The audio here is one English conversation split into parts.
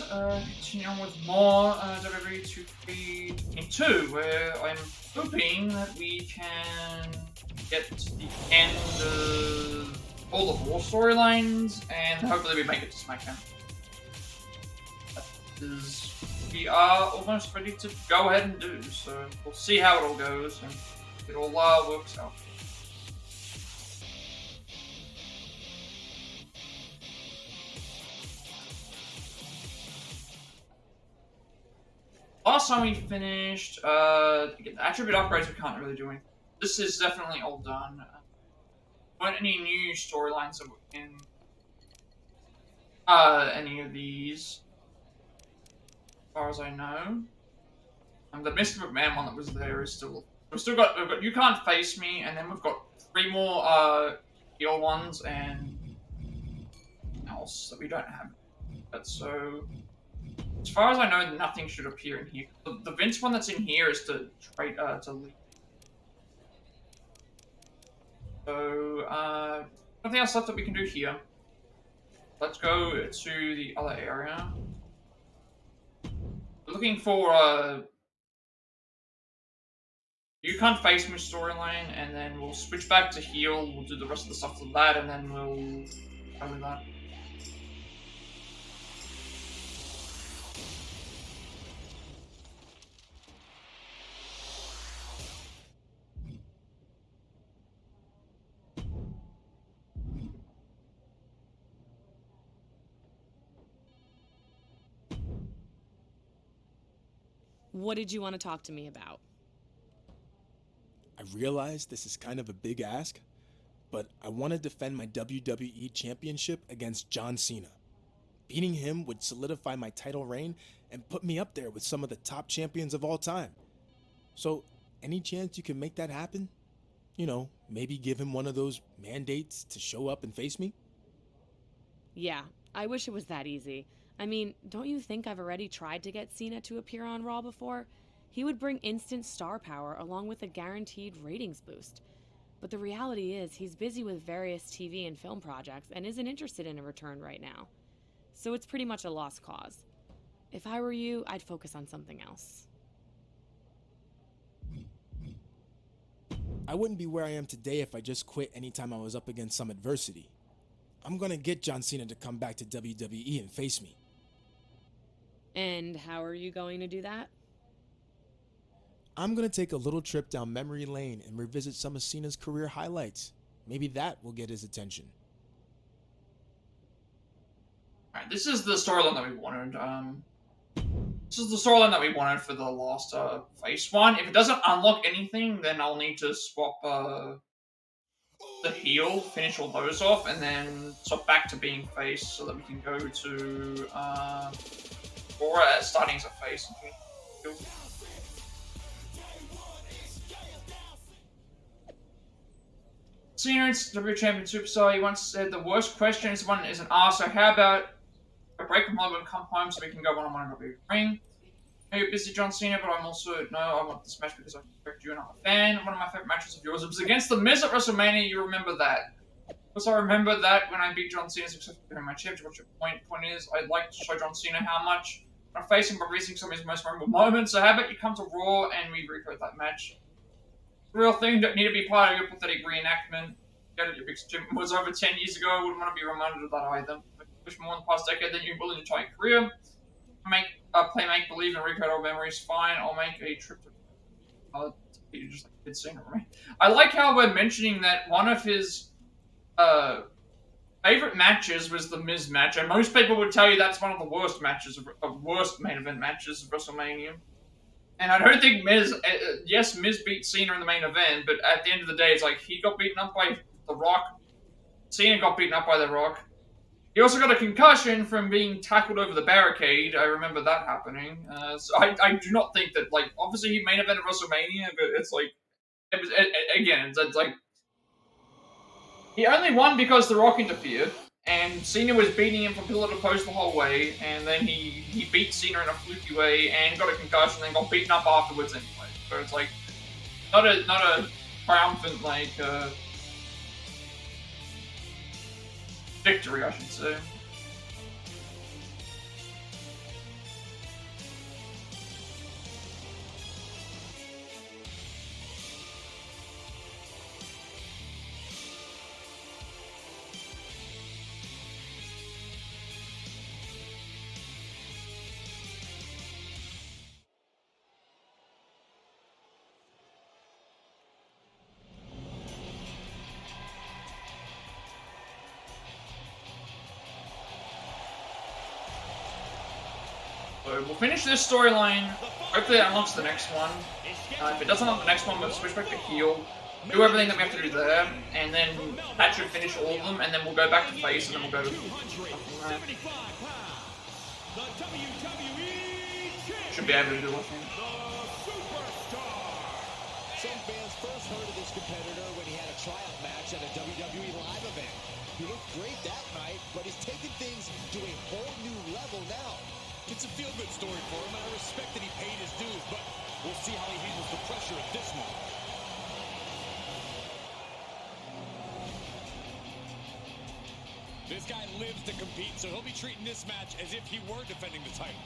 let's continue on with more WWE 2K22, where I'm hoping that we can get to the end of all the Raw storylines, and hopefully we make it to SmackDown. Because we are almost ready to go ahead and do, so we'll see how it all goes, and it all works out. Last time we finished, attribute upgrades we can't really do anything. This is definitely all done. Weren't any new storylines in any of these, as far as I know. The Mr. McMahon one that was there is still. We've got You Can't Face Me, and then we've got 3 more heel ones and else that we don't have. But so, as far as I know, nothing should appear in here. The Vince one that's in here is to trade to leave. So, nothing else left that we can do here. Let's go to the other area. We're looking for You Can't Face Me storyline, and then we'll switch back to heel. We'll do the rest of the stuff with that, and then we'll go with that. What did you want to talk to me about? I realize this is kind of a big ask, but I want to defend my WWE Championship against John Cena. Beating him would solidify my title reign and put me up there with some of the top champions of all time. So, any chance you can make that happen? You know, maybe give him one of those mandates to show up and face me? Yeah, I wish it was that easy. I mean, don't you think I've already tried to get Cena to appear on Raw before? He would bring instant star power along with a guaranteed ratings boost. But the reality is he's busy with various TV and film projects and isn't interested in a return right now. So it's pretty much a lost cause. If I were you, I'd focus on something else. I wouldn't be where I am today if I just quit anytime I was up against some adversity. I'm gonna get John Cena to come back to WWE and face me. And how are you going to do that? I'm gonna take a little trip down memory lane and revisit some of Cena's career highlights. Maybe that will get his attention. Alright, this is the storyline that we wanted. This is the storyline that we wanted for the last face one. If it doesn't unlock anything, then I'll need to swap the heel, finish all those off, and then swap back to being face so that we can go to or starting as a face. Cena is WWE Champion Superstar. He once said the worst question is one isn't asked. So how about a break from London and come home so we can go one-on-one in the ring? I know you're busy, John Cena, but I'm also I want this match because I respect you and I'm a fan. One of my favorite matches of yours was against The Miz at WrestleMania. You remember that? Because I remember that when I beat John Cena successfully in my championship. What's your point? Point is, I'd like to show John Cena how much I face him by releasing some of his most memorable moments. So how about you come to Raw and we recreate that match? The real thing, don't need to be part of your pathetic reenactment. Your big gym was over 10 years ago. I wouldn't want to be reminded of that either. Push more in the past decade than you will in your entire career. Play make believe and recreate old memories. Fine, I'll make a trip to. You just like a kid scene for me. I like how we're mentioning that one of his favorite matches was the Miz match, and most people would tell you that's one of the worst matches, worst main event matches of WrestleMania. And I don't think Miz. Yes, Miz beat Cena in the main event, but at the end of the day, it's like he got beaten up by The Rock. Cena got beaten up by The Rock. He also got a concussion from being tackled over the barricade. I remember that happening. So I do not think that, like, obviously he main evented WrestleMania, but it's like, it's like, he only won because The Rock interfered, and Cena was beating him from pillar to post the whole way, and then he beat Cena in a fluky way, and got a concussion, and then got beaten up afterwards anyway. So it's like, not a triumphant, like, victory, I should say. So we'll finish this storyline. Hopefully that unlocks the next one. If it doesn't unlock the next one, we'll switch back to heel. Do everything that we have to do there, and then that should finish all of them, and then we'll go back to face, and then we'll go to... Should be able to do, I think. Some fans first heard of this competitor when he had a tryout match at a WWE live event. He looked great that night, but he's taken things to a whole new level now. It's a feel-good story for him, and I respect that he paid his dues, but we'll see how he handles the pressure at this one. This guy lives to compete, so he'll be treating this match as if he were defending the title.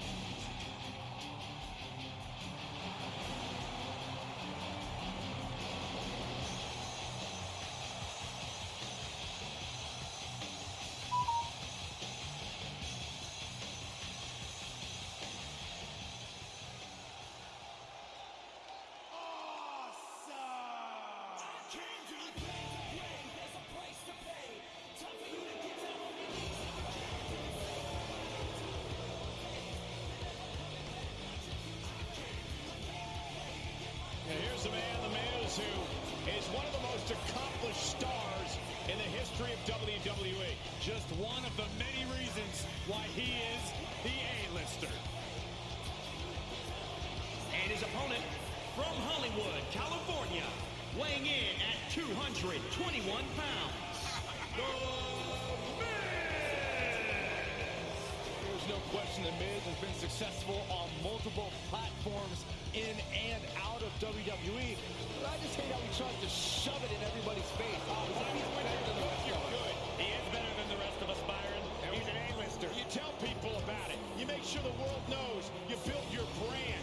And here's the man, The Miz, who is one of the most accomplished stars in the history of WWE. Just one of the many reasons why he is the A-lister. And his opponent from Hollywood, California, weighing in at 221 pounds, The Miz! There's no question The Miz has been successful on multiple platforms in and out of WWE. But I just hate how he tries to shove it in everybody's face. He's better than the rest of us. He is better than the rest of us, Byron. He's an A-lister. You tell people about it. You make sure the world knows you built your brand.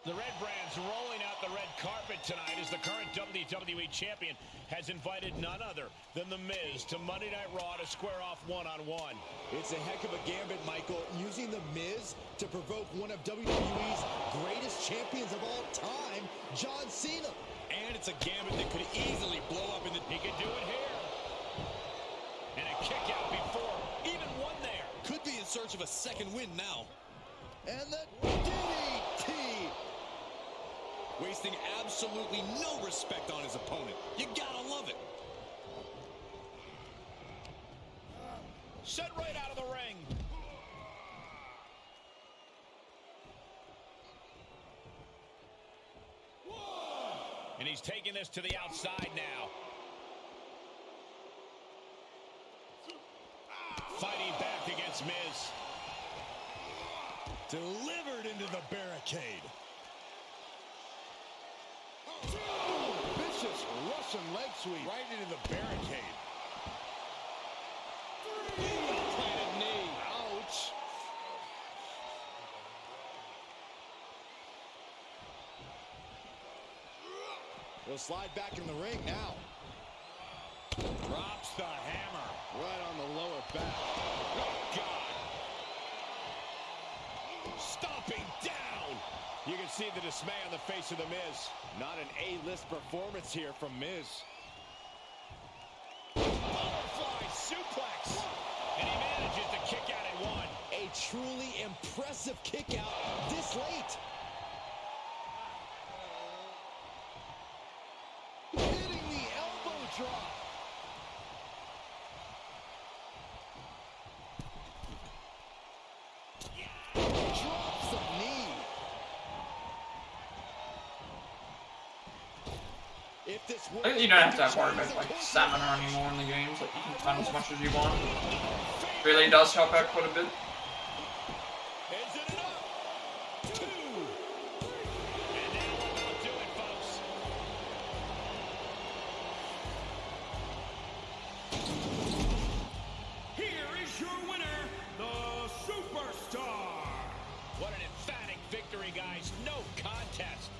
The Red Brand's rolling out the red carpet tonight as the current WWE Champion has invited none other than The Miz to Monday Night Raw to square off one-on-one. It's a heck of a gambit, Michael, using The Miz to provoke one of WWE's greatest champions of all time, John Cena. And it's a gambit that could easily blow up in the... He could do it here. And a kick out before even one there. Could be in search of a second win now. And the DDT! Wasting absolutely no respect on his opponent. You gotta love it. Sent right out of the ring. And he's taking this to the outside now. Fighting back against Miz. Delivered into the barricade. Vicious Russian leg sweep. Right into the barricade. Planted knee. Ouch. He'll slide back in the ring now. Drops the hammer. Right on the lower back. Oh, God. Stomping down. You can see the dismay on the face of The Miz. Not an A-list performance here from Miz. Butterfly suplex. And he manages to kick out at one. A truly impressive kick out this late. Hitting the elbow drop. Drops the knee. If this I think you don't have to worry about like stamina anymore in the games. Like you can run as much as you want. Really does help out quite a bit. Is it enough? 2. And now we're going to do it, folks. Here is your winner, the Superstar. What an emphatic victory, guys. No contest.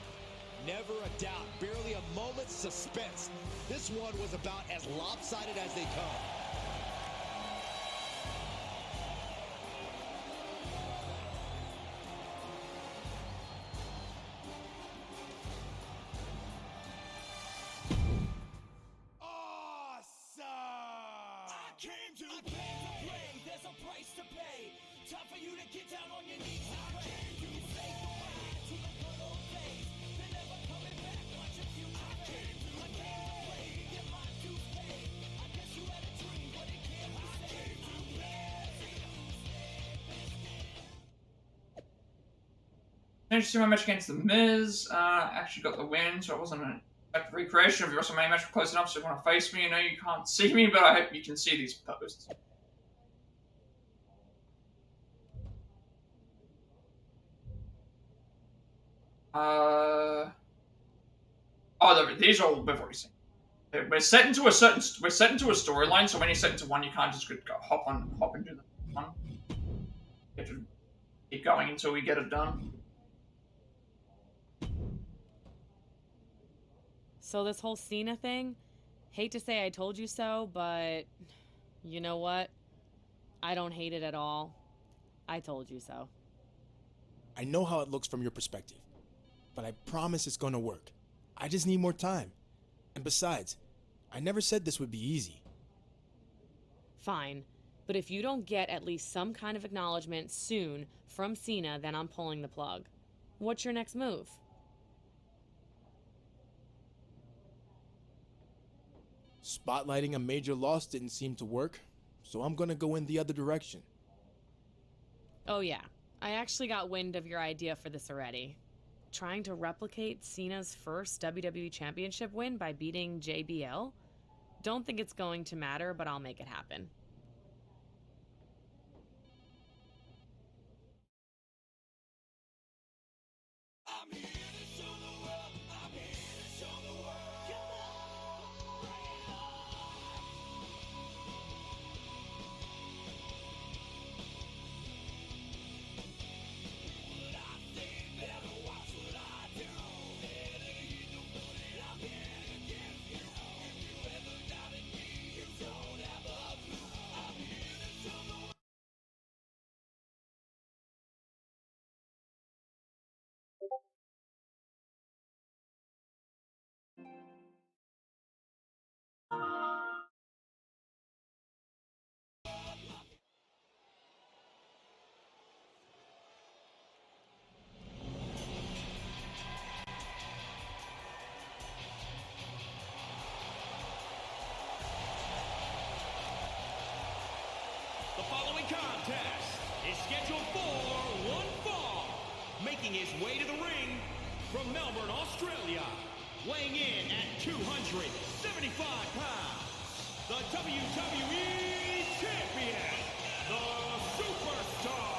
Never a doubt, barely a moment's suspense. This one was about as lopsided as they come. Finished my match against The Miz. Actually got the win, so it wasn't a recreation of your WrestleMania match close enough, so if you want to face me, I know you can't see me, but I hope you can see these posts. These are all we've already seen. We're set into a storyline, so when you set into one, you can't just go hop and do the one. You have to keep going until we get it done. So this whole Cena thing, hate to say I told you so, but you know what? I don't hate it at all. I told you so. I know how it looks from your perspective, but I promise it's gonna work. I just need more time. And besides, I never said this would be easy. Fine, but if you don't get at least some kind of acknowledgement soon from Cena, then I'm pulling the plug. What's your next move? Spotlighting a major loss didn't seem to work, so I'm gonna go in the other direction. Oh yeah, I actually got wind of your idea for this already. Trying to replicate Cena's first WWE Championship win by beating JBL? Don't think it's going to matter, but I'll make it happen. The following contest is scheduled for one fall. Making his way to the ring from Melbourne, Australia, weighing in at 275 pounds, the WWE Champion, the Superstar.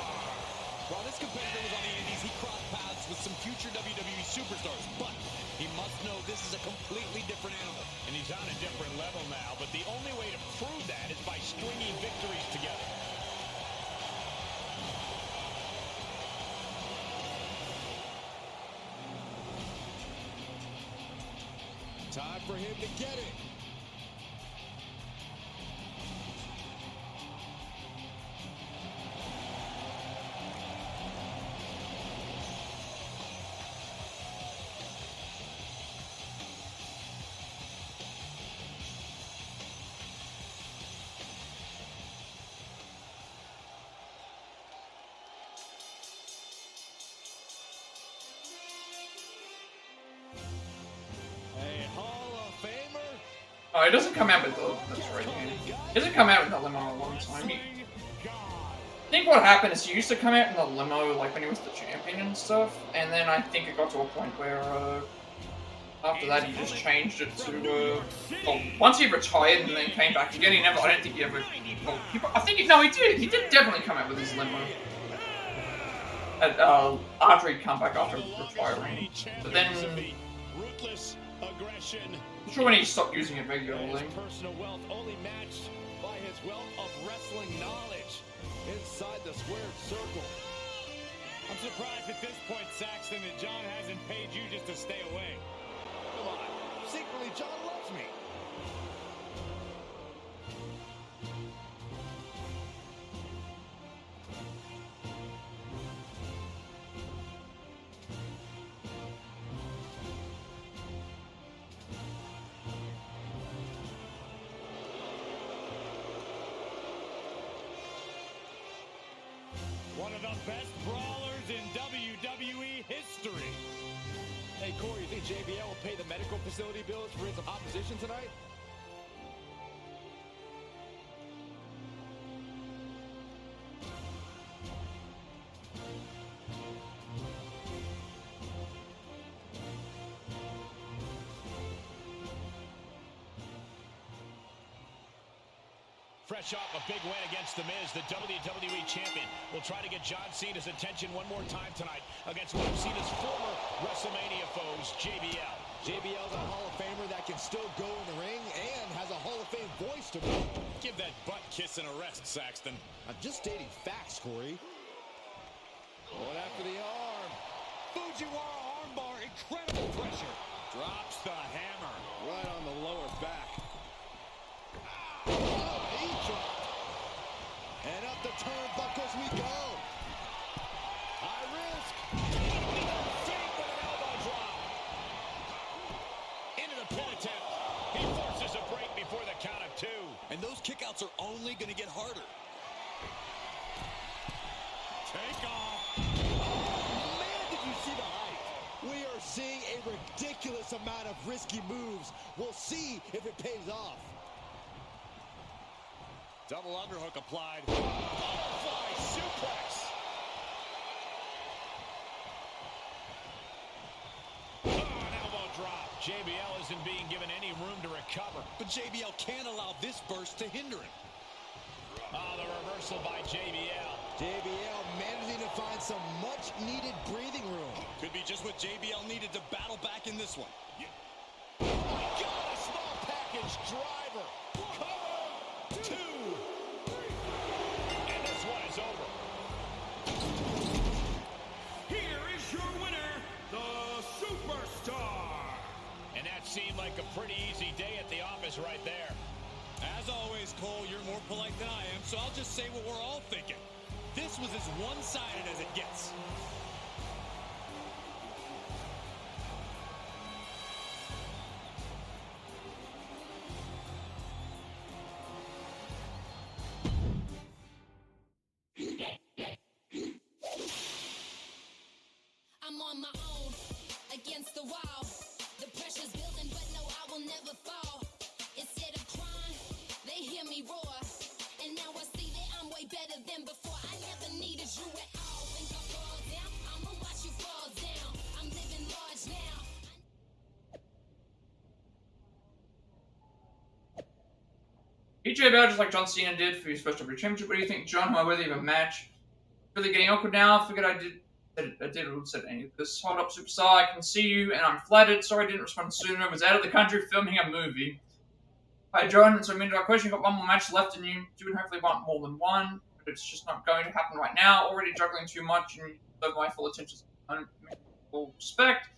While this competitor was on the Indies, he crossed paths with some future WWE superstars, but he must know this is a completely different animal. And he's on a different level now, but the only way to prove that is by stringing victories together. Time for him to get it. Oh, it doesn't come out with the. That's right. It doesn't come out with the limo a long time. I think what happened is he used to come out in the limo like when he was the champion and stuff, and then I think it got to a point where after that he just changed it to well, once he retired and then came back again. He never. I don't think he ever. Well, I think no, he did. He did definitely come out with his limo. After he'd come back after retiring, but then. Ruthless aggression. I'm sure when he stopped using it regularly. His personal wealth only matched by his wealth of wrestling knowledge inside the squared circle. I'm surprised at this point, Saxton, that John hasn't paid you just to stay away. Come on. Secretly, John loves me. One of the best brawlers in WWE history. Hey, Corey, you think JBL will pay the medical facility bills for his opposition tonight? Fresh off a big win against The Miz, the WWE Champion will try to get John Cena's attention one more time tonight against one of Cena's former WrestleMania foes, JBL. JBL's a Hall of Famer that can still go in the ring and has a Hall of Fame voice to me. Give that butt kiss and a rest, Saxton. I'm just stating facts, Corey. Going after the arm. Fujiwara armbar, incredible pressure. Drops the hammer. Right on the lower back. Oh, he dropped. And up the turnbuckles we go. High risk. Feet with an elbow drop. Into the pin attempt. He forces a break before the count of two. And those kickouts are only going to get harder. Take off. Man, did you see the height? We are seeing a ridiculous amount of risky moves. We'll see if it pays off. Double underhook applied. Butterfly suplex. Oh, an elbow drop. JBL isn't being given any room to recover. But JBL can't allow this burst to hinder him. Oh, the reversal by JBL. JBL managing to find some much-needed breathing room. Could be just what JBL needed to battle back in this one. Oh my God, a small package driver. Cover. Two. And this one is over. Here is your winner, the Superstar. And that seemed like a pretty easy day at the office right there. As always, Cole, you're more polite than I am, so I'll just say what we're all thinking. This was as one-sided as it gets. I'm on my own, against the wall. The pressure's building, but no, I will never fall. Instead of crying, they hear me roar. And now I see that I'm way better than before. I never needed you at all. Think I fall down? I'ma watch you fall down. I'm living large now. EJ Bell, just like John Cena did for his first WWE Championship. What do you think, John? Am I worthy of a match? Really getting awkward now. I figured I would said any of this. Hold up, superstar. I can see you, and I'm flattered. Sorry I didn't respond sooner. I was out of the country filming a movie. Hi, John. So, our question. Got one more match left in you. You would hopefully want more than one, but it's just not going to happen right now. Already juggling too much, and you deserve my full attention. Full respect.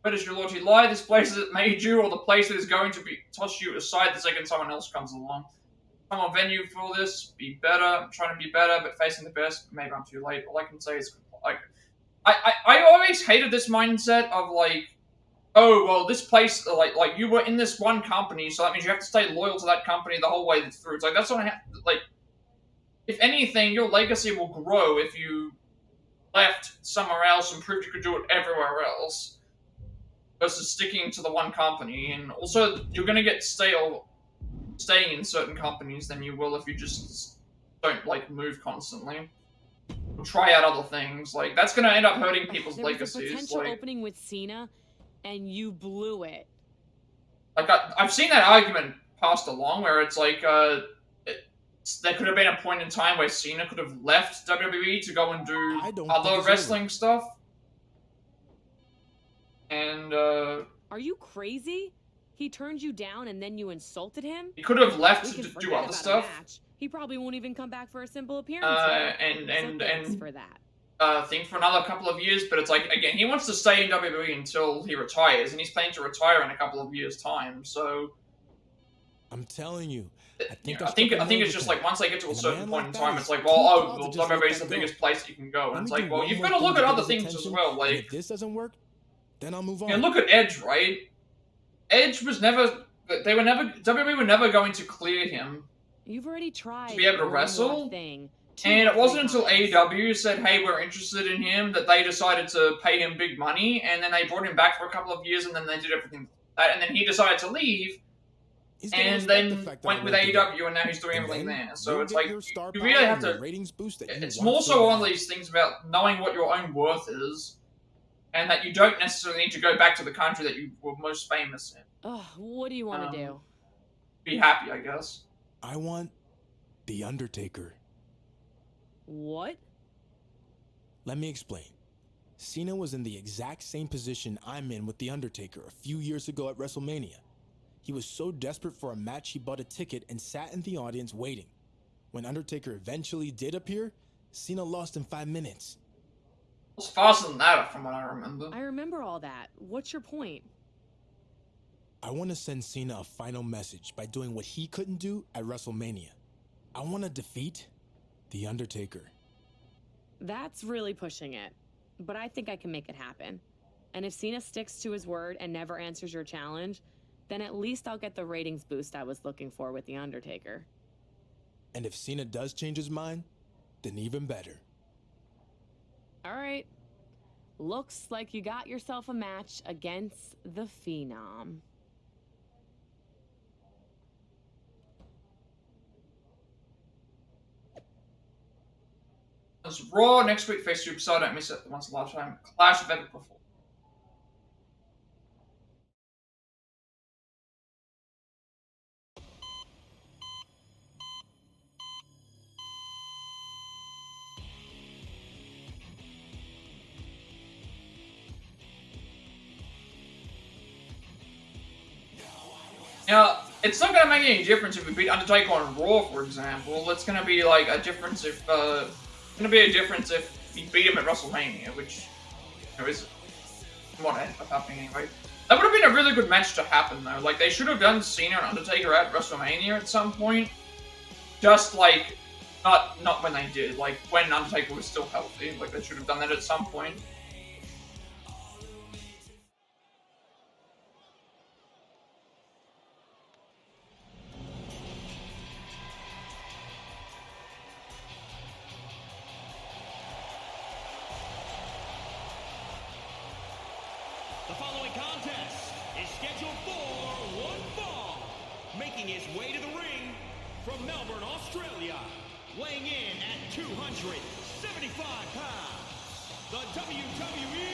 Where does your loyalty lie? This place that made you, or the place that is going to be toss you aside the second someone else comes along? Come on, venue for this. Be better. I'm trying to be better, but facing the best. Maybe I'm too late. All I can say is like. I always hated this mindset of like, oh well, this place like you were in this one company, so that means you have to stay loyal to that company the whole way through. It's like that's what like. If anything, your legacy will grow if you left somewhere else and proved you could do it everywhere else, versus sticking to the one company. And also, you're gonna get stale staying in certain companies than you will if you just don't like move constantly. Try out other things. Like that's gonna end up hurting people's legacies. There was a potential like, opening with Cena, and you blew it. Like I've seen that argument passed along where it's like there could have been a point in time where Cena could have left WWE to go and do other wrestling stuff. And Are you crazy? He turned you down and then you insulted him? he could have left We to can do forget other about a stuff. match. He probably won't even come back for a simple appearance. And so thanks for that. thing for another couple of years, but it's like, again, he wants to stay in WWE until he retires, and he's planning to retire in a couple of years' time, so... I'm telling you. I think it's just like, once they get to a certain point in time, it's like, well, WWE's the biggest place that you can go, and it's like, well, you've got to look at other things as well, like... If this doesn't work, then I'll move on. Yeah, look at Edge, right? Edge was never... WWE were never going to clear him. You've already tried to be able to wrestle, and it wasn't until AEW said, hey, we're interested in him, that they decided to pay him big money, and then they brought him back for a couple of years, and then they did everything like that, and then he decided to leave, and then went with AEW, and now he's doing everything there. So it's like, you really have to... It's more so one of these things about knowing what your own worth is, and that you don't necessarily need to go back to the country that you were most famous in. Ugh, what do you want to do? Be happy, I guess. I want The Undertaker. What? Let me explain. Cena was in the exact same position I'm in with The Undertaker a few years ago at WrestleMania. He was so desperate for a match he bought a ticket and sat in the audience waiting. When Undertaker eventually did appear, Cena lost in 5 minutes. It was faster than that, from what I remember. I remember all that. What's your point? I want to send Cena a final message by doing what he couldn't do at WrestleMania. I want to defeat The Undertaker. That's really pushing it, but I think I can make it happen. And if Cena sticks to his word and never answers your challenge, then at least I'll get the ratings boost I was looking for with The Undertaker. And if Cena does change his mind, then even better. All right. Looks like you got yourself a match against the Phenom. It's Raw next week, face Superstar. Don't miss it. Once in a lifetime. Clash of Epic Performance. Now, it's not going to make any difference if we beat Undertaker on Raw, for example. It's going to be like a difference if, it's going to be a difference if we beat him at WrestleMania, which, you know, is what ended up happening anyway. That would have been a really good match to happen, though. Like, they should have done Cena and Undertaker at WrestleMania at some point. Just, like, not when they did. Like, when Undertaker was still healthy. Like, they should have done that at some point. The following contest is scheduled for one fall. Making his way to the ring from Melbourne, Australia, weighing in at 275 pounds, the WWE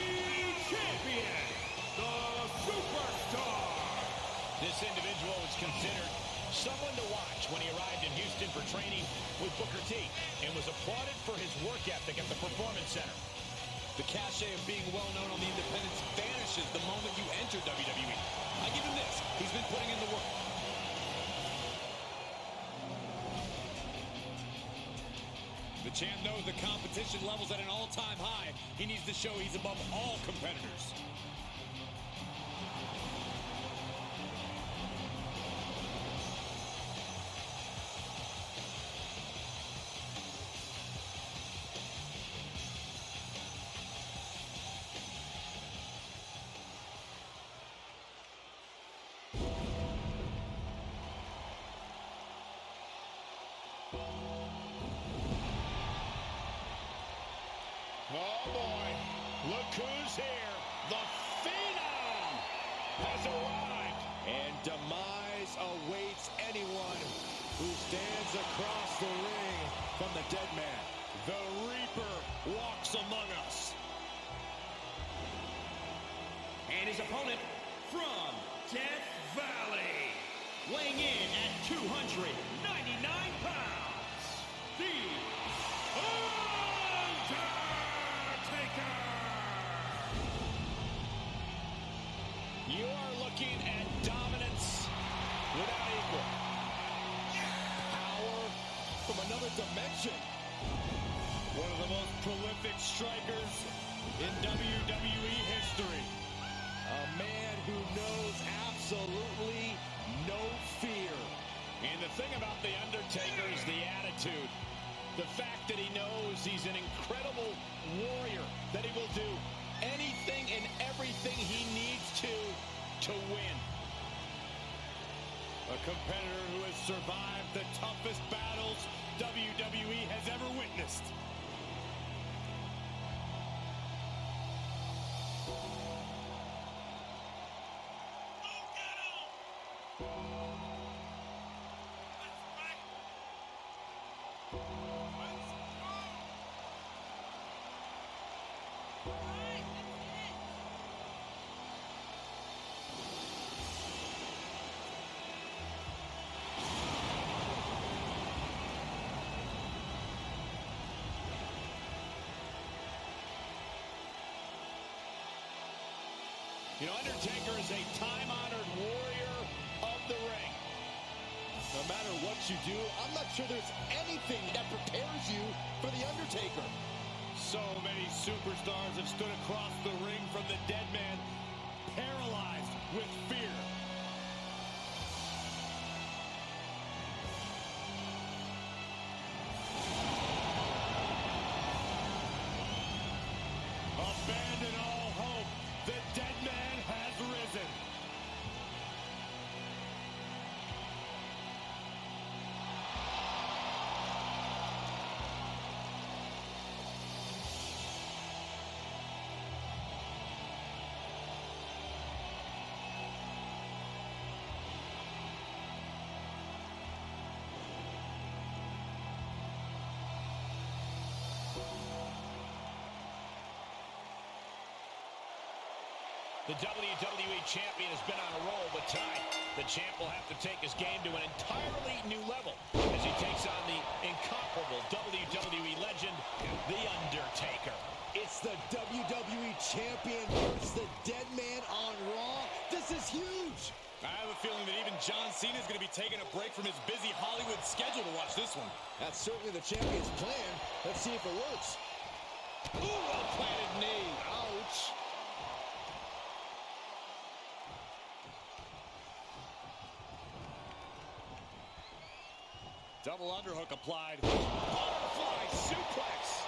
Champion, the Superstar. This individual was considered someone to watch when he arrived in Houston for training with Booker T and was applauded for his work ethic at the Performance Center. The cachet of being well-known on the independents vanishes the moment you enter WWE. I give him this. He's been putting in the work. The champ knows the competition level's at an all-time high. He needs to show he's above all competitors. Oh boy, look who's here. The Phenom has arrived. And demise awaits anyone who stands across the ring from the dead man. The Reaper walks among us. And his opponent from Death Valley, weighing in at 299 pounds, the Undertaker! You are looking at dominance without equal. Power from another dimension. One of the most prolific strikers in WWE history. A man who knows absolutely no fear. And the thing about The Undertaker is the attitude. The fact that he knows he's an incredible warrior, that he will do anything and everything he needs to win. A competitor who has survived the toughest battles WWE has ever witnessed. You know, Undertaker is a time-honored warrior of the ring. No matter what you do, I'm not sure there's anything that prepares you for The Undertaker. So many superstars have stood across the ring from the dead man, paralyzed with fear. Abandon all hope. The dead man has risen. The WWE Champion has been on a roll, but tonight, the champ will have to take his game to an entirely new level as he takes on the incomparable WWE legend, The Undertaker. It's the WWE Champion versus the Dead Man on Raw. This is huge. I have a feeling that even John Cena is going to be taking a break from his busy Hollywood schedule to watch this one. That's certainly the champion's plan. Let's see if it works. Ooh, well-planted knee. Ouch. Double underhook applied. Butterfly suplex.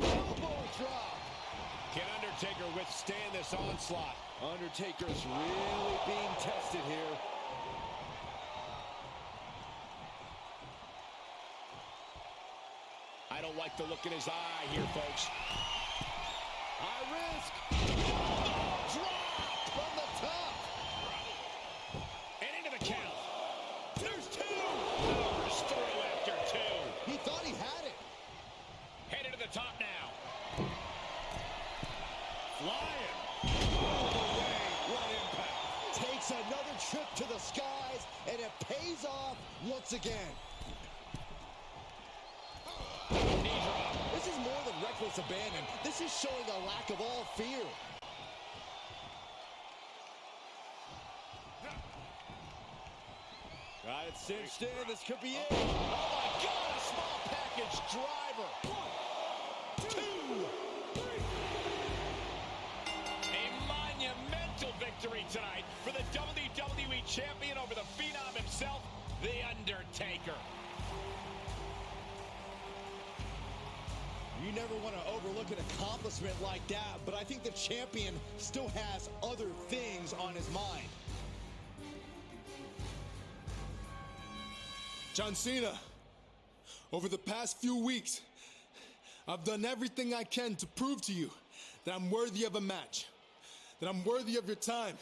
Elbow drop. Can Undertaker withstand this onslaught? Undertaker's really being tested here. I don't like the look in his eye here, folks. High risk. Elbow drop from the top. And into the count. There's two. Powers through after two. He thought he had it. Headed to the top now. Flying. Oh, what impact. Takes another trip to the skies, and it pays off once again. Knee drop. This is more than reckless abandon. This is showing a lack of all fear. Got it cinched in. This could be it. Oh, my God. A small package driver. 1, 2, 3. A monumental victory tonight for the WWE Champion over the Phenom himself, The Undertaker. You never want to overlook an accomplishment like that, but I think the champion still has other things on his mind. John Cena, over the past few weeks, I've done everything I can to prove to you that I'm worthy of a match, that I'm worthy of your time.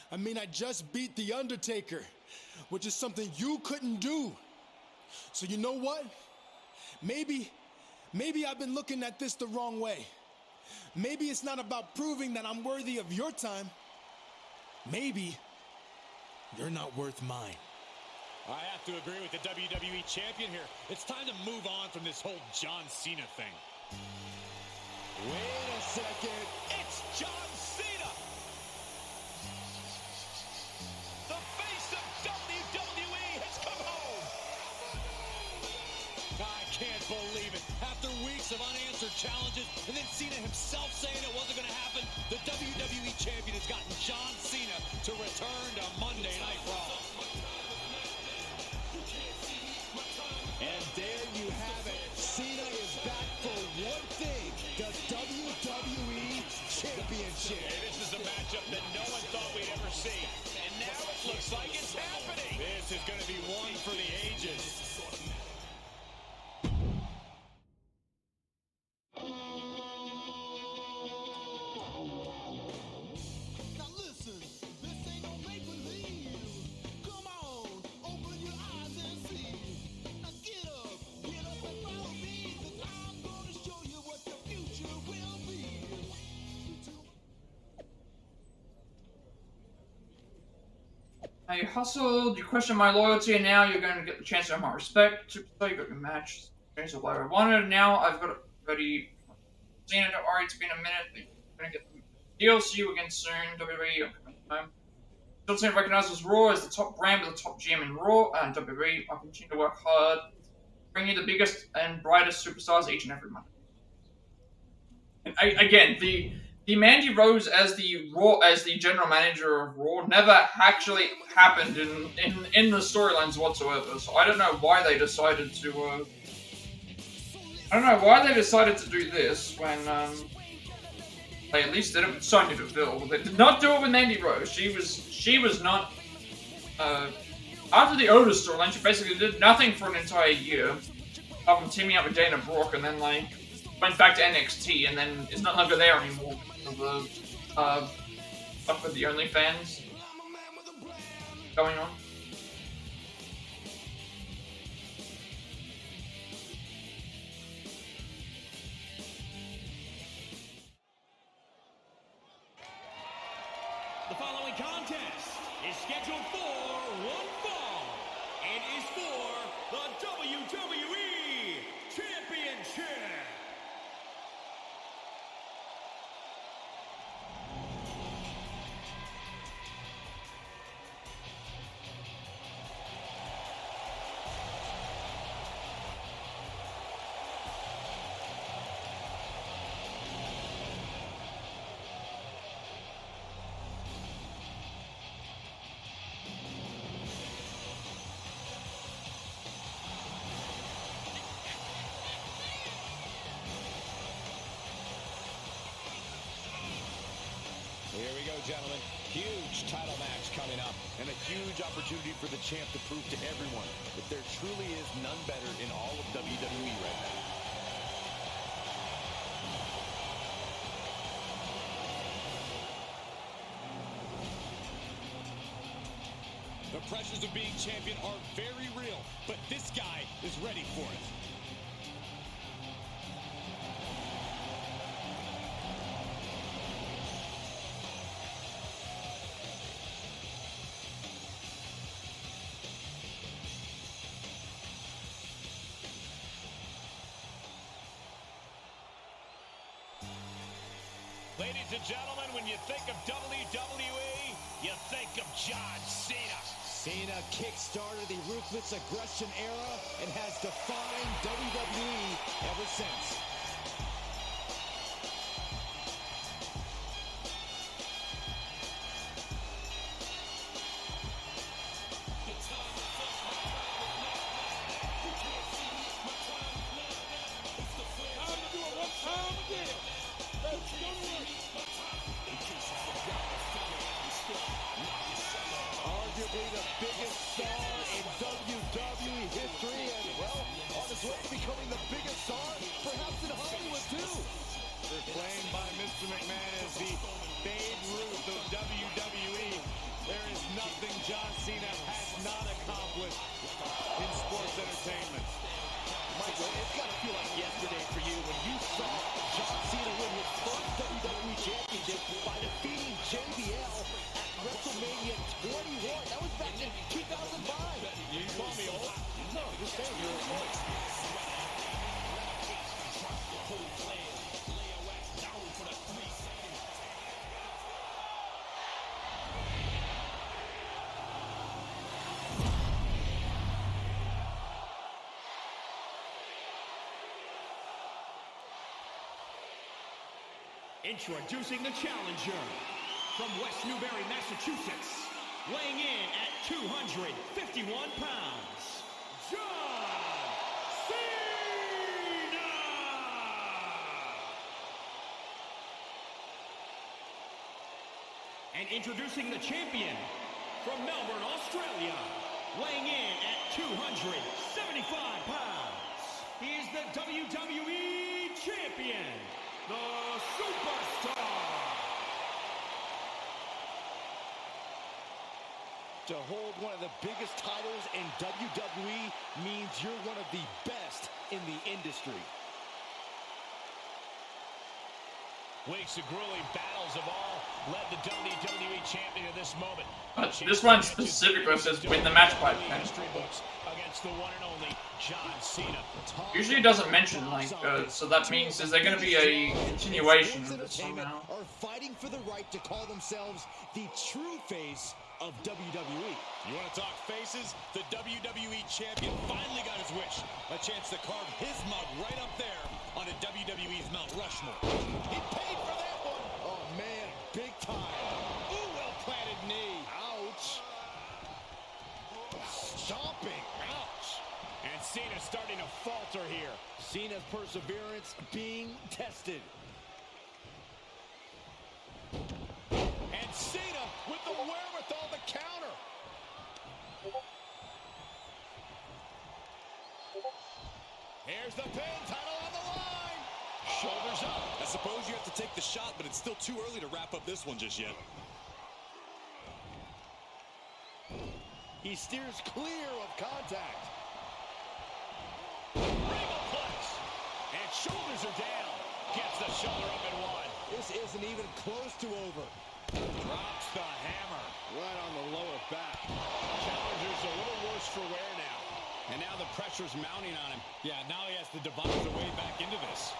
I mean, I just beat The Undertaker, which is something you couldn't do. So you know what? Maybe I've been looking at this the wrong way. Maybe it's not about proving that I'm worthy of your time. Maybe you're not worth mine. I have to agree with the WWE Champion here. It's time to move on from this whole John Cena thing. Wait a second. It's John Cena! The face of WWE has come home! challenges, and then Cena himself saying it wasn't going to happen. The WWE Champion has gotten John Cena to return to Monday Night Raw. And there you have it. Cena is back for one thing, the WWE Championship. Hey, this is a matchup that no one thought we'd ever see. And now it looks like it's happening. This is going to be one for the ages. Now listen, this ain't no make-believe. Come on, open your eyes and see. Now get up and follow me, 'cause I'm gonna show you what the future will be. Now you hustled, you questioned my loyalty, and now you're going to get the chance to earn my respect. Superstar, you got your match. Change the way I wanted. Now I've got it ready. Cena, don't worry, it's been a minute. You're going to get the deal. See you again soon. WWE, I'm coming home. John Cena recognizes Raw as the top brand with the top GM in Raw and WWE. I'll continue to work hard, bring you the biggest and brightest superstars each and every month. And again, the Mandy Rose as the general manager of Raw never actually happened in the storylines whatsoever. So I don't know why they decided to. I don't know why they decided to do this when they at least did it with Sonya Deville. But they did not do it with Mandy Rose. She was not. After the Otis storyline, she basically did nothing for an entire year, apart from teaming up with Dana Brooke, and then like went back to NXT, and then is no longer there anymore because of the stuff with the OnlyFans going on. The following contest is scheduled for one fall and is for the WWE Championship. Here we go, gentlemen. Huge title match coming up, and a huge opportunity for the champ to prove to everyone that there truly is none better in all of WWE right now. The pressures of being champion are very real, but this guy is ready for it. Ladies and gentlemen, when you think of WWE, you think of John Cena. Cena kick-started the Ruthless Aggression era and has defined WWE ever since. Arguably the biggest star in WWE history, and well, on his way to becoming the biggest star, perhaps in Hollywood too. Proclaimed by Mr. McMahon as the Babe Ruth of WWE, there is nothing John Cena has not accomplished in sports entertainment. Michael, it's got to feel like yesterday for you when you saw John Cena win his first WWE Championship by defeating JBL at WrestleMania 21. That was back in 2005. You call me old? No, just saying you're old. Introducing the challenger from West Newbury, Massachusetts, weighing in at 251 pounds, John Cena! And introducing the champion from Melbourne, Australia, weighing in at 275 pounds, he is the WWE Champion, the Superstar! To hold one of the biggest titles in WWE means you're one of the best in the industry. Weeks of grueling battles have all led the WWE champion to this moment. This one specifically says win the match by history books against the one and only John Cena. Usually it doesn't mention, like, so that means is there going to be a continuation of this somehow? Are fighting for the right to call themselves the true face of WWE. You want to talk faces? The WWE champion finally got his wish. A chance to carve his mug right up there on a WWE's Mount Rushmore. He paid for that one. Oh man, big time. Ooh, well-planted knee. Ouch. Stomping. Ouch. And Cena's starting to falter here. Cena's perseverance being tested. And Cena with the wherewithal to counter. Here's the pin, title on the line. Shoulders up. I suppose you have to take the shot, but it's still too early to wrap up this one just yet. He steers clear of contact. Regal clutch. And shoulders are down. Gets the shoulder up and one. This isn't even close to over. Drops the hammer. Right on the lower back. Challenger's a little worse for wear now. And now the pressure's mounting on him. Yeah, now he has to devise a way back into this.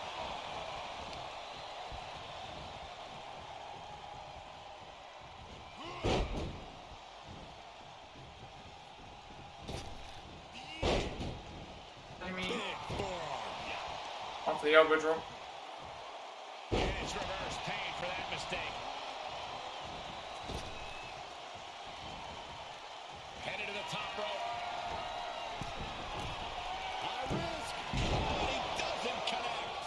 I mean, Big forearm. off the elbow drop. And it's reverse pain for that mistake. Headed to the top rope. High risk. And he doesn't connect.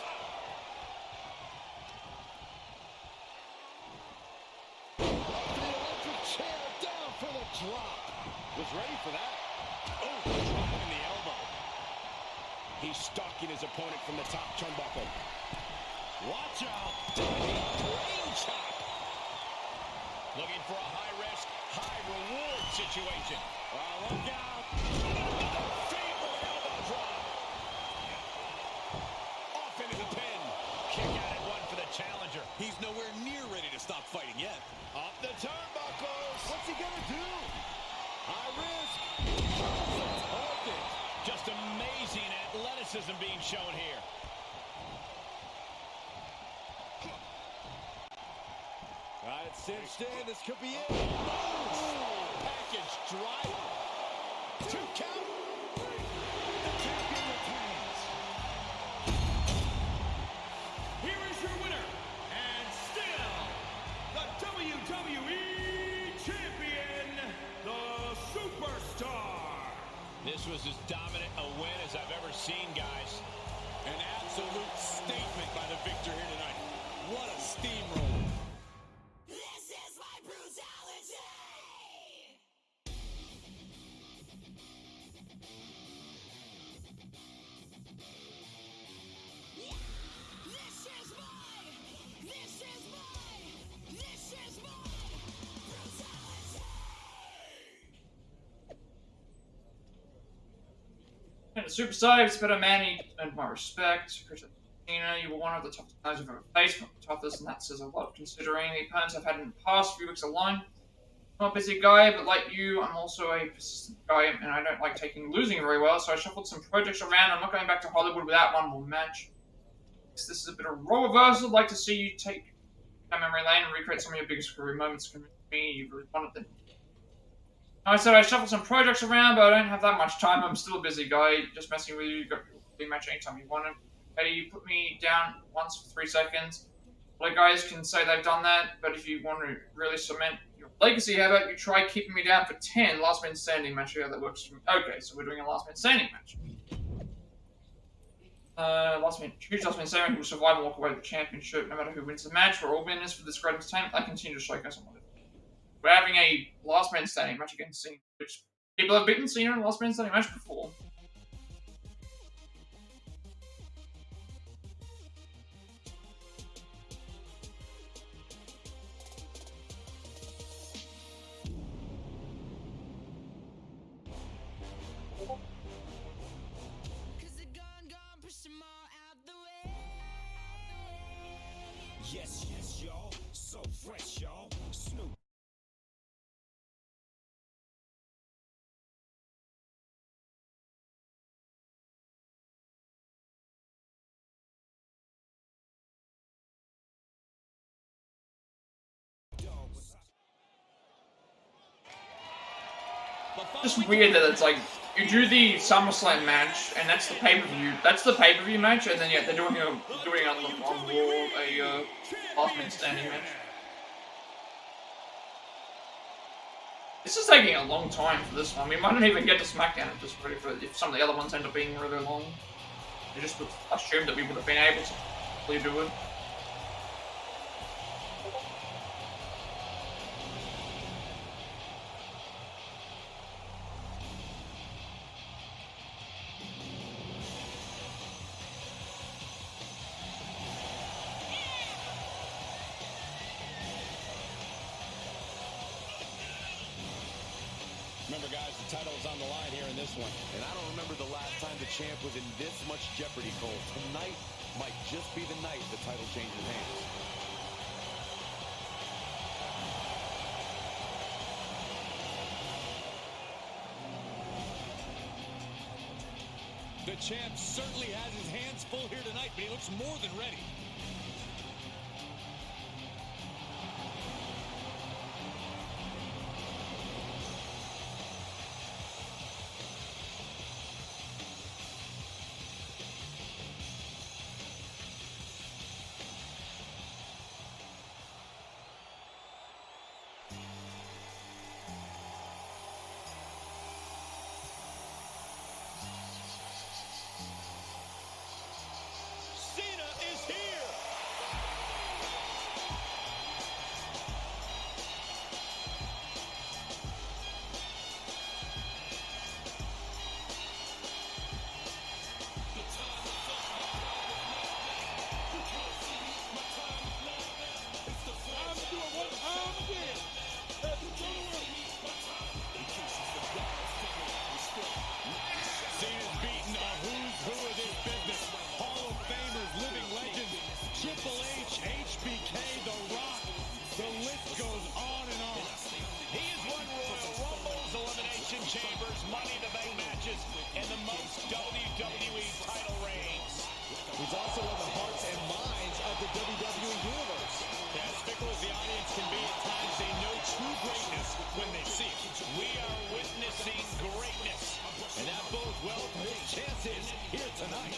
The electric chair down for the drop. Was ready for that. Oh, dropping the elbow. He's stalking his opponent from the top turnbuckle. Watch out. Diving brain chop. Looking for a high-risk, high-reward situation. Look out. Favorite elbow drop. Off into the pin. Kick out at one for the challenger. He's nowhere near ready to stop fighting yet. Up the turnbuckles. What's he gonna do? High risk. Perfect. Just amazing athleticism being shown here. All right, it's cinched in. This could be it. Package driver. 2 count. The champion retains. Here is your winner, and still the WWE Champion, the Superstar. This was as dominant a win as I've ever seen, guys. An absolute statement by the victor here tonight. What a steamroller. This is my brutality! This is my brutality! And the Superstar, it's better man, he earned my respect. Cena, you were one of the toughest guys I've ever faced, not the toughest, and that says a lot considering the opponents I've had in the past few weeks alone. I'm a busy guy, but like you, I'm also a persistent guy, and I don't like taking losing very well, so I shuffled some projects around. I'm not going back to Hollywood without one more match. This is a bit of a role reversal. I'd like to see you take down memory lane and recreate some of your biggest career moments. Convince me you really wanted them. I said I shuffled some projects around, but I don't have that much time. I'm still a busy guy. Just messing with you. You got your big match anytime you want it. Hey, you put me down once for 3 seconds. A lot of guys can say they've done that, but if you want to really cement your legacy, how about you try keeping me down for 10 last man standing match? How that works for me. Okay, so we're doing a last man standing match. Huge last man standing who will survive and walk away with the championship no matter who wins the match. We're all winners for this great entertainment. I continue to showcase on what it is. We're having a last man standing match against Cena, which people have beaten Cena in a last man standing match before. Yes, yes, y'all. So fresh, y'all. Snoop. Just weird that it's like you do the SummerSlam match, and that's the pay-per-view. That's the pay-per-view match, and then yeah, they're doing on Raw a last man standing match. This is taking a long time for this one. We might not even get to Smackdown at this point if some of the other ones end up being really long. They just assumed that we would have been able to really do it. Remember, guys, the title is on the line here in this one. And I don't remember the last time the champ was in this much jeopardy, Cole. Tonight might just be the night the title changes hands. The champ certainly has his hands full here tonight, but he looks more than ready. Cena is here. Cena's beaten a who's who of this business. Hall of Famers, living legends, Triple H, HBK, The Rock. The list goes on and on. He has won Royal Rumbles, Elimination Chambers, Money in the Bank matches, and the most WWE title reigns. He's also in the hearts and minds of the WWE Universe. As fickle as the audience can be at times, they know true greatness when they see it. We are witnessing greatness. And that bodes well for his chances here tonight.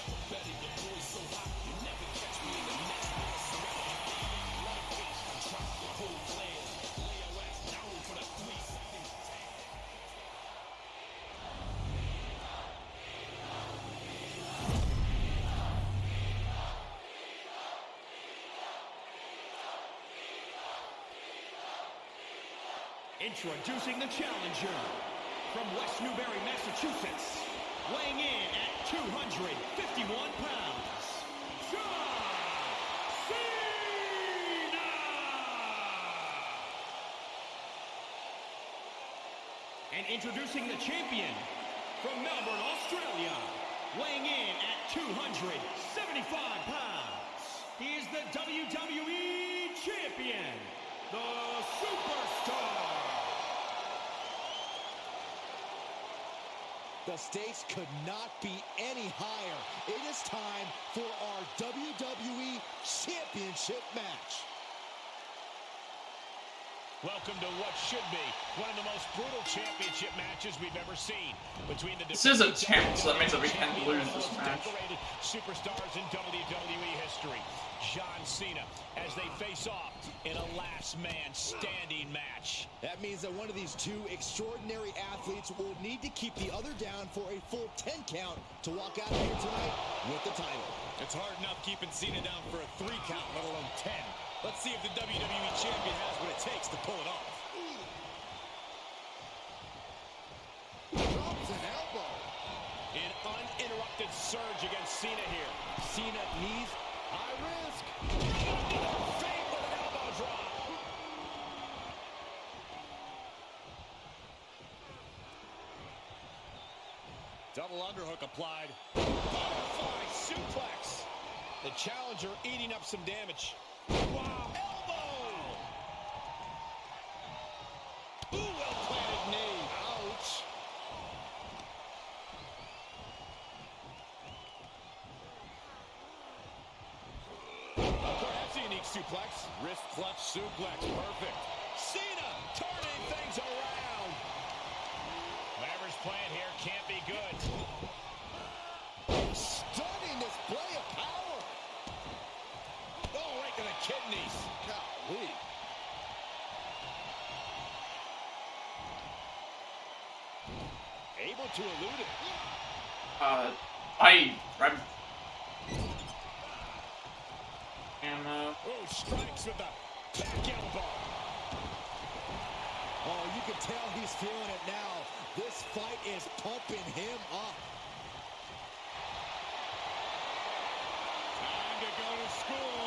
Introducing the challenger from West Newbury, Massachusetts, weighing in at 251 pounds, John Cena! And introducing the champion from Melbourne, Australia, weighing in at 275 pounds, he is the WWE Champion, the Superstar! The stakes could not be any higher. It is time for our WWE Championship match. Welcome to what should be one of the most brutal championship matches we've ever seen between the This is a 10, so that means that we can lose this match. decorated superstars in WWE history. John Cena as they face off in a last man standing match. That means that one of these two extraordinary athletes will need to keep the other down for a full 10 count to walk out of here tonight with the title. It's hard enough keeping Cena down for a 3 count, let alone 10. Let's see if the WWE Champion has what it takes to pull it off. Drops an elbow. An uninterrupted surge against Cena here. Cena knees, high risk. Fake with an elbow drop. Double underhook applied. Butterfly suplex. The challenger eating up some damage. Wow. Elbow. Ooh, well-planted knee. Ouch. Perhaps a unique suplex. Wrist clutch suplex, perfect. Cena turning things around. Whatever's playing here can't be good. Stunning display of power. Oh, right to the kidneys. Golly. Able to elude it. Oh, strikes with the back elbow. Oh, you can tell he's feeling it now. This fight is pumping him up. Time to go to school.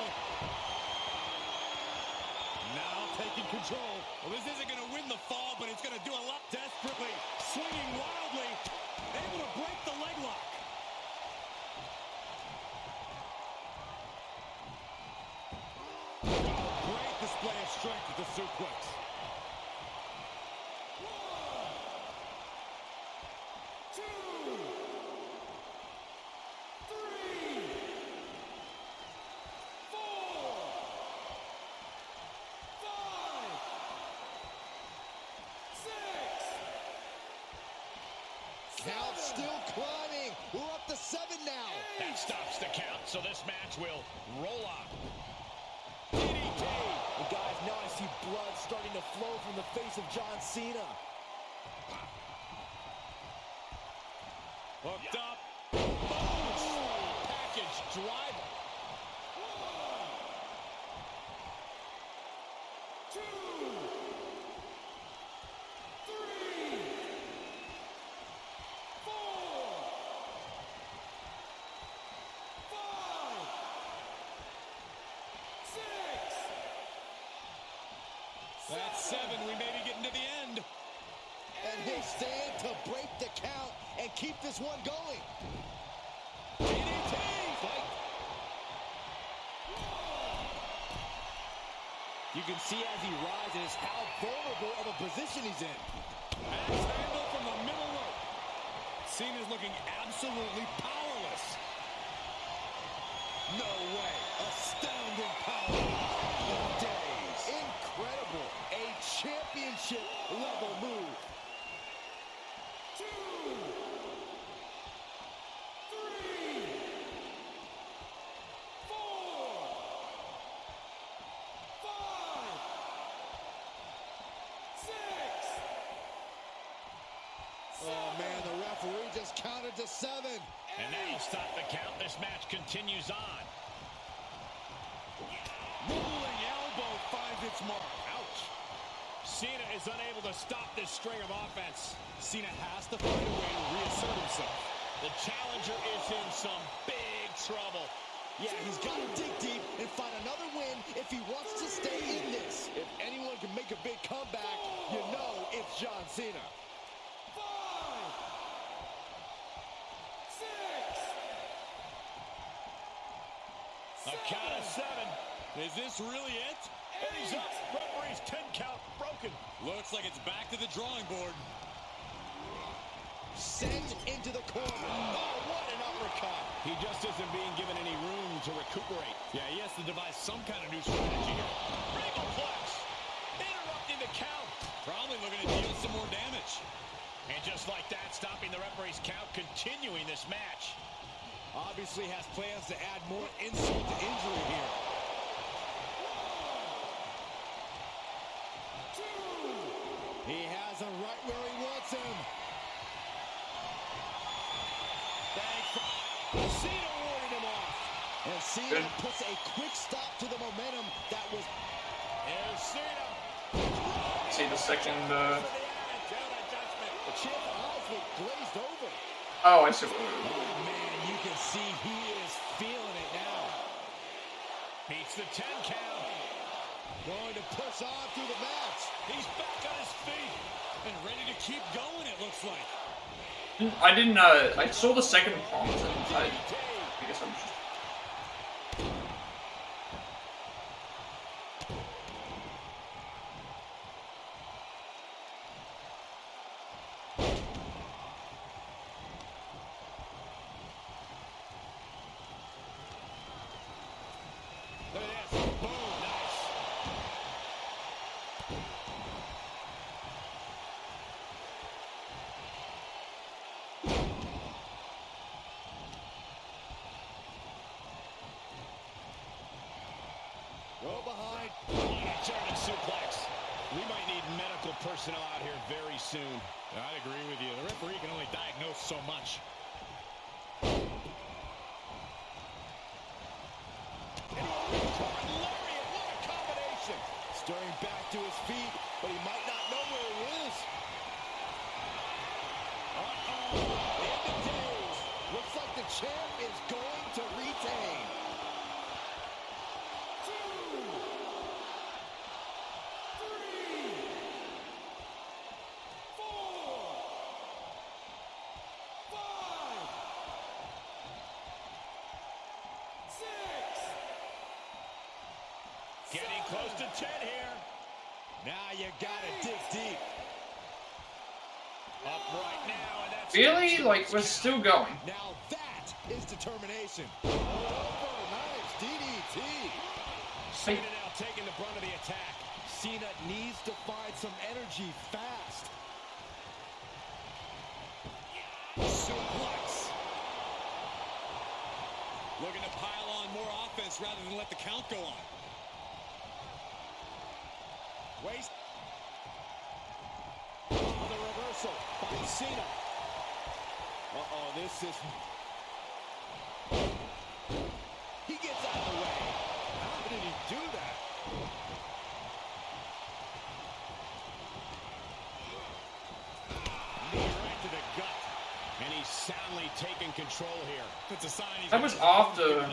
Now taking control. Well, this isn't going to win the fall, but it's going to do a lot desperately. Swinging wildly. Able to break the leg lock. Great display of strength with the suplex. Count still climbing. We're up to 7 now. That stops the count, so this match will roll on. DDT. And guys, now I see blood starting to flow from the face of John Cena. Hooked up. Package driver. 2, 3, 4, 5, 6. That's 7. We may be getting to the end. And he'll stand to break the count and keep this one going. DDT. Fight. You can see as he rises how vulnerable of a position he's in. Axe handle from the middle rope. Cena's looking absolutely powerless. No way. Astounding power of days. Incredible. A championship level move. 2, 3, 4, 5, 6. Oh man, the referee just counted to 7. And that'll stop the count. This match continues on. Rolling elbow finds its mark. Ouch. Cena is unable to stop this string of offense. Cena has to find a way to reassert himself. The challenger is in some big trouble. Yeah, he's got to dig deep and find another win if he wants to stay in this. If anyone can make a big comeback, you know it's John Cena. 5, 6. A count of 7. Is this really it? And he's up. Referee's 10 count broken. Looks like it's back to the drawing board. Sent into the corner. Oh, what an uppercut. He just isn't being given any room to recuperate. Yeah, he has to devise some kind of new strategy here. Regalplex. Interrupting to count. Probably looking to deal some more damage. And just like that, stopping the referee's count, continuing this match. Obviously has plans to add more insult to injury here. 2. He has him right where he wants him. Cena warded him off. And Cena puts a quick stop to the momentum that was... There's Cena. See the second. The champ's eyes were glazed over. Oh, I see. Oh, man, you can see he is feeling it now. Beats the 10 count. Going to push on through the match. He's back on his feet and ready to keep going, it looks like. I didn't. I saw the second prompt, and I guess I'm just. Look at this. Boom. Nice. Go behind. German suplex. We might need medical personnel out here very soon. I'd agree with you. The referee can only diagnose so much. Lariat, what a combination. Stirring back to his feet, but he might not know where he is. End of days. Looks like the champ is going to retain. 2, 3, 4, 5, 6. Getting close to 10 here. Now you gotta dig deep. Up right now, and that's... Really? Like, we're still going. Now that is determination. Over, nice DDT. Cena now taking the brunt of the attack. Cena needs to find some energy fast. Suplex. Looking to pile on more offense rather than let the count go on. Waste. Oh, the reversal by Cena. Uh-oh, this is... He gets out of the way. How did he do that? Knee right to the gut. And he's soundly taking control here. That's a sign he's... That was after.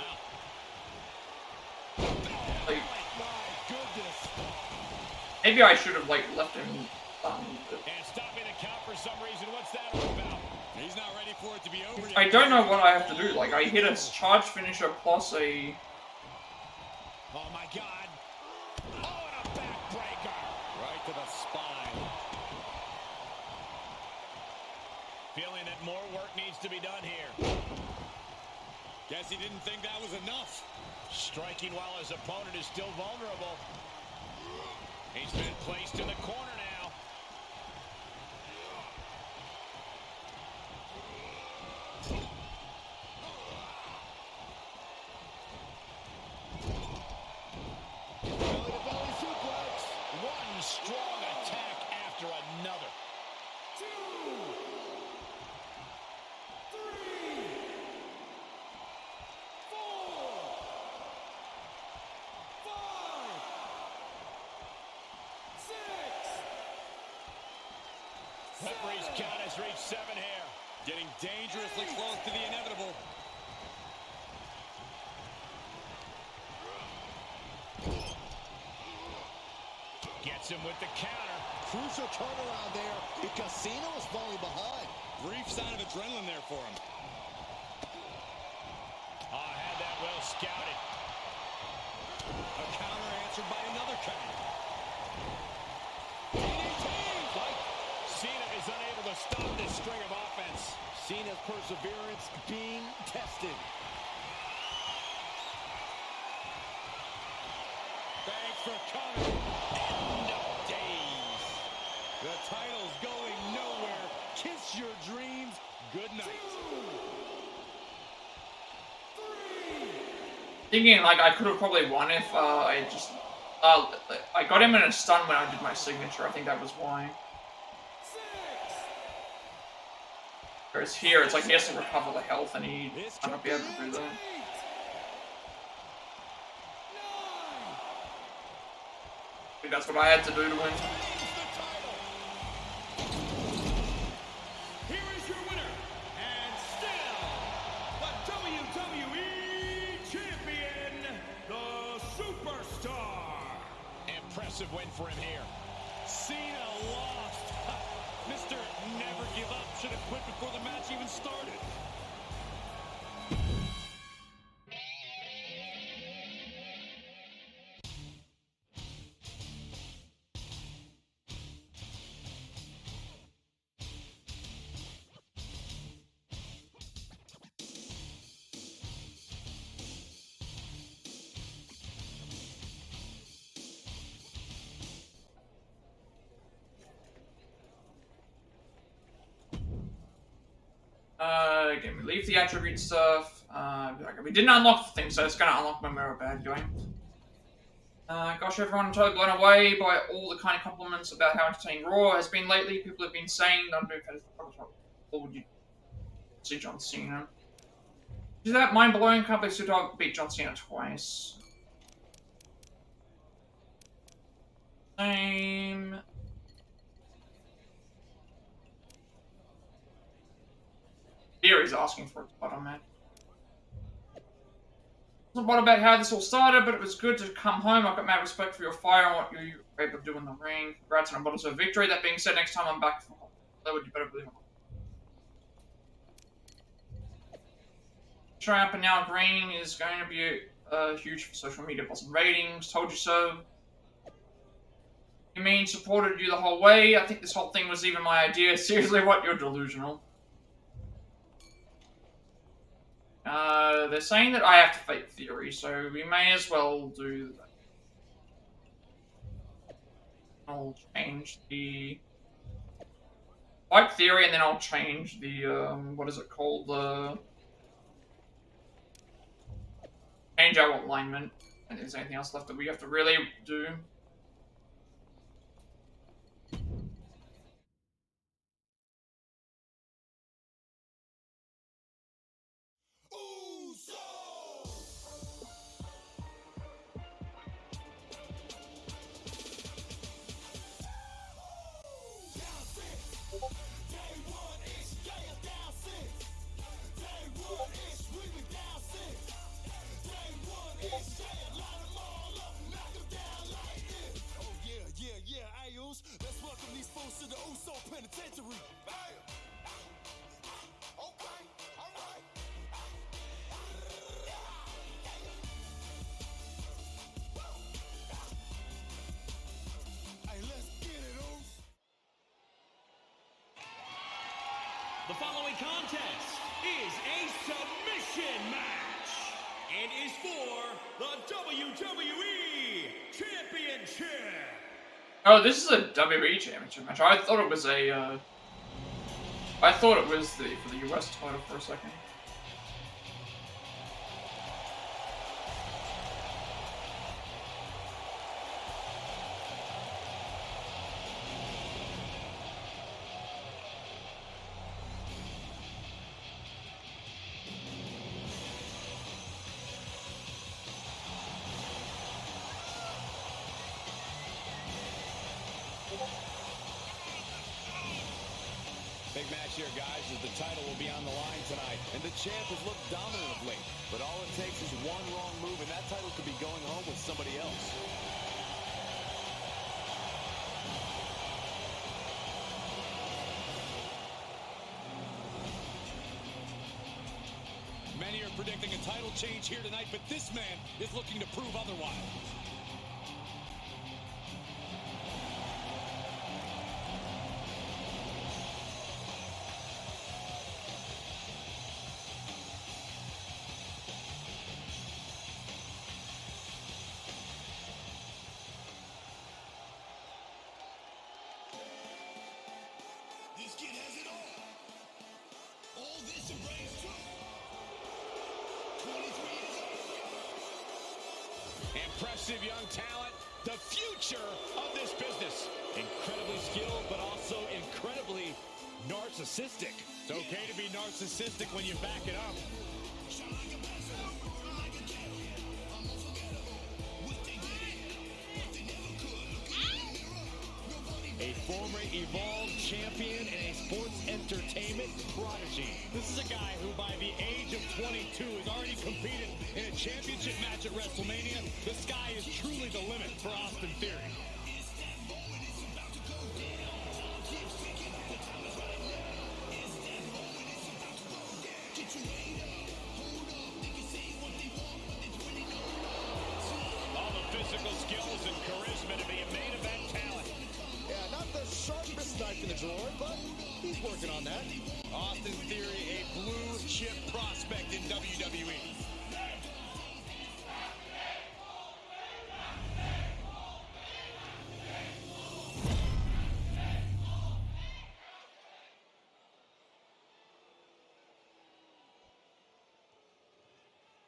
Like, My goodness. maybe I should have like left him. And stopping the count for some reason. What's that all about? He's not ready for it to be over yet. I don't know what I have to do. Like, I hit a charge finisher plus a. Oh my God. Oh, and a backbreaker. Right to the spine. Feeling that more work needs to be done here. Guess he didn't think that was enough. Striking while his opponent is still vulnerable. He's been placed in the corner now. Belly-to-belly suplex. One strong attack after another. 2, 3, 4, 5, 6. Referee's count has reached 7 here. Getting dangerously close to the inevitable. Gets him with the counter. Crucial turnaround there because Cena was falling behind. Brief sign of adrenaline there for him. Had that well scouted. A counter answered by another counter. Cena is unable to stop this string of offense. Cena's perseverance being tested. Thanks for coming. End of days. The title's going nowhere. Kiss your dreams. Good night. Thinking like I could have probably won if I just I got him in a stun when I did my signature. I think that was why. Whereas here, it's like he has to recover the health, and he might not be able to do that. I think that's what I had to do to win. Here is your winner, and still the WWE Champion, the Superstar. Impressive win for him here. Cena lost. Mr. Never Give Up should have quit before the match even started. Again, we leave the attribute stuff. We didn't unlock the thing, so it's gonna unlock my mirror bad guy. Gosh, everyone totally blown away by all the kind of compliments about how entertaining Raw has been lately. People have been saying that I'm doing what would you see John Cena? Is that mind blowing? Can't believe Sudog beat John Cena twice. Same. Theory's asking for a bottom man. What about how this all started, but it was good to come home. I've got mad respect for your fire and what you were able to do in the ring. Congrats on a bottle of victory. That being said, next time I'm back for Hollywood, you better believe it. Showing up and now green is going to be huge for social media plus ratings. Told you so. You mean supported you the whole way? I think this whole thing was even my idea. Seriously, what? You're delusional. They're saying that I have to fake Theory, so we may as well do that. I'll change the Fight Theory, and then I'll change the what is it called? Change our alignment. I don't think there's anything else left that we have to really do. Let's welcome these fools to the Uso Penitentiary. Okay, all right. Hey, let's get it, Uso. The following contest is a submission match and is for the WWE Championship. Oh, this is a WWE Championship match. I thought it was a. I thought it was for the US title for a second. Big match here, guys, as the title will be on the line tonight. And the champ has looked dominant of late. But all it takes is one wrong move, and that title could be going home with somebody else. Many are predicting a title change here tonight, but this man is looking to prove otherwise. Impressive young talent, the future of this business. Incredibly skilled, but also incredibly narcissistic. It's okay to be narcissistic when you back it up. A former Evolve champion and a sports entertainment prodigy. This is a guy who, by the age of 22, has already competed in a championship match at WrestleMania. The sky is truly the limit for Austin Theory. All the physical skills and charisma to be a main event talent. Yeah, not the sharpest knife in the drawer, but he's working on that. Austin Theory, a blue chip prospect in WWE.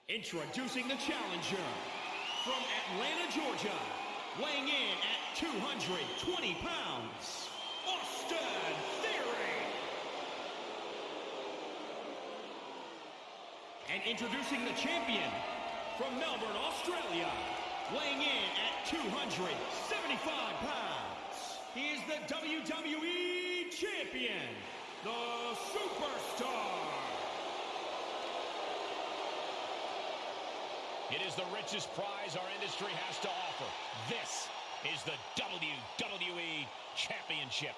Introducing the challenger from Atlanta, Georgia, weighing in at 220 pounds, Austin Theory. And introducing the champion from Melbourne, Australia, weighing in at 275 pounds. He is the WWE champion, the Superstar. It is the richest prize our industry has to offer. This is the WWE Championship.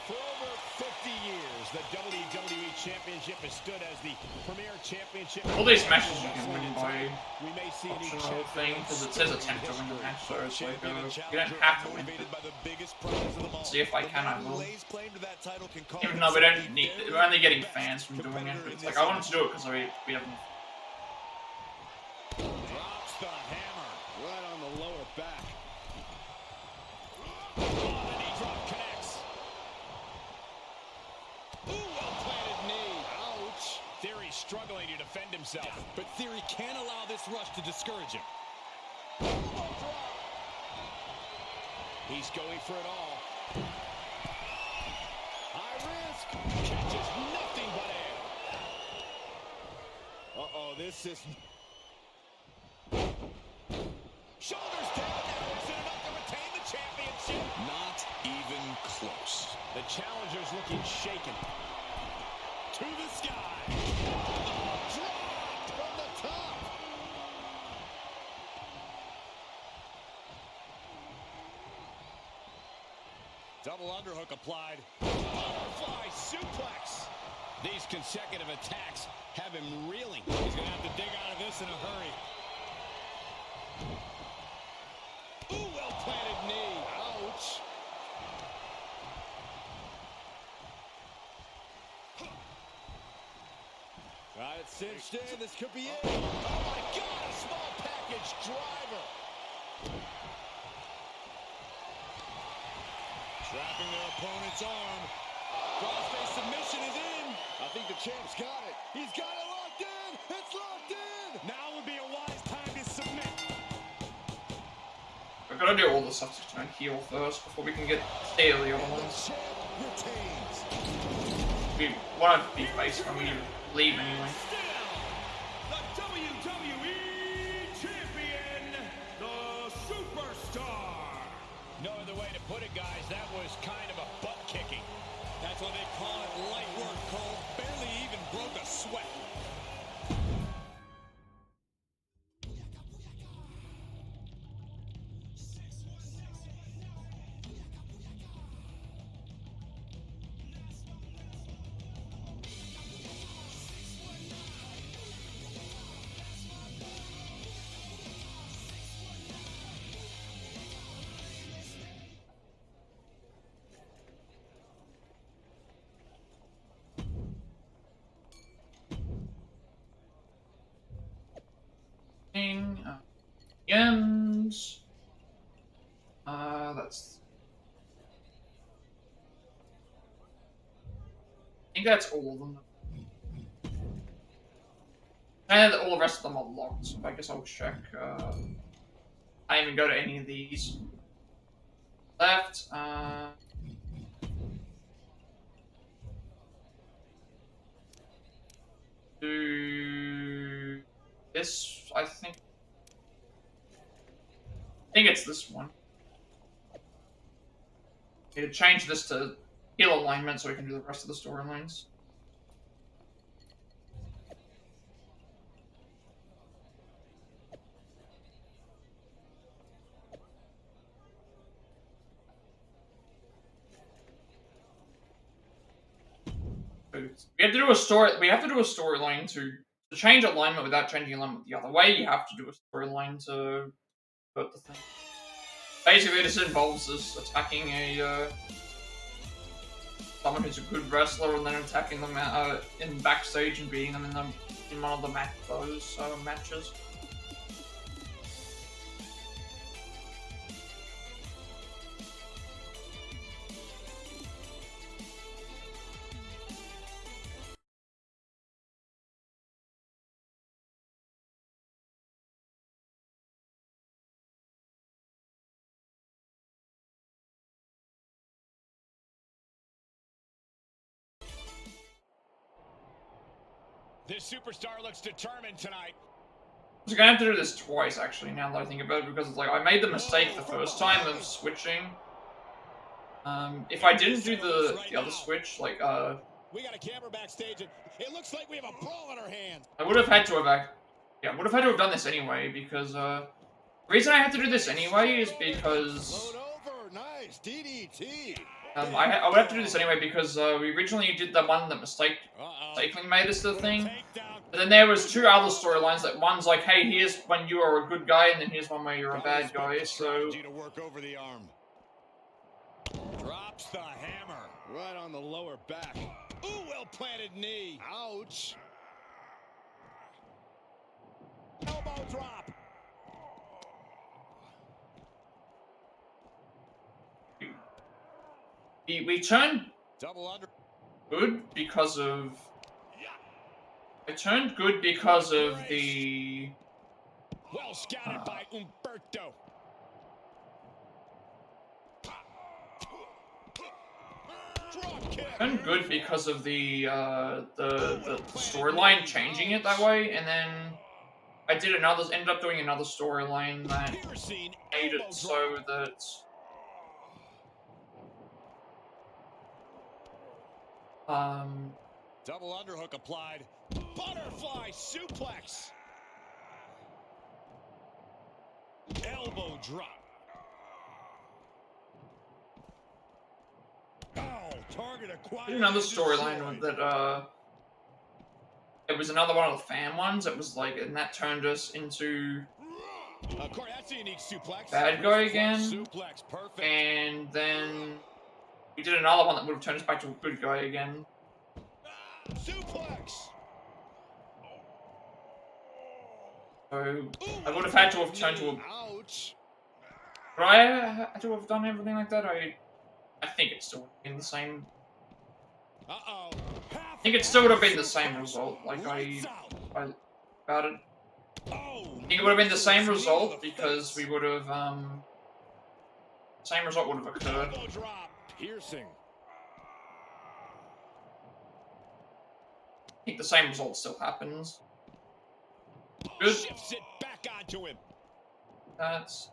For over 50 years, the WWE Championship has stood as the premier championship. All these matches you can win by We may see a new optional thing, because it says attempt to win the match, so it's like, you don't challenger have to win. motivated by the biggest prize of them all. See if I can, I will. Lays claim to that title can call Even though we don't need, we're only getting fans from doing it. It's like, I wanted to do it because we haven't. Drops the hammer Right on the lower back. The knee drop connects. Ooh, well-planted knee. Ouch. Theory struggling to defend himself. But Theory can't allow this rush to discourage him. He's going for it all. High risk. Catches nothing but air. Uh-oh, this is... Shoulders down. Now is it enough to retain the championship? Not even close. The challenger's looking shaken. To the sky. Dropped from the top. Double underhook applied. Butterfly suplex. These consecutive attacks have him reeling. He's going to have to dig out of this in a hurry. Ooh, well-planted knee. Ouch. Got it cinched in. This could be it. Oh, my God. A small package driver. Trapping their opponent's arm. Crossface submission is in. I think the champ's got it. He's got it locked in. It's locked in. Now would be a wise time to submit. We've got to do all the stuff to turn heel first before we can get stay the other ones. Champ retains. We want to be face when we leave anyway. The WWE champion, the Superstar. No other way to put it, guys. That was kind of a butt kicking. That's what they call it. Light work, Cole. Barely even broke a sweat. Ends. That's think that's all of them. And all the rest of them are locked, so I guess I'll check. I didn't even go to any of these. Left. Do this, I think. I think it's this one. Need to change this to heel alignment so we can do the rest of the storylines. We have to do a story. We have to do a storyline to change alignment without changing alignment the other way. You have to do a storyline to put the thing. Basically, this involves us attacking a someone who's a good wrestler and then attacking them in backstage and beating them in one of the matches. This superstar looks determined tonight. I'm gonna have to do this twice, actually, now that I think about it, because it's like I made the mistake the first time of switching. If I didn't do the other switch, like we got a camera backstage, and it looks like we have a brawl on our hands. I would have had to have done this anyway, because the reason I had to do this anyway is because Nice DDT. I would have to do this anyway because we originally did the one that mistakenly made this the thing. But then there was two other storylines. That one's like, hey, here's when you are a good guy, and then here's one where you're a bad guy. So to work over the arm. Drops the hammer Right on the lower back. Ooh, well planted knee. Ouch. Elbow drop. we turned Double under. good because of. It turned good because of the. Well scouted by Umberto. Turned good because of the storyline changing it that way, and then I ended up doing another storyline that made it so that. Double underhook applied. Butterfly suplex. Elbow drop. Oh, target acquired. Another storyline that it was another one of the fan ones. It was like, and that turned us into Corey, that's a unique suplex. bad guy again. Suplex, perfect. And then we did another one that would have turned us back to a good guy again. Suplex. So I would have had to have turned to a. Ouch. Would I had to have done everything like that? I think it still would have been the same. Uh-oh. I think it still would have been the same result. Like I about it. I think it would have been the same result because we would have same result would have occurred. Elbow drop. Piercing. I think the same result still happens. Good. Shifts it back onto him. That's.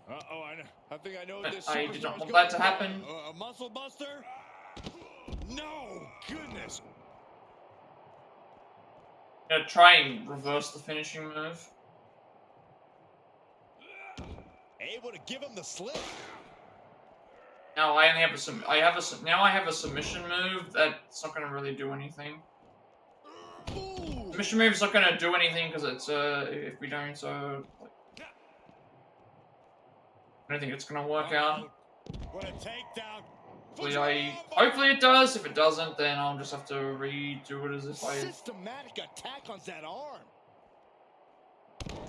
Uh-oh, I think I know what this I did not superstar's want going that to for. happen. A muscle buster? No, goodness. I'm gonna try and reverse the finishing move. Able to give him the slip. Now I only have now I have a submission move that's not gonna really do anything. Ooh. Submission move's not gonna do anything because it's if we don't like, I don't think it's gonna work out. What a takedown. Hopefully it does. If it doesn't, then I'll just have to redo it as if I. Systematic attack on that arm.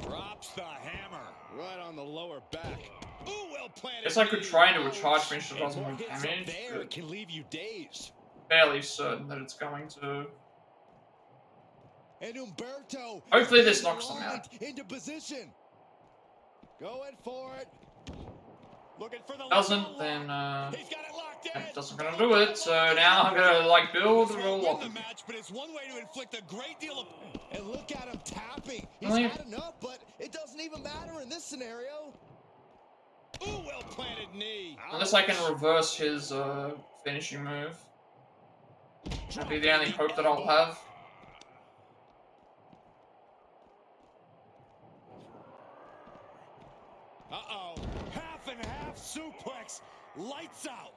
Drops the hammer. Right on the lower back. Ooh, well Guess I could try into a charge finish that doesn't More do hits damage, up there but it can leave you dazed. fairly certain that it's going to. And Humberto Hopefully this knocks them out. into position. Going for it. Looking for the Doesn't, then he's got it locked in. that doesn't gonna do it. So now I'm gonna like build a roll Win off. the match, but it's one way to inflict a great deal of. And look at him tapping. He's Really? had enough, but it doesn't even matter in this scenario. Ooh, well planted knee. Unless I can reverse his finishing move. That'd be the only hope that I'll have. Uh-oh. Half and half suplex. Lights out.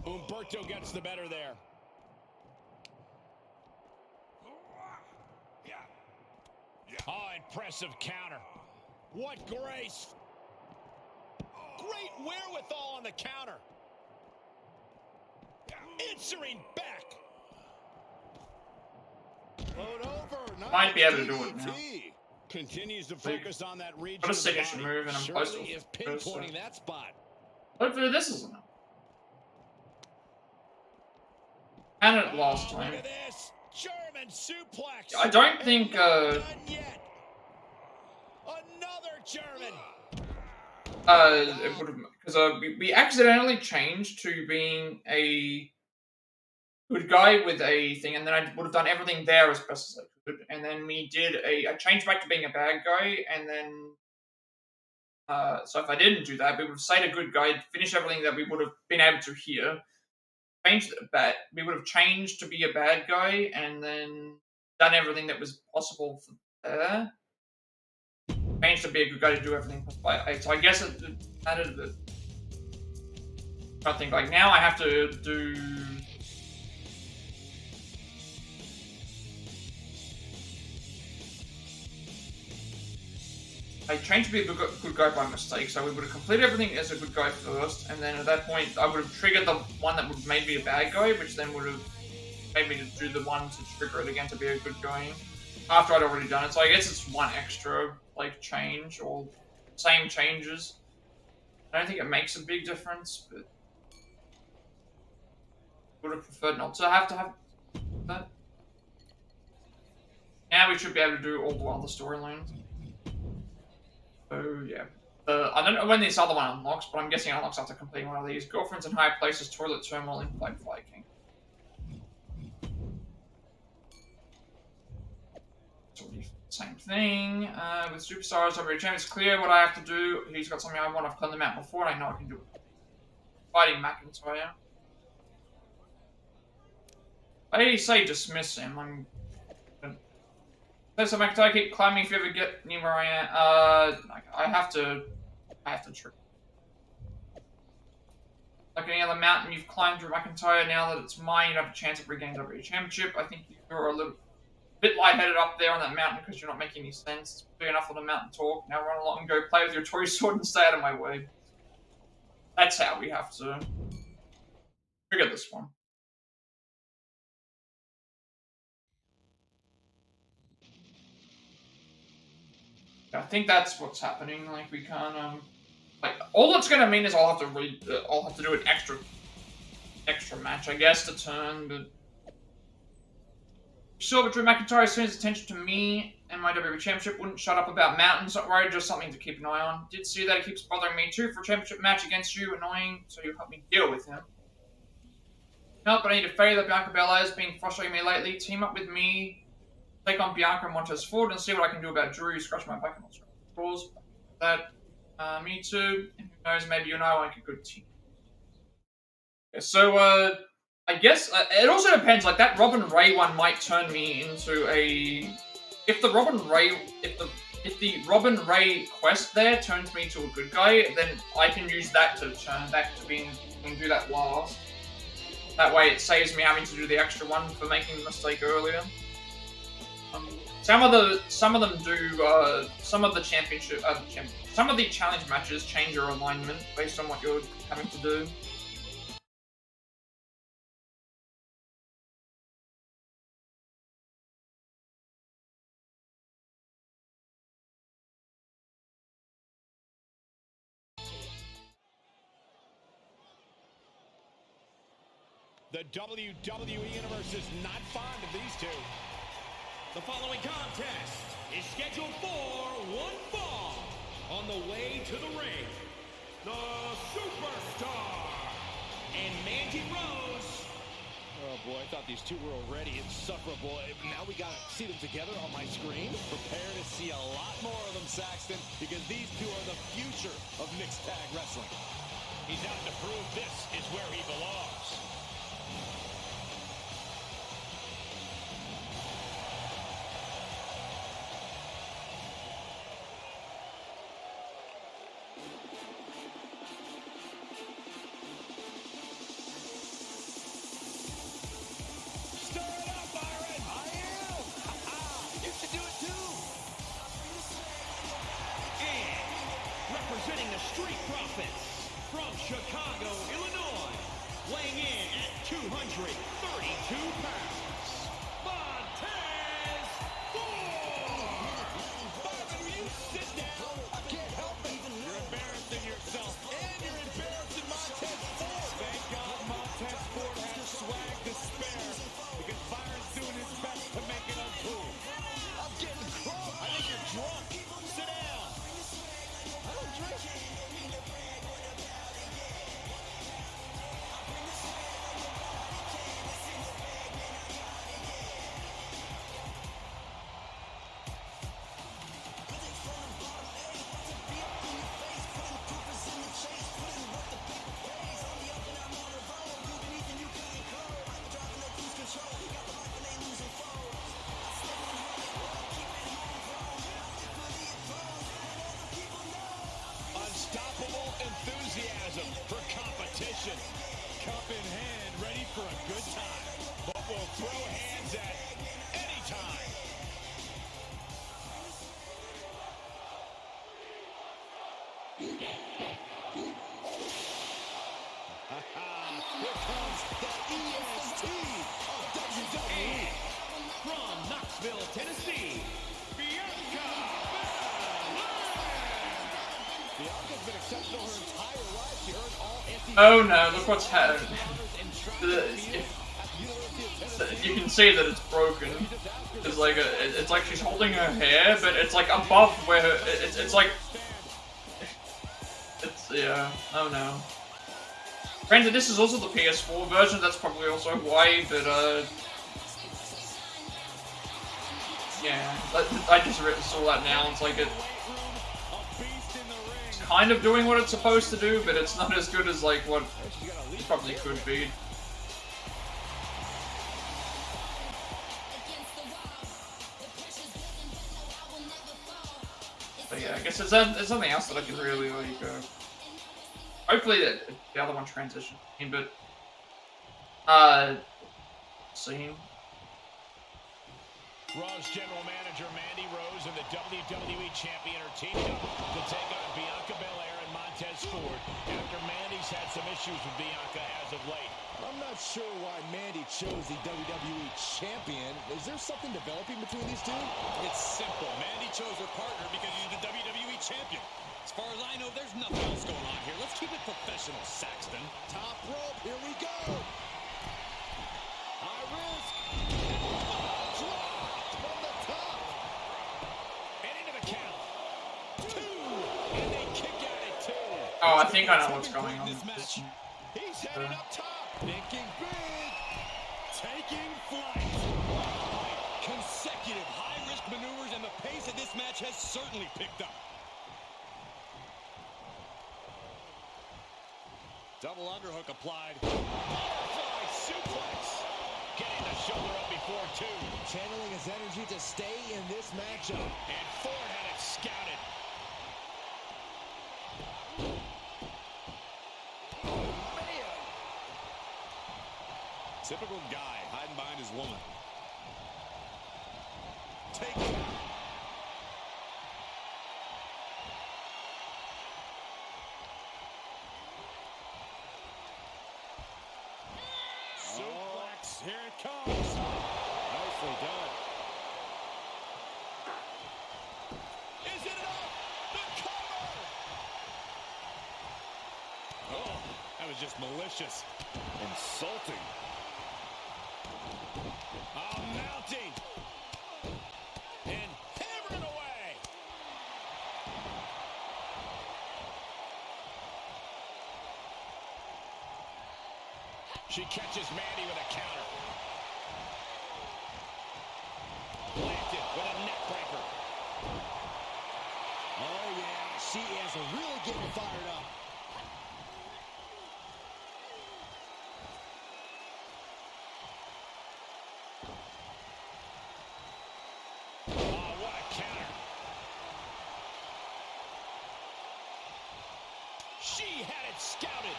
Humberto gets the better there. Oh, impressive counter. What grace. Great wherewithal on the counter. Answering back. Load over. Might be able to do it now. Continues to focus on that region. Got a of the signature body. move and I'm close to Surely is pinpointing that spot. Hopefully this is enough. And it last Look time. at this. German suplex. I don't think Not done yet. Another German. it would have, because we accidentally changed to being a good guy with a thing, and then I would have done everything there as best as I could, and then I changed back to being a bad guy, and then so if I didn't do that, we would have stayed a good guy, finished everything that we would have been able to here, we would have changed to be a bad guy, and then done everything that was possible for there. Changed to be a good guy to do everything possible. So I guess it added a bit. I think like now I have to do. I changed to be a good guy by mistake, so we would have completed everything as a good guy first, and then at that point I would have triggered the one that would have made me a bad guy, which then would have made me to do the one to trigger it again to be a good guy after I'd already done it. So I guess it's one extra like change or same changes. I don't think it makes a big difference, but would have preferred not to have that. Now we should be able to do all the other storylines. So yeah, I don't know when this other one unlocks, but I'm guessing it unlocks after completing one of these. Girlfriends in high places, toilet turmoil, in Black Viking. Same thing. With superstars over each it's clear what I have to do. He's got something I want. I've cleaned them out before, and I know I can do it. Fighting McIntyre. I say dismiss him. I'm. So McIntyre, keep climbing if you ever get near where I am. I have to trick. Like any other mountain you've climbed through McIntyre, now that it's mine, you have a chance of regaining WWE Championship. I think you're a little bit lightheaded up there on that mountain because you're not making any sense. It's big enough for the mountain talk. Now run along and go play with your toy sword and stay out of my way. That's how we have to trigger this one. I think that's what's happening. Like we can't like all that's gonna mean is I'll have to do an extra match, I guess, to turn, but sure, but Drew McIntyre turns attention to me and my WWE Championship. Wouldn't shut up about mountains. Not worried, just something to keep an eye on. Did see that it keeps bothering me too for a championship match against you. Annoying, so you help me deal with him. No, but I need to fade that Bianca Belair has been frustrating me lately. Team up with me, take on Bianca and Montez Ford, and see what I can do about Drew. You scratch my back and all rules. That, me too. And who knows, maybe you and I like a good team. Yeah, so, I guess it also depends. Like that Robin Ray one might turn me into a. If the Robin Robin Ray quest there turns me into a good guy, then I can use that to turn back to being and do that last. That way, it saves me having to do the extra one for making the mistake earlier. Some of them do. Some of the championship, some of the challenge matches change your alignment based on what you're having to do. The WWE Universe is not fond of these two. The following contest is scheduled for one fall. On the way to the ring, the Superstar and Mandy Rose. Oh boy, I thought these two were already insufferable. Now we gotta see them together on my screen. Prepare to see a lot more of them, Saxton, because these two are the future of mixed tag wrestling. He's out to prove this is where he belongs. Representing the Street Profits from Chicago, Illinois, weighing in at 232 pounds, Montez Ford! Marvin, will you sit down? I can't help it. You're embarrassing yourself, and you're embarrassing Montez Ford. Thank God Montez Ford has swag to spare, because Byron's doing his best to make it uncool. I'm getting crunk. I think you're drunk. Sit down. I don't drink. Unstoppable enthusiasm for competition. Cup in hand, ready for a good time. But will throw hands at any time. Here comes the EST of WWE. From Knoxville, Tennessee, Bianca Bianca's been exceptional her entire life. She earned all SEC. Oh no, look what's happened. You can see that it's broken. It's like it's like she's holding her hair, but it's like above where her, it's like it's yeah. Oh no. Granted, this is also the PS4 version. That's probably also why, but yeah. I just saw that now. It's like it's kind of doing what it's supposed to do, but it's not as good as like what it probably could be. But yeah, I guess there's something else that I can really like. Hopefully that the other one transitions. But scene. Raw's general manager Mandy Rose and the WWE champion are teaming up to take on Bianca Belair and Montez Ford after Mandy's had some issues with Bianca as of late. I'm not sure why Mandy chose the WWE champion. Is there something developing between these two? It's simple. Mandy chose her partner because he's the WWE champion. As far as I know, there's nothing else going on here. Let's keep it professional, Saxton. Top rope, here we go. High risk. Dropped from the top. And into the count. 2. And they kick out at 2. Oh, I think I know what's going on. This match. He's heading up top. Thinking big. Taking flight. Consecutive high-risk maneuvers, and the pace of this match has certainly picked up. Double underhook applied. Butterfly suplex. Getting the shoulder up before 2. Channeling his energy to stay in this matchup. And Ford had it scouted. Oh, man. Typical guy hiding behind his woman. Take it. Suplex, here it comes. Nicely done. Is it enough? The cover! Oh, that That was just malicious. Insulting. Oh, mounting. And hammering away. She catches Mandy with a counter. Planted with a neck breaker. Oh, yeah, she is really getting fired up. Oh, what a counter. She had it scouted.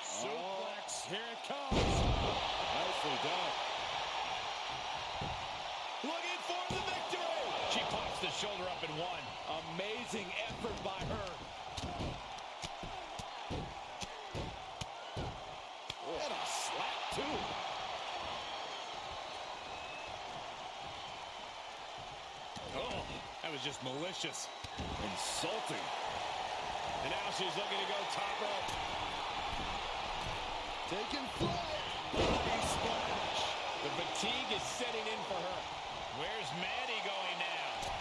Suplex, here it comes. Nicely done. Looking for the victory. She pops the shoulder up and one. Amazing effort by her. And a slap, too. Oh, that was just malicious. Insulting. And now she's looking to go top rope. Taking flight. Body splash. The fatigue is setting in for her. Where's Mandy going now?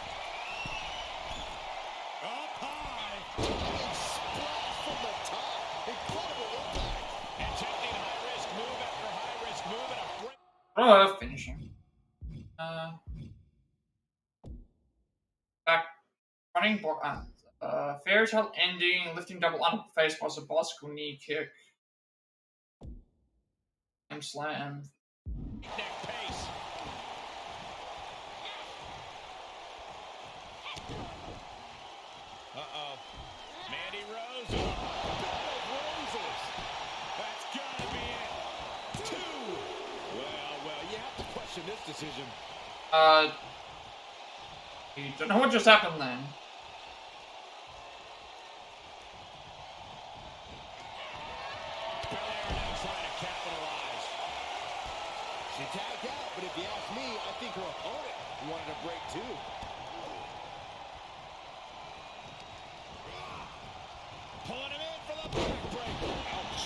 Up high. Big splash from the top. Incredible impact. Attempting high-risk move after high-risk move and a break. Oh, finishing. Back running block. Fairy tale ending, lifting double under face plus a bicycle knee kick. And slam. Neck pace. Uh-oh. Mandy Rose. Bed of roses. That's gotta be it. 2. Well, you have to question this decision. You don't know what just happened then. Belair now trying to capitalize. She tagged out, but if you ask me, I think her opponent wanted a break too. Pulling him in for the backbreaker. Ouch.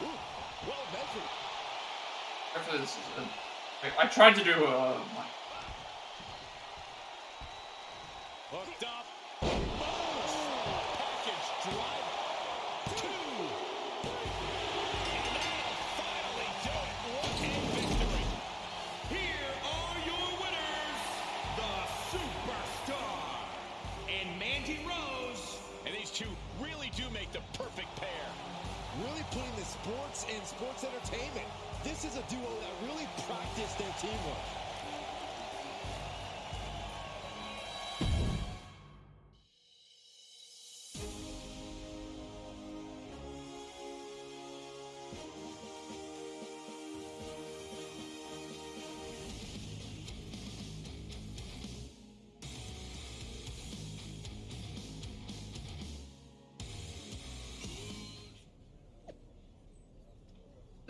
Ooh, well measured. After this is I tried to do Hooked up. Boom. Package drive. 2. And that'll finally do it. What a victory. Here are your winners, the Superstar and Mandy Rose. And these two really do make the perfect pair. Really putting the sports in sports entertainment. This is a duo that really practiced their teamwork.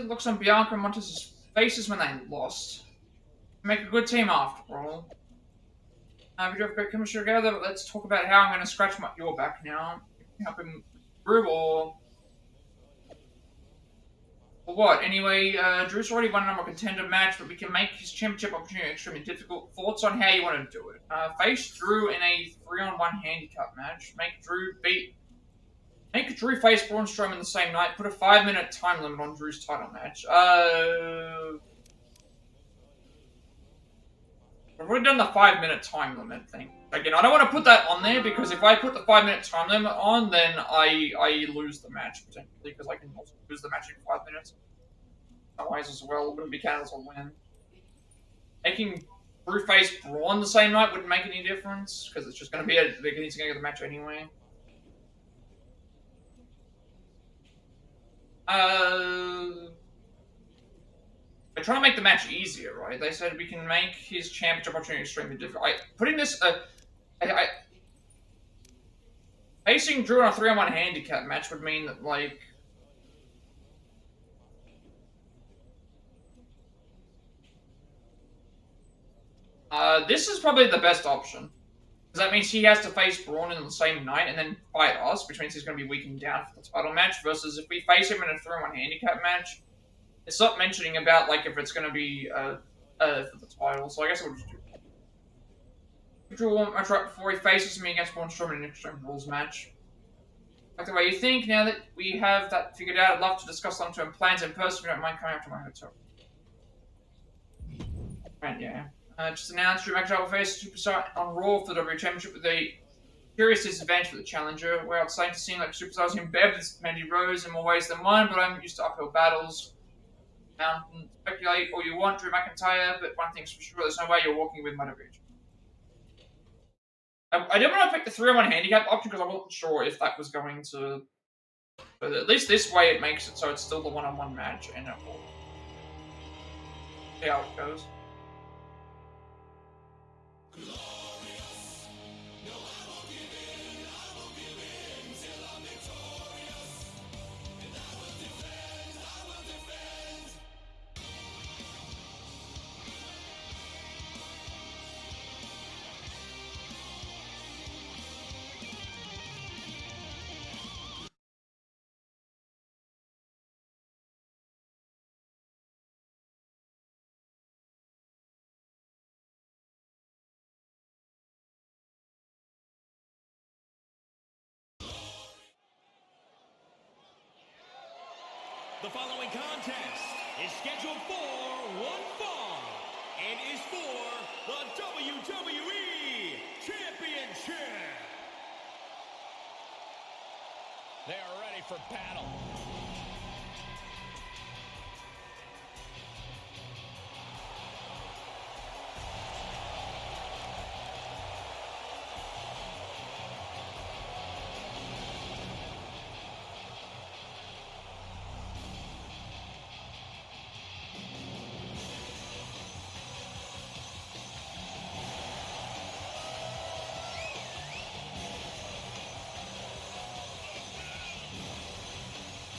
it looks on Bianca and Montez's faces when they lost. Make a good team after all. We do have great chemistry together, but let's talk about how I'm going to scratch your back now. Helping Drew or what? Anyway, Drew's already won a number contender match, but we can make his championship opportunity extremely difficult. Thoughts on how you want to do it? Face Drew in a 3-on-1 handicap match. Make Drew face Braun Strowman the same night. Put a 5-minute time limit on Drew's title match. I've already done the 5-minute time limit thing. Again, I don't want to put that on there because if I put the 5-minute time limit on, then I lose the match potentially because I can also lose the match in 5 minutes. Otherwise, as well, it wouldn't be counted as a win. Making Drew face Braun the same night wouldn't make any difference because it's just going to be they're going to get the match anyway. They're trying to make the match easier, right? They said we can make his championship opportunity extremely difficult. Putting this, facing Drew in a 3-on-1 handicap match would mean that, like, this is probably the best option. Because that means he has to face Braun in the same night and then fight us, which means he's going to be weakened down for the title match, versus if we face him in a 3-on-1 handicap match, it's not mentioning about, like, if it's going to be for the title, so I guess we'll just do Drew one match right before he faces me against Braun Strowman in an Extreme Rules match. Like the way you think, now that we have that figured out, I'd love to discuss long-term plans in person if you don't mind coming up to my hotel. Right, yeah. Just announced Drew McIntyre will face Superstar on Raw for the WWE Championship with a curious disadvantage for the challenger, where it's starting to seem like Superstars in bed with Mandy Rose in more ways than one, but I'm used to uphill battles. Speculate all you want, Drew McIntyre, but one thing's for sure, there's no way you're walking with my WWE. I didn't want to pick the 3-on-1 handicap option because I wasn't sure if that was going to... But at least this way it makes it so it's still the 1-on-1 match, and it will see how it goes. The following contest is scheduled for one fall and is for the WWE Championship. They are ready for battle.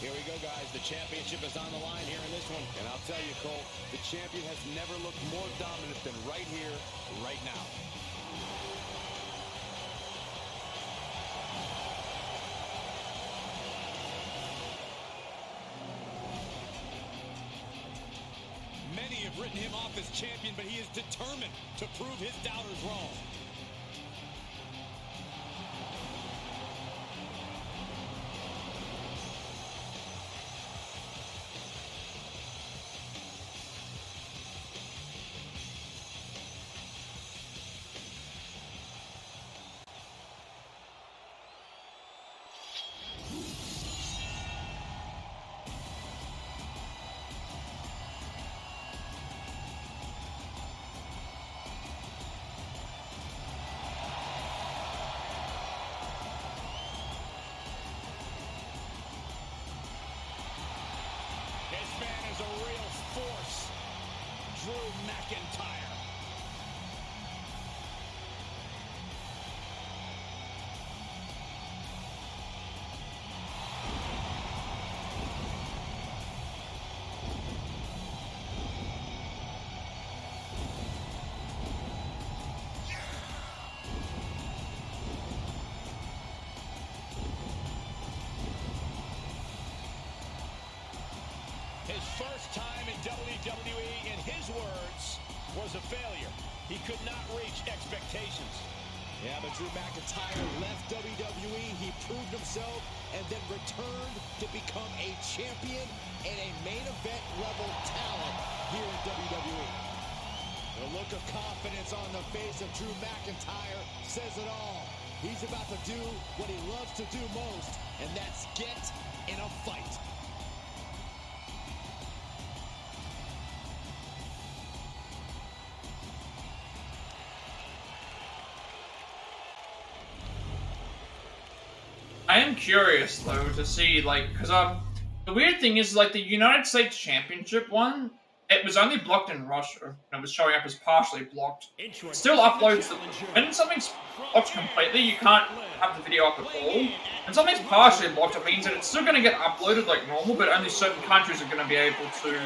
Here we go, guys. The championship is on the line here in this one. And I'll tell you, Cole, the champion has never looked more dominant than right here, right now. Many have written him off as champion, but he is determined to prove his doubters wrong. Is a real force, Drew McIntyre. His first time in WWE, in his words, was a failure. He could not reach expectations. Yeah, but Drew McIntyre left WWE. He proved himself and then returned to become a champion and a main event level talent here in WWE. The look of confidence on the face of Drew McIntyre says it all. He's about to do what he loves to do most, and that's get in a fight. I am curious though to see, like, because the weird thing is, like, the United States Championship one, it was only blocked in Russia, and it was showing up as partially blocked. It still uploads the... When something's blocked completely, you can't have the video up at all. When something's partially blocked, it means that it's still going to get uploaded like normal, but only certain countries are going to be able to,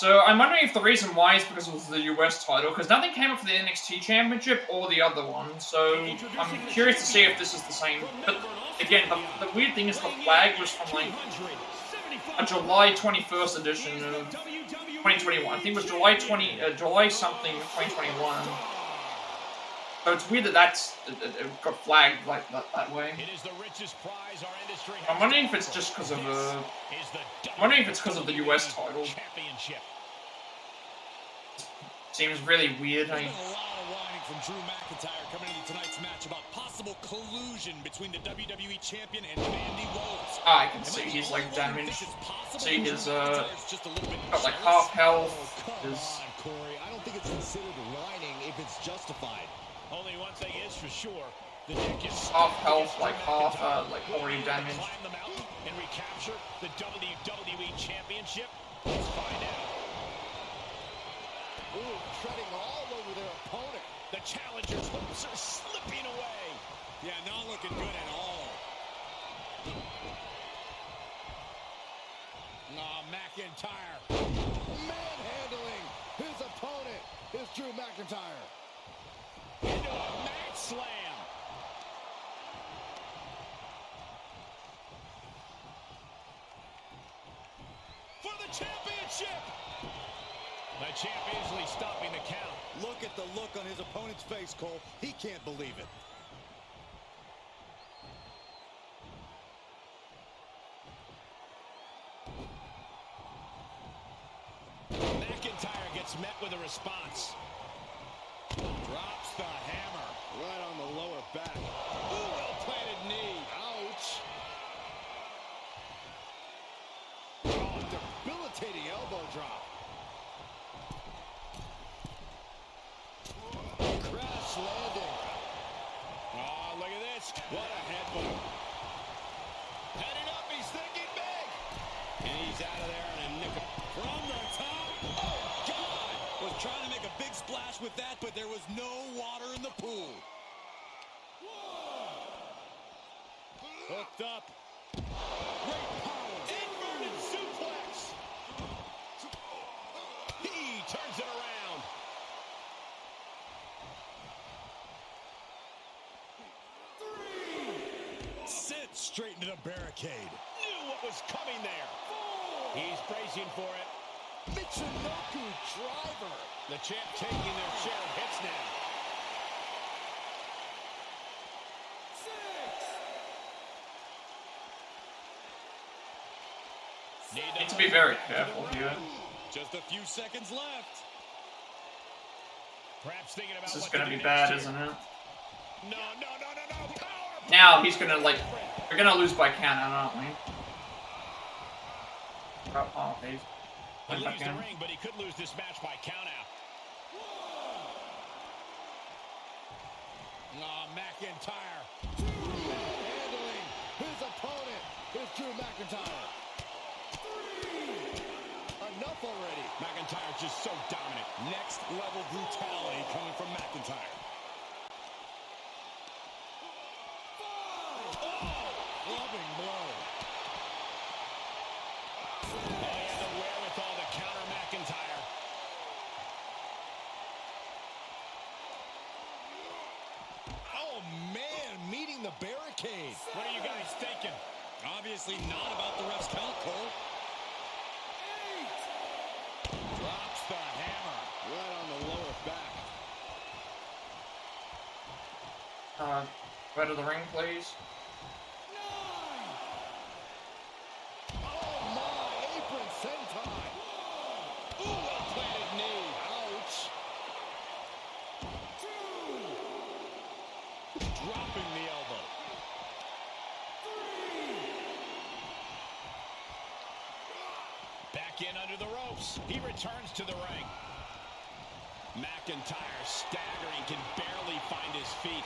So I'm wondering if the reason why is because it was the US title, because nothing came up for the NXT Championship or the other one. So I'm curious to see if this is the same. But again, the weird thing is the flag was from like a July 21st edition of 2021. I think it was July something 2021. So it's weird that it got flagged like that way. I'm wondering if it's just because of the US title. Seems really weird. There's been a lot of whining from Drew McIntyre coming into tonight's match about possible collusion between the WWE champion and Mandy Rose. I can see he's like damaged. See his got like half health. Corey, I don't think it's considered whining if it's justified. Only one thing is for sure. The Nick is half health, like half like already damaged. Climb the mountain and recapture the WWE Championship. Let's find out. Ooh, treading all over their opponent. The challenger's hopes are slipping away. Yeah, not looking good at all. McIntyre. Manhandling his opponent is Drew McIntyre. Into a mat slam. For the championship. The champ easily stopping the count. Look at the look on his opponent's face, Cole. He can't believe it. McIntyre gets met with a response. Drops the hammer. Right on the lower back. Ooh, well-planted knee. Ouch. Oh, debilitating elbow drop. Crash landing. Oh, look at this. What a headbutt. Heading up, he's thinking big. And he's out of there in a nick. From the top. Oh, God. Was trying to make a big splash with that, but there was no water in the pool. Hooked up. Great power. Inverted suplex. He turns it around. Sits straight into the barricade. Knew what was coming there. He's bracing for it. Michinoku driver. The champ taking their share of hits now. Need to be very careful here. Just a few seconds left. Perhaps thinking about This is what gonna to be do bad, next isn't here. it? No. Power. Now he's gonna like, we're gonna lose by count out, aren't we? Oh, okay. He leaves the ring, but he could lose this match by count out. McIntyre. Handling his opponent is Drew McIntyre. Enough already. McIntyre's just so dominant. Next level brutality coming from McIntyre. Loving blow. And the wherewithal to counter McIntyre. Oh, man, meeting the barricade. What are you guys thinking? Obviously not about the ref's count, Cole. Drops the hammer. Right on the lower back. Go to the ring, please. Oh, my, apron sentai. Ooh, well-planted knee. Ouch. Dropping the elbow. Back in under the ropes. He returns to the ring. McIntyre staggering, can barely find his feet.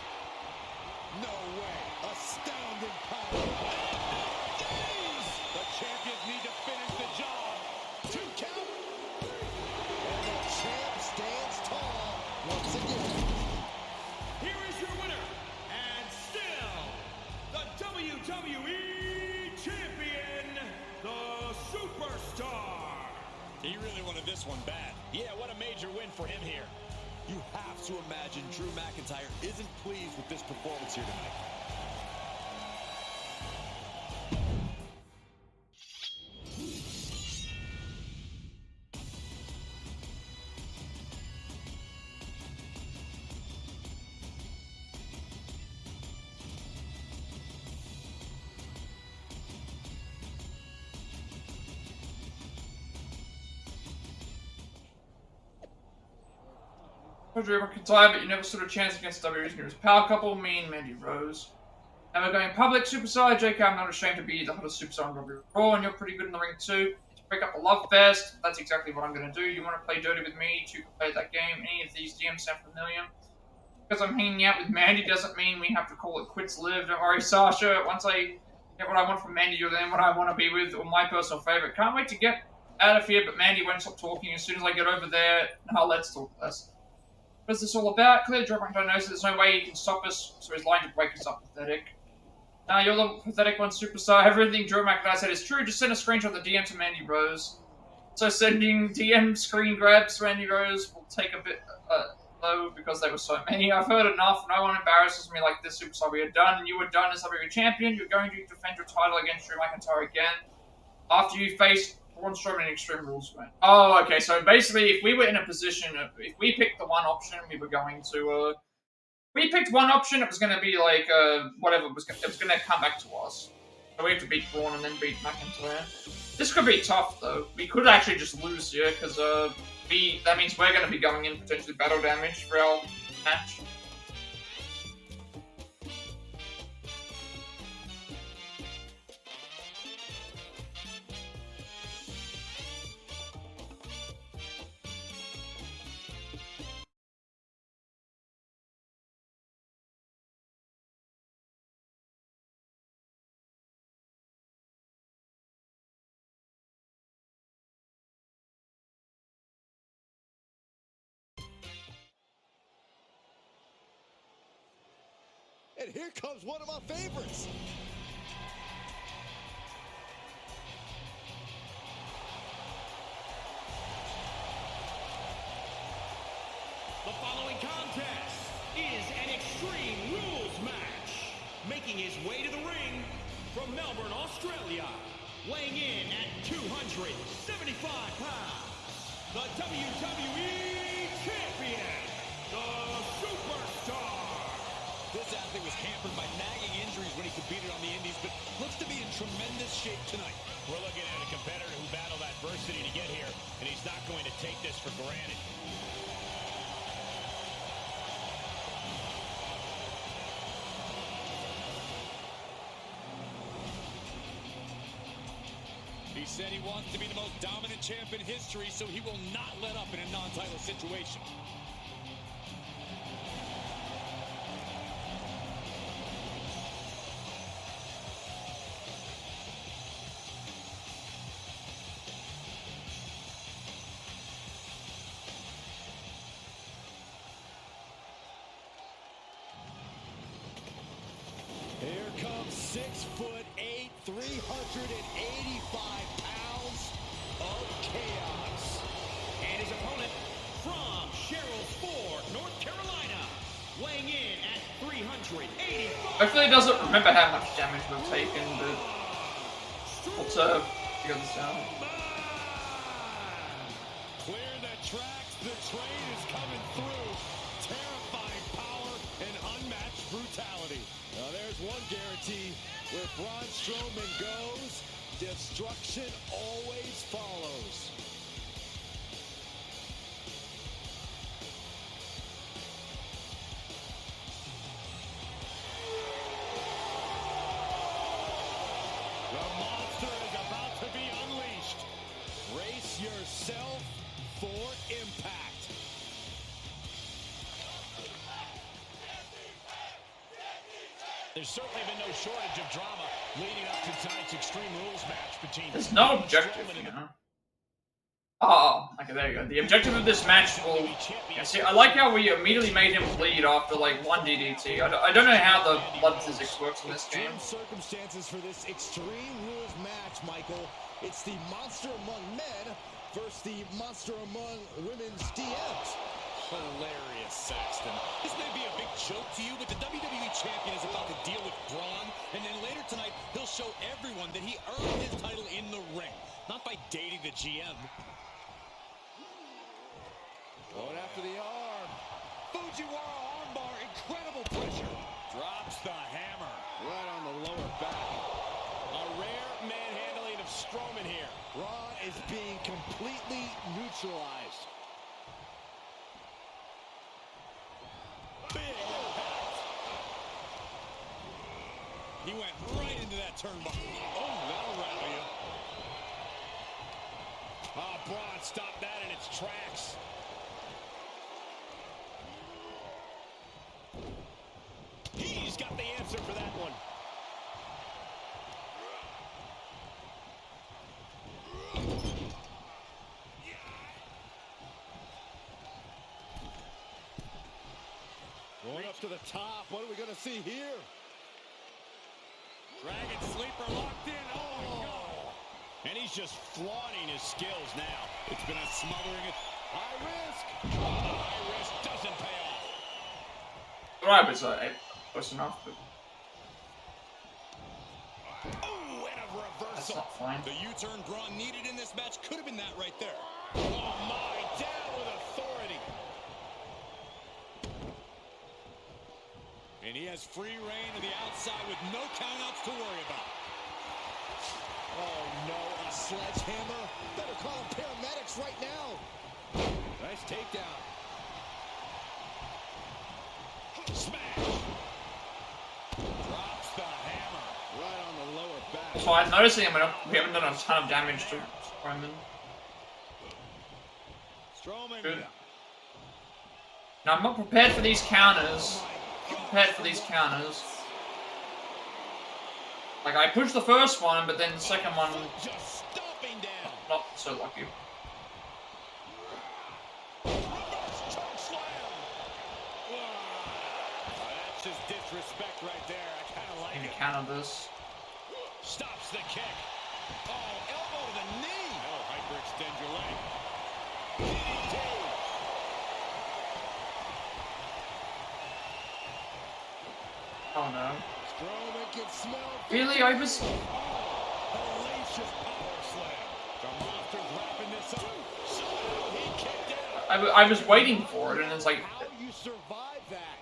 No way. Astounding power. The champions need to finish the job. 2 count. And the champ stands tall once again. Here is your winner, and still the WWE Champion, the Superstar, He really wanted this one bad. Yeah, what a major win for him here. You have to imagine Drew McIntyre isn't pleased with this performance here tonight. Drew McIntyre, but you never stood a chance against WWE's newest power couple, me and Mandy Rose. Never going public, Superstar. JK, I'm not ashamed to be the hottest superstar on WWE Raw, and you're pretty good in the ring too. To break up a love fest, that's exactly what I'm going to do. You want to play dirty with me, you can play that game. Any of these DMs sound familiar? Because I'm hanging out with Mandy doesn't mean we have to call it quits live. Don't worry, Sasha. Once I get what I want from Mandy, you're then what I want to be with, or my personal favorite. Can't wait to get out of here, but Mandy won't stop talking. As soon as I get over there, now let's talk less. What is this all about? Clearly, Drew McIntyre knows that there's no way he can stop us, so he's lying to break us up. Pathetic. Now, you're the pathetic one, Superstar. Everything Drew McIntyre said is true. Just send a screenshot of the DM to Mandy Rose. So sending DM screen grabs to Mandy Rose will take a bit low because there were so many. I've heard enough. No one embarrasses me like this, Superstar. We are done. You were done as WWE champion. You're going to defend your title against Drew McIntyre again after you face Braun Strowman in Extreme Rules win. Oh, okay. So basically, if we were in a position, if we picked the one option, we were going to. We picked one option. It was going to be like whatever. It was going to come back to us. So we have to beat Braun and then beat McIntyre. This could be tough though. We could actually just lose here because that means we're going to be going in potentially battle damage for our match. And here comes one of my favorites. The following contest is an Extreme Rules match. Making his way to the ring from Melbourne, Australia, weighing in at 275 pounds, the WWE Champion, the Superstar. This athlete was hampered by nagging injuries when he competed on the Indies, but looks to be in tremendous shape tonight. We're looking at a competitor who battled adversity to get here, and he's not going to take this for granted. He said he wants to be the most dominant champ in history, so he will not let up in a non-title situation. Here comes 6'8", 385 pounds of chaos. And his opponent from Sherrills Ford, North Carolina, weighing in at 385. Hopefully, it doesn't remember how much damage we've taken, but let's figure this out. Clear the tracks, the train is coming through. Terrifying power and unmatched brutality. Now there's one guarantee. Where Braun Strowman goes, destruction always follows. The monster is about to be unleashed. Brace yourself for impact. There's certainly been no shortage of drama leading up to tonight's Extreme Rules match between. There's no objective, you know. Oh, okay, there you go. The objective of this match will... Yeah, see, I like how we immediately made him bleed after, like, one DDT. I don't know how the blood physics works in this game. Extreme circumstances for this Extreme Rules match, Michael. It's the Monster Among Men versus the monster among women's DMs. Hilarious, Saxton. This may be a big joke to you, but the WWE Champion is about to deal with Braun, and then later tonight, he'll show everyone that he earned his title in the ring, not by dating the GM. Going after the arm. Fujiwara armbar, incredible pressure. Drops the hammer. Right on the lower back. A rare manhandling of Strowman here. Braun is being completely neutralized. Big impact. He went right into that turnbuckle. Oh, that'll rattle you. Oh, Braun stopped that in its tracks. He's got the answer for that one. Going up to the top. What are we going to see here? Dragon Sleeper locked in. Oh, my God. And he's just flaunting his skills now. It's been a smothering. High risk. High risk doesn't pay off. Right, but close enough. But Oh, and a that's reversal. not fine. The U-turn Braun needed in this match could have been that right there. Oh, my. Down with authority. And he has free reign to the outside with no countouts to worry about. Oh, no. A sledgehammer. Better call them paramedics right now. Nice takedown. Smash. Drops the hammer. Right on the lower back. So I'm noticing we haven't done a ton of damage to Roman. Strowman. Good. Now I'm not prepared for these counters. I'm prepared for these counters. Like I pushed the first one, but then the second one Just stomping down. not so lucky. Reverse choke slam. That's just disrespect right there. I kind of like Maybe it. counter this. Stops the kick. Oh, elbow to the knee. Oh, hyperextend your leg. DDT. Oh no. Strowman can smell. Really? I was. Hellacious power slam. The monster's wrapping this up. Somehow he kicked out. I was waiting for it, and it's like. How you survive that?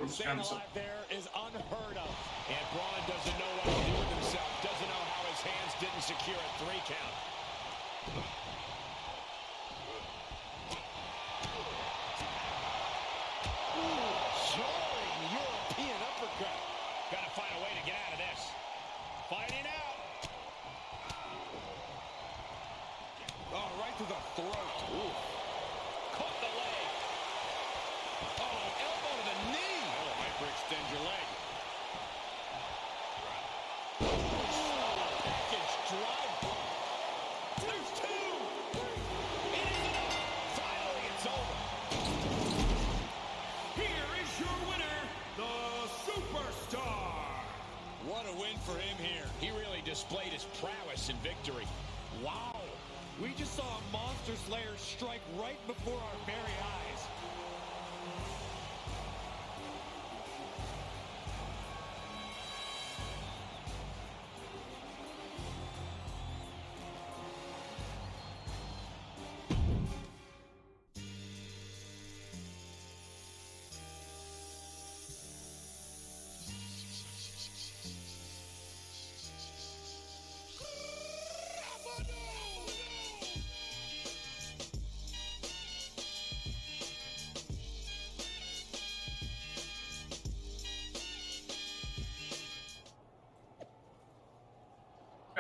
Staying alive there is unheard of. And Braun doesn't know what to do with himself. Doesn't know how his hands didn't secure a 3 count. Jarring European uppercut. Got to find a way to get out of this. Fighting out. Oh, right to the throat. Ooh. Caught the leg. Oh, elbow to the knee. Oh, hyperextend your leg. Package drive. There's 2. It is enough. Finally, it's over. Here is your winner, the Superstar. What a win for him here. He really displayed his prowess in victory. Wow. We just saw a Monster Slayer strike right before our very eyes.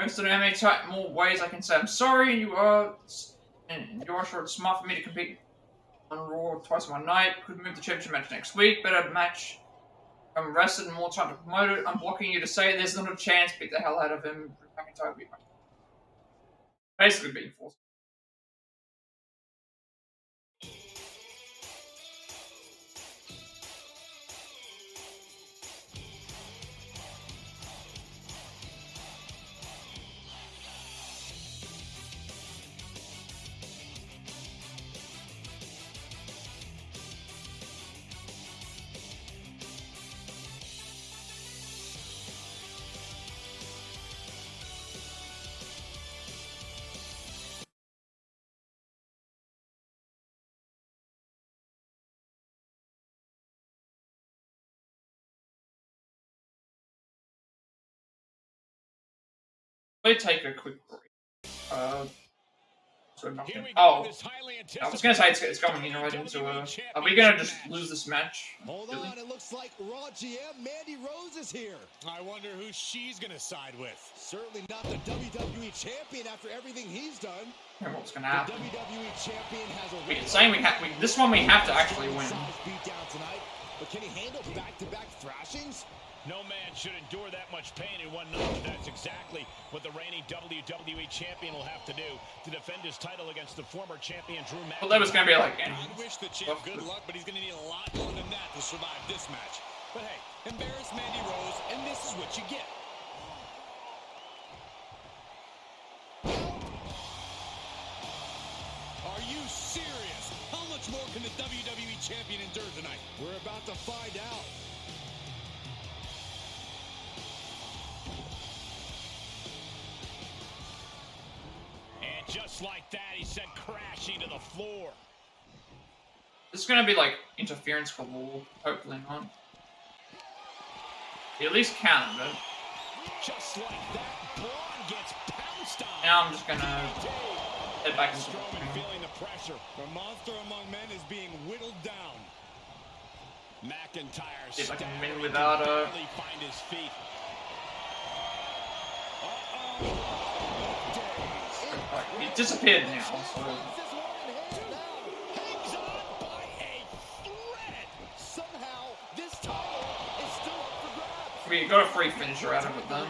So there are many more ways I can say I'm sorry, and you are sure it's smart for me to compete on Raw twice in one night. Could move the championship match next week. Better match. I'm rested and more time to promote it. I'm blocking you to say there's not a chance. Beat the hell out of him. McIntyre beat basically being forced. They take a quick break. So nothing. Here we go, Oh, this highly I was gonna say it's going in right into Are we gonna just lose this match? Hold Really? on, it looks like Raw GM Mandy Rose is here. I wonder who she's gonna side with. Certainly not the WWE Champion after everything he's done. I don't know what's gonna The happen. WWE Champion has a We're saying this one we have to actually win. beat down tonight, but can he handle back-to-back thrashings? No man should endure that much pain in one night, but that's exactly what the reigning WWE Champion will have to do to defend his title against the former champion Drew McIntyre. Well, that was gonna be like. I wish the champ good luck, but he's gonna need a lot more than that to survive this match. But hey, embarrass Mandy Rose, and this is what you get. Are you serious? How much more can the WWE Champion endure tonight? We're about to find out. And just like that, he sent crashing to the floor. This is gonna be like interference for Law. Hopefully not. He at least can, but. Just like that, Braun gets pounced on. Now I'm just gonna head back into Strowman feeling the pressure. The monster among men is being whittled down. McIntyre See if I can staggering, win without barely find his feet. He disappeared now. So. Hangs on by a thread. Somehow, this title is still up for grabs. We got a free finisher out of it then.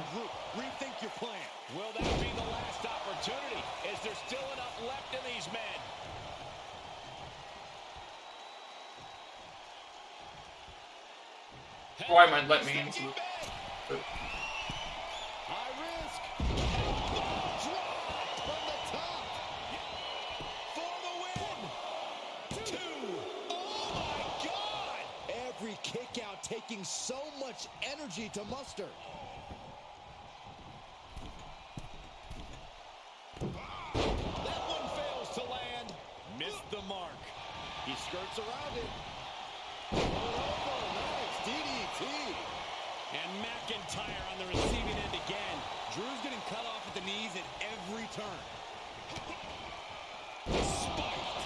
Rethink your plan. Will that be the last opportunity? Is there still enough left in these men? Why won't let me into it? High risk. Drop from the top. For the win. 2. Oh my God. Every kick out taking so much energy to muster. That one fails to land. Missed the mark. He skirts around it. Nice DDT. And McIntyre on the receiving end again. Drew's getting cut off at the knees at every turn. Spiked.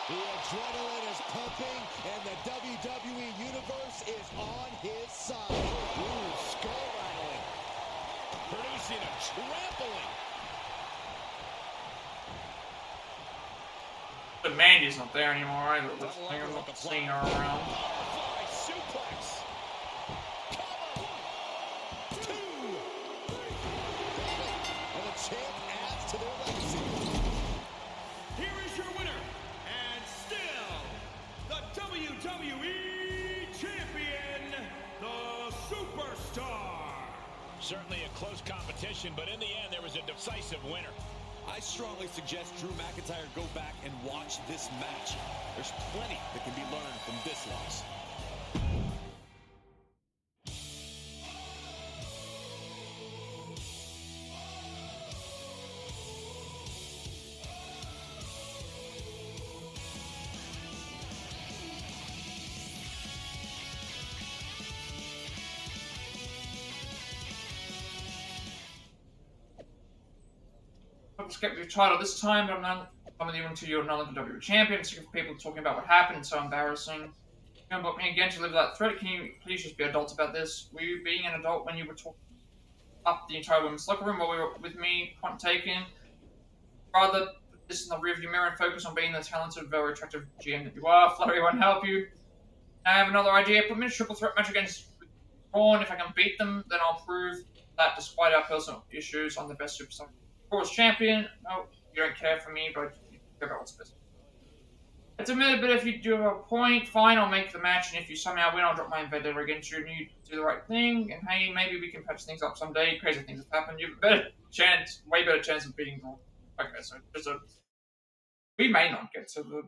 The adrenaline is pumping, and the WWE Universe is on his side. Ooh, skull rattling. Producing a trampling. But Mandy's not there anymore either. I think I'm not seeing her around. Butterfly suplex. Cover. 2. And the champ adds to their legacy. Here is your winner, and still the WWE Champion, the Superstar. Certainly a close competition, but in the end, there was a decisive winner. I strongly suggest Drew McIntyre go back and watch this match. There's plenty that can be learned from this loss. I'll just get your title this time, but I'm not coming even to you're not the WWE Champion. I'm sick of people talking about what happened. It's so embarrassing. You don't book me again to live that threat. Can you please just be adults about this? Were you being an adult when you were talking up the entire women's locker room while we were with me? Point taken. Rather put this in the rearview mirror and focus on being the talented, very attractive GM that you are. Flattery won't help you. I have another idea. Put me in a triple threat match against Braun. If I can beat them, then I'll prove that despite our personal issues, I'm the best superstar. Course champion. No, you don't care for me, but you care about what's best. It's a minute, but if you do have a point, fine, I'll make the match, and if you somehow win, I'll drop my invader against you, and you do the right thing, and hey, maybe we can patch things up someday. Crazy things have happened. You have a better chance, way better chance of beating Braun. Okay, so there's a. We may not get to the.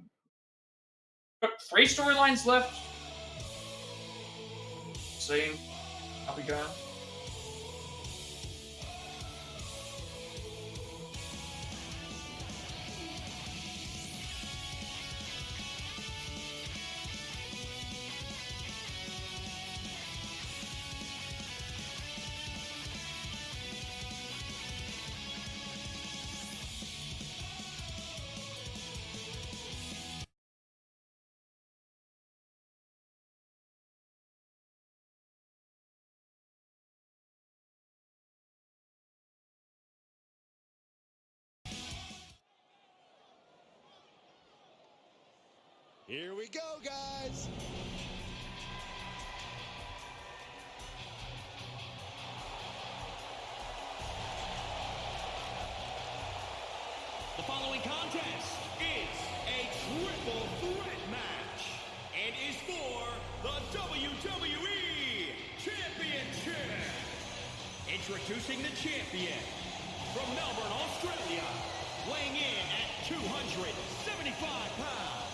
But 3 storylines left. See how we go. Here we go, guys. The following contest is a triple threat match and is for the WWE Championship. Introducing the champion from Melbourne, Australia, weighing in at 275 pounds.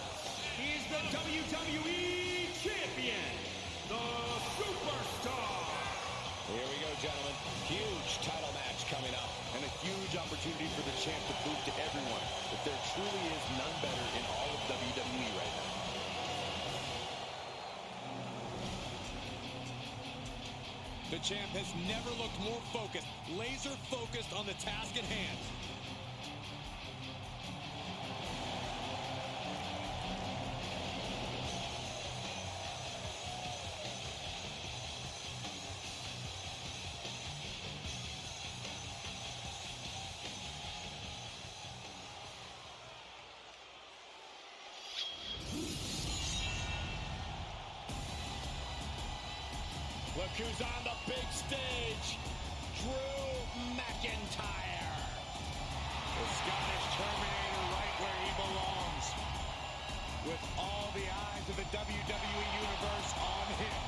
He is the WWE Champion, the Superstar. Here we go, gentlemen. Huge title match coming up, and a huge opportunity for the champ to prove to everyone that there truly is none better in all of WWE right now. The champ has never looked more focused, laser focused on the task at hand. Look who's on the big stage, Drew McIntyre. The Scottish Terminator right where he belongs. With all the eyes of the WWE Universe on him.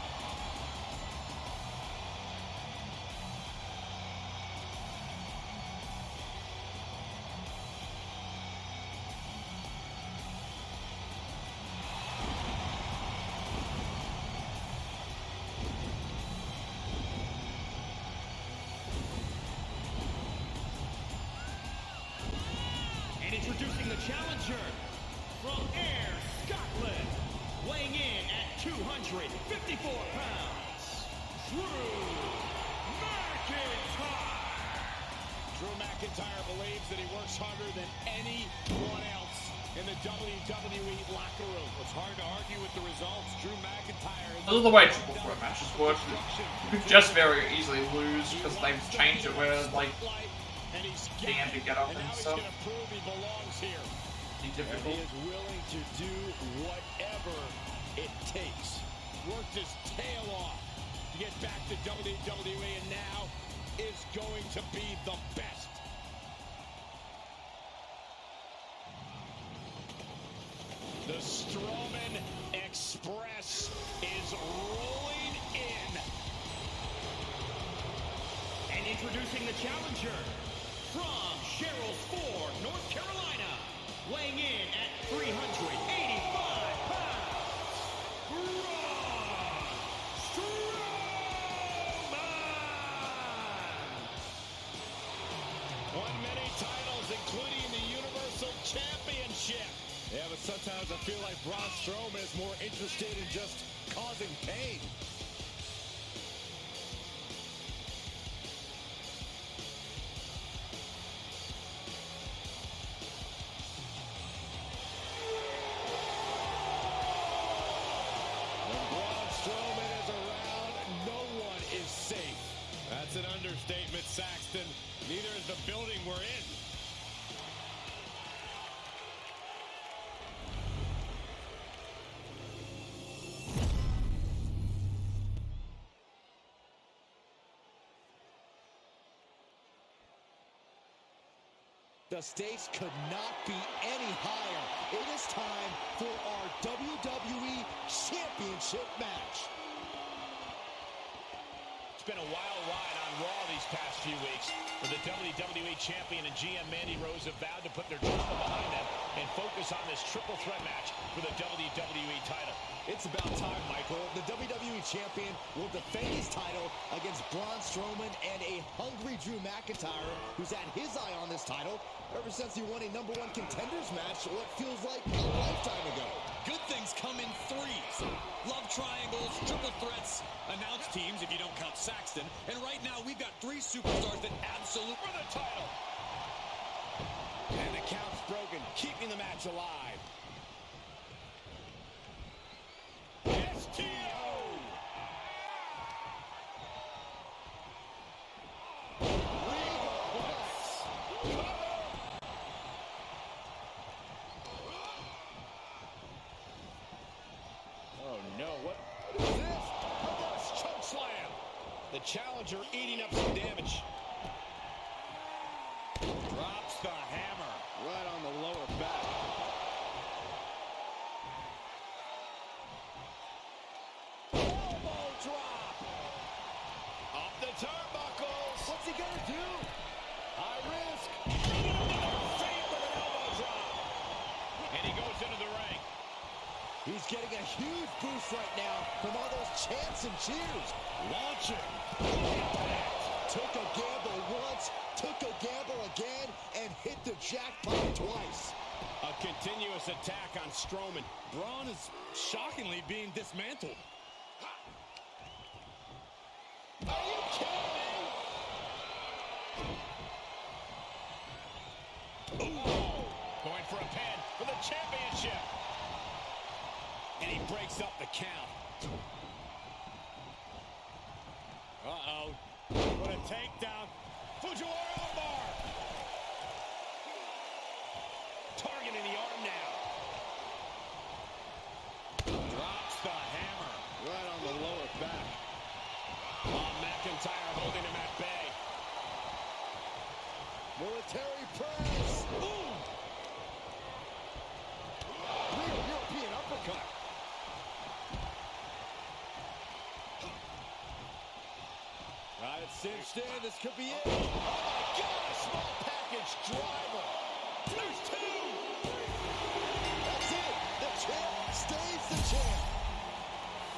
Introducing the challenger from Ayr, Scotland, weighing in at 254 pounds, Drew McIntyre. Drew McIntyre believes that he works harder than anyone else in the WWE locker room. It's hard to argue with the results. Drew McIntyre is This is the way triple threat matches work. You could just very easily lose because they've changed it where like being able to get up and stuff. He belongs here. Be And difficult. he is willing to do whatever it takes. Worked his tail off to get back to WWE, and now is going to be the best. The Strowman Express is rolling in. And introducing the challenger from Sherrills Ford, North Carolina, weighing in at 385 pounds, Braun Strowman. Won many titles, including the Universal Championship. Yeah, but sometimes I feel like Braun Strowman is more interested in just causing pain. When Braun Strowman is around, no one is safe. That's an understatement, Saxton. Neither is the building we're in. The stakes could not be any higher. It is time for our WWE Championship match. It's been a wild ride on Raw these past few weeks, where the WWE Champion and GM Mandy Rose have vowed to put their drama behind them and focus on this triple threat match for the WWE title. It's about time, Michael. The WWE Champion will defend his title against Braun Strowman and a hungry Drew McIntyre, who's had his eye on this title ever since he won a #1 contenders match what feels like a lifetime ago. Good things come in threes. Love triangles, triple threats, announced teams if you don't count Saxton. And right now we've got three superstars that absolutely For the title. And the count's broken, keeping the match alive. STO! up some damage. Drops the hammer right on the lower back. Elbow drop. Up the turnbuckles. What's he gonna do? High risk. Feet with an elbow drop. And he goes into the ring. He's getting a huge boost right now from all those chants and cheers. Launching. Impact. Took a gamble once, took a gamble again, and hit the jackpot twice. A continuous attack on Strowman. Braun is shockingly being dismantled. Are you kidding me? Ooh. Going for a pin for the championship. And he breaks up the count. Uh-oh. What a takedown. Fujiwara armbar. Targeting the arm now. Drops the hammer. Right on the lower back. Oh, McIntyre holding him at bay. Military press. Ooh. Real European uppercut. It's cinched in. This could be it. Oh, my God. A small package driver. There's two. That's it. The champ stays the champ.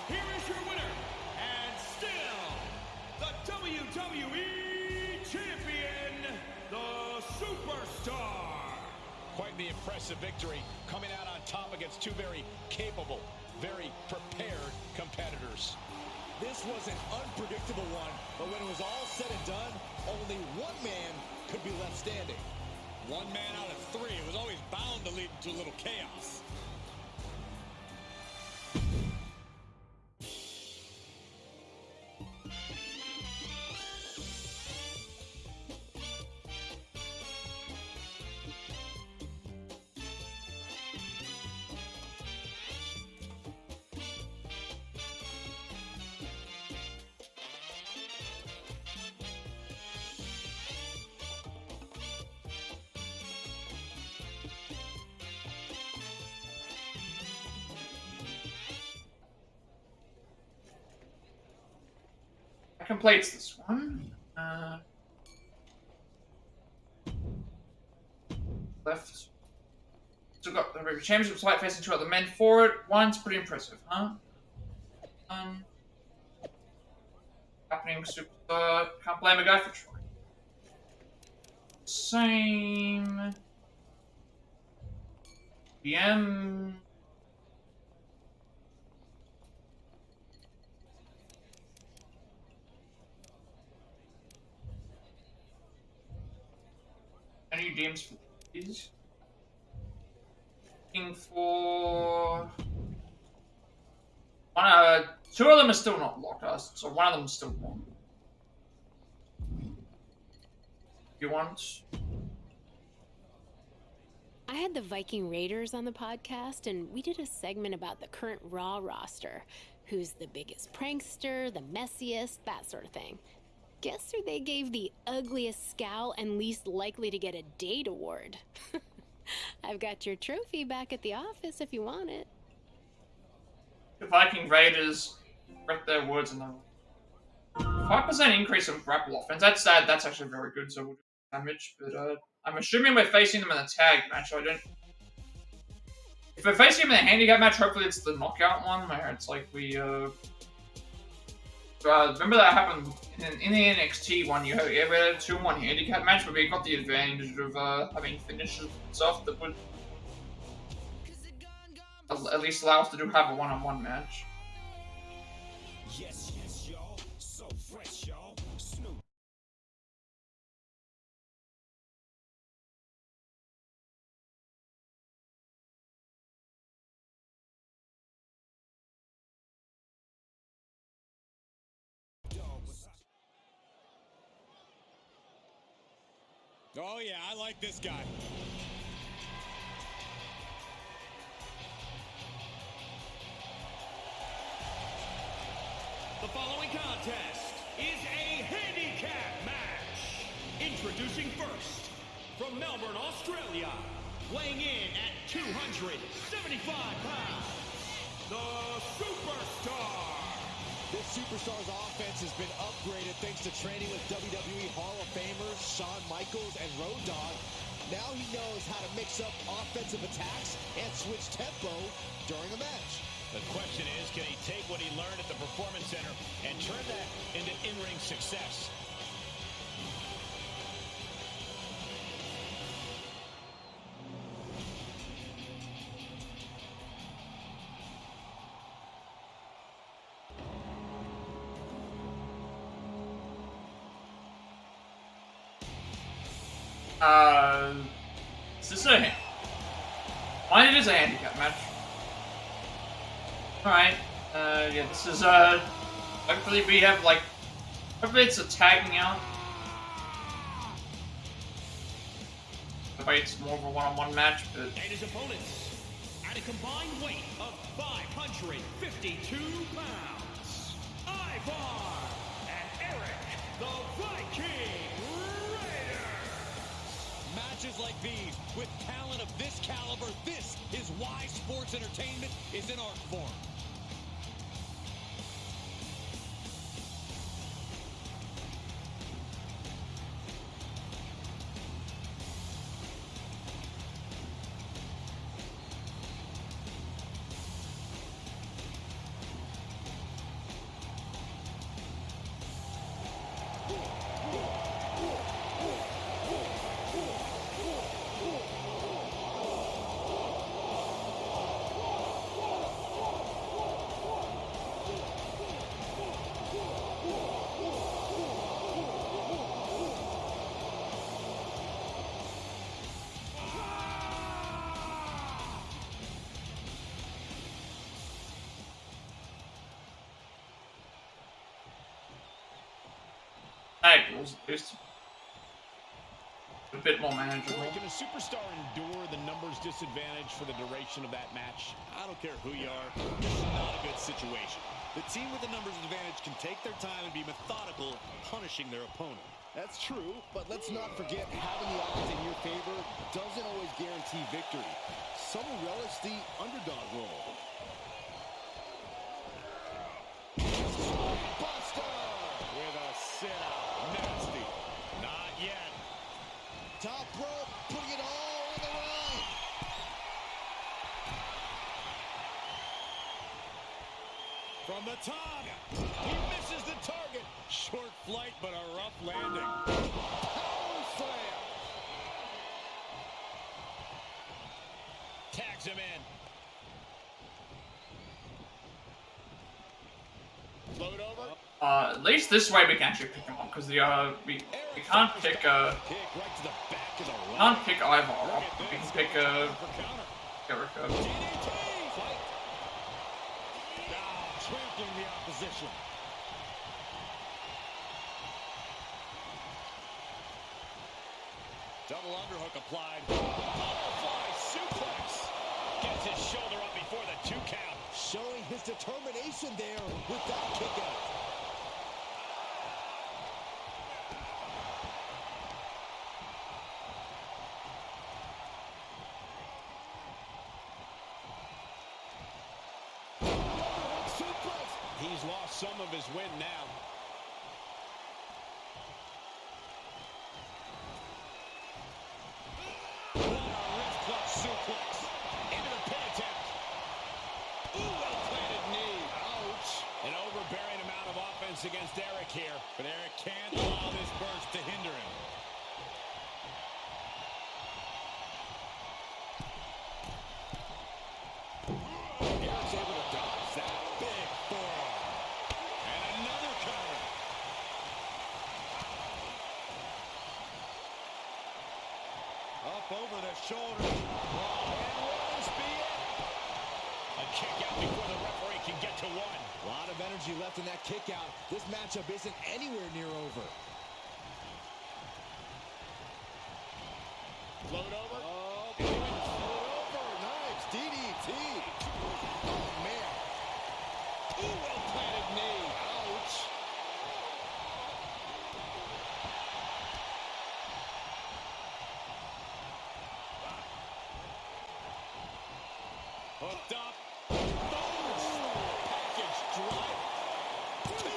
Here is your winner, and still the WWE Champion, the Superstar. Quite the impressive victory, coming out on top against two very capable, very prepared competitors. This was an unpredictable one, but when it was all said and done, only one man could be left standing. One man out of three. It was always bound to lead to a little chaos. Completes this one. Left. So got the championship slide facing two other men for it. One's pretty impressive, huh? Happening super. Can't blame a guy for trying. Same. BM. Any DMs for these? Looking for one. Two of them are still not locked us, so one of them is still wrong. You want? I had the Viking Raiders on the podcast, and we did a segment about the current Raw roster. Who's the biggest prankster, the messiest, that sort of thing. Guess who they gave the ugliest scowl and least likely to get a date award? I've got your trophy back at the office if you want it. The Viking Raiders read their words in the 5% increase in grapple offense. That's actually very good, so we'll do damage. But I'm assuming we're facing them in a tag match. So I don't. If we're facing them in a handicap match, hopefully it's the knockout one where it's like we. Remember that happened in the NXT one. We had a 2-1 handicap match, but we got the advantage of having finishes and stuff that would at least allow us to have a one-on-one match. Yes, yes, y'all. So fresh, y'all. Snoop. Oh, yeah, I like this guy. The following contest is a handicap Introducing first, from Melbourne, Australia, weighing in at 275 pounds, the Superstar. This Superstar's offense has been upgraded thanks to training with WWE Hall of Famers Shawn Michaels and Road Dogg. Now he knows how to mix up offensive attacks and switch tempo during a match. The question is, can he take what he learned at the Performance Center and turn that into in-ring success? Is this a... Mine is a handicap match. Alright, yeah, this is, hopefully we have, like, hopefully it's a tagging out. Hopefully it's more of a one-on-one match, but... And his opponents, at a combined weight of 552 pounds, Ivar and Eric, the Viking Raiders. Matches like these, with talent of this caliber, this is why sports entertainment is an art form. It's a bit more manageable. Can a superstar endure the numbers disadvantage for the duration of that match? I don't care who you are, this is not a good situation. The team with the numbers advantage can take their time and be methodical, punishing their opponent. That's true, but let's not forget having the odds in your favor doesn't always guarantee victory. Some relish the underdog role. Buster! With a sit-out. Nasty. Not yet. Top rope, putting it all on the line. From the top. He misses the target. Short flight, but a rough landing. Power slam. Tags him in. Float over. At least this way we can actually pick him up, because we can't pick Kick right to the back of the line. can't pick Ivar up. We can pick Jericho. DDT. Fight. Now trampling the opposition. Double underhook applied. Butterfly suplex. Gets his shoulder up before the 2 count. Showing his determination there with that kick out. He's lost some of his wind now. Wrist clutch suplex. Into the pin attempt. Ooh, well-planted knee. Ouch. An overbearing amount of offense against Eric here. But Eric can't allow this burst to hinder him. Eric's able to dodge that. Big forearm. And another counter. Up over the shoulder. And will this be it? A kick out before the referee can get to one. A lot of energy left in that kick out. This matchup isn't anywhere near over. Float over. Oh, float over. Nice. DDT. Oh, man. Ooh, well-planted knee. Ouch. Hooked up. Package drop. Two.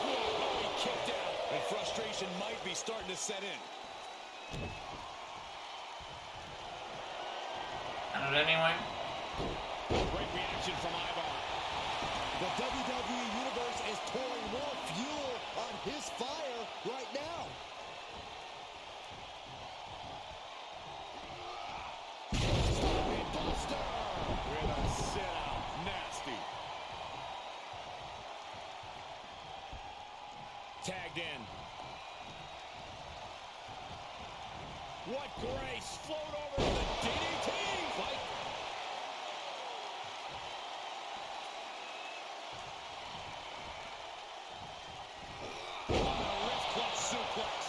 He kicked out. And frustration might be starting to set in. And anyway. Great reaction from Ivar. The WWE Universe is pouring more fuel on his fire right now. Buster with a sit-out. Nasty. Tagged in. What grace. Float over to the DDT. Fight. Wrist clutch suplex.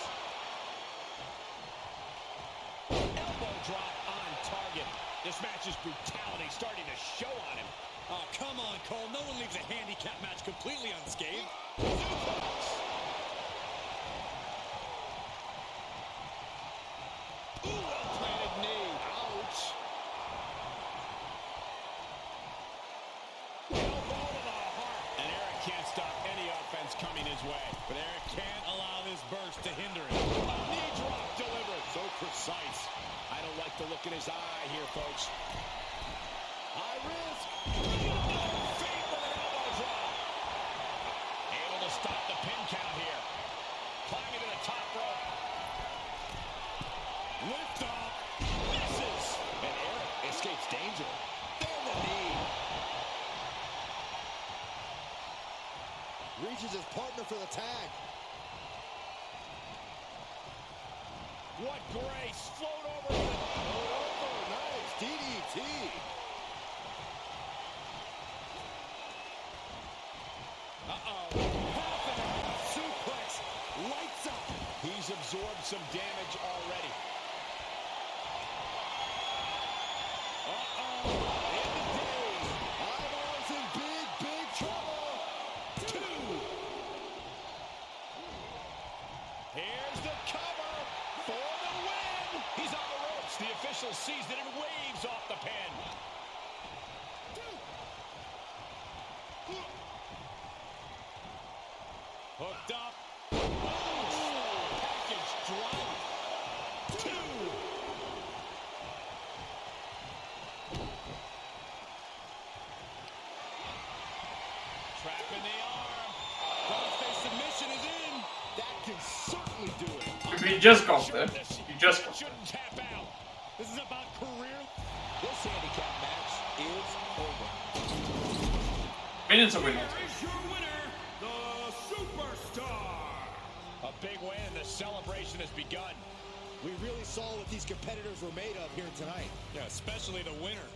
Elbow drop on target. This match's brutality starting to show on him. Oh, come on, Cole. No one leaves a handicap match completely unscathed. Suplex. Ooh, well-planted knee. Ouch. Elbow to the heart. And Eric can't stop any offense coming his way. But Eric can't allow this burst to hinder him. A knee drop delivered. So precise. I don't like the look in his eye here, folks. High risk. Feet with an elbow drop. Able to stop the pin count here. Climbing to the top rope. Lift off. Misses. And Eric escapes danger. Then the knee. Reaches his partner for the tag. What grace. Float over. Nice DDT. Uh-oh. Half an hour. Suplex. Lights up. He's absorbed some damage already. Uh-oh. In the days. Ivar's in big trouble. Two. Here's the cover for the win. He's on the ropes. The official sees it and waves off the pin. Hooked up. Package drop. Two. Trapping the arm. Crossface submission is in. That can certainly do it. You just got there. You just got there. Shouldn't tap out. This is about career. This handicap match is over. Minutes of winning. Here is your winner, the Superstar. A big win and the celebration has begun. We really saw what these competitors were made of here tonight. Yeah, especially the winner.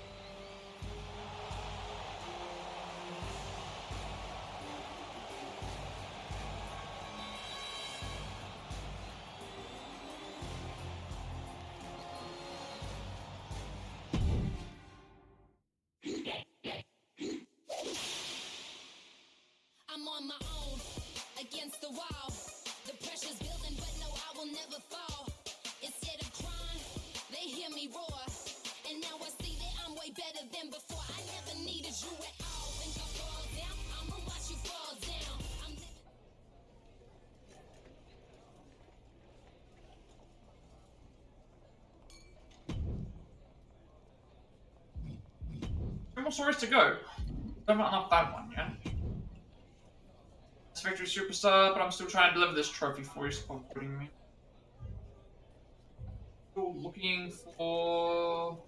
I'm on my own, against the wall. The pressure's building, but no, I will never fall. Instead of crying, they hear me roar. And now I see that I'm way better than before. I never needed you at all. Think I fall down? I'ma watch you fall down. I'm living. Three more stories to go. Don't want enough that one, yeah? It's Victory Superstar, but I'm still trying to deliver this trophy for you, stop putting me. Still looking for...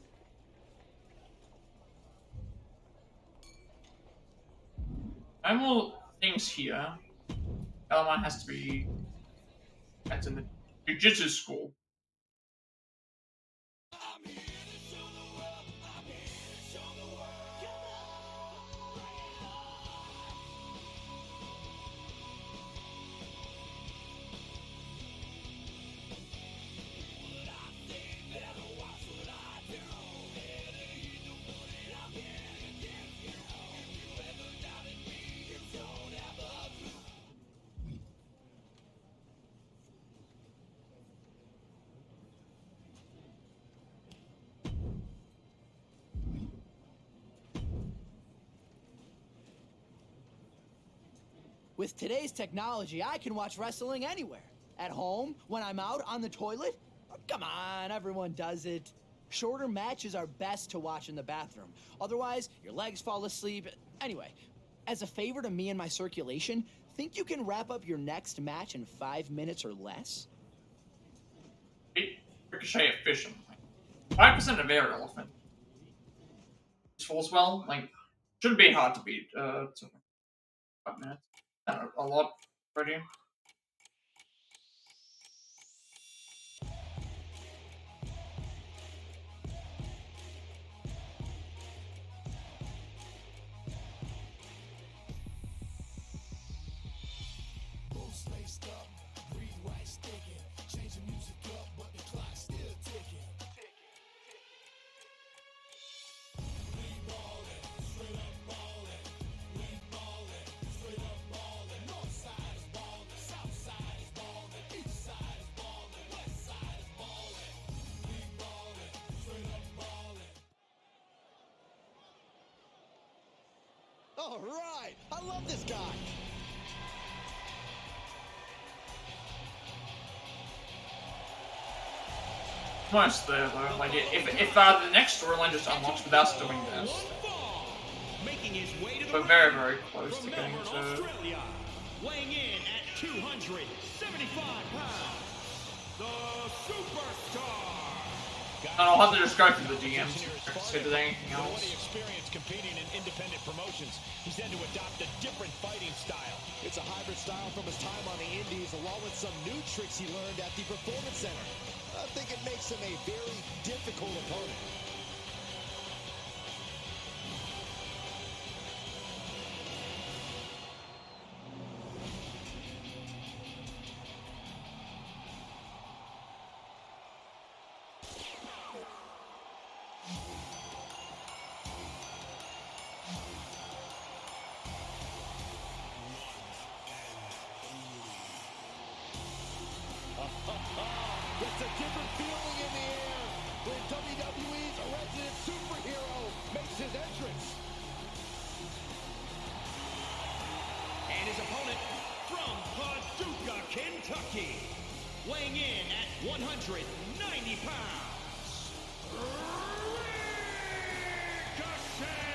No more things here. The other one has to be... That's in the Jiu-Jitsu school. With today's technology, I can watch wrestling anywhere. At home, when I'm out, on the toilet. Come on, everyone does it. Shorter matches are best to watch in the bathroom. Otherwise, your legs fall asleep. Anyway, as a favor to me and my circulation, think you can wrap up your next match in 5 minutes or less? Ricochet efficient. 5% of air elephant. Useful as well. Like, shouldn't be hard to beat. 5 minutes. A lot already. All right, I love this guy. Nice there though. Like if the next storyline just unlocks without us doing this, we're very very close to getting to. Weighing in at 275 pounds, the Superstar. And I'll have to just go through the DMs to see if there's anything else. Experience competing in independent promotions. He's had to adopt a different fighting style. It's a hybrid style from his time on the Indies, along with some new tricks he learned at the Performance Center. I think it makes him a very difficult opponent. It's a different feeling in the air when WWE's resident superhero makes his entrance. And his opponent from Paducah, Kentucky, weighing in at 190 pounds, Ricochet!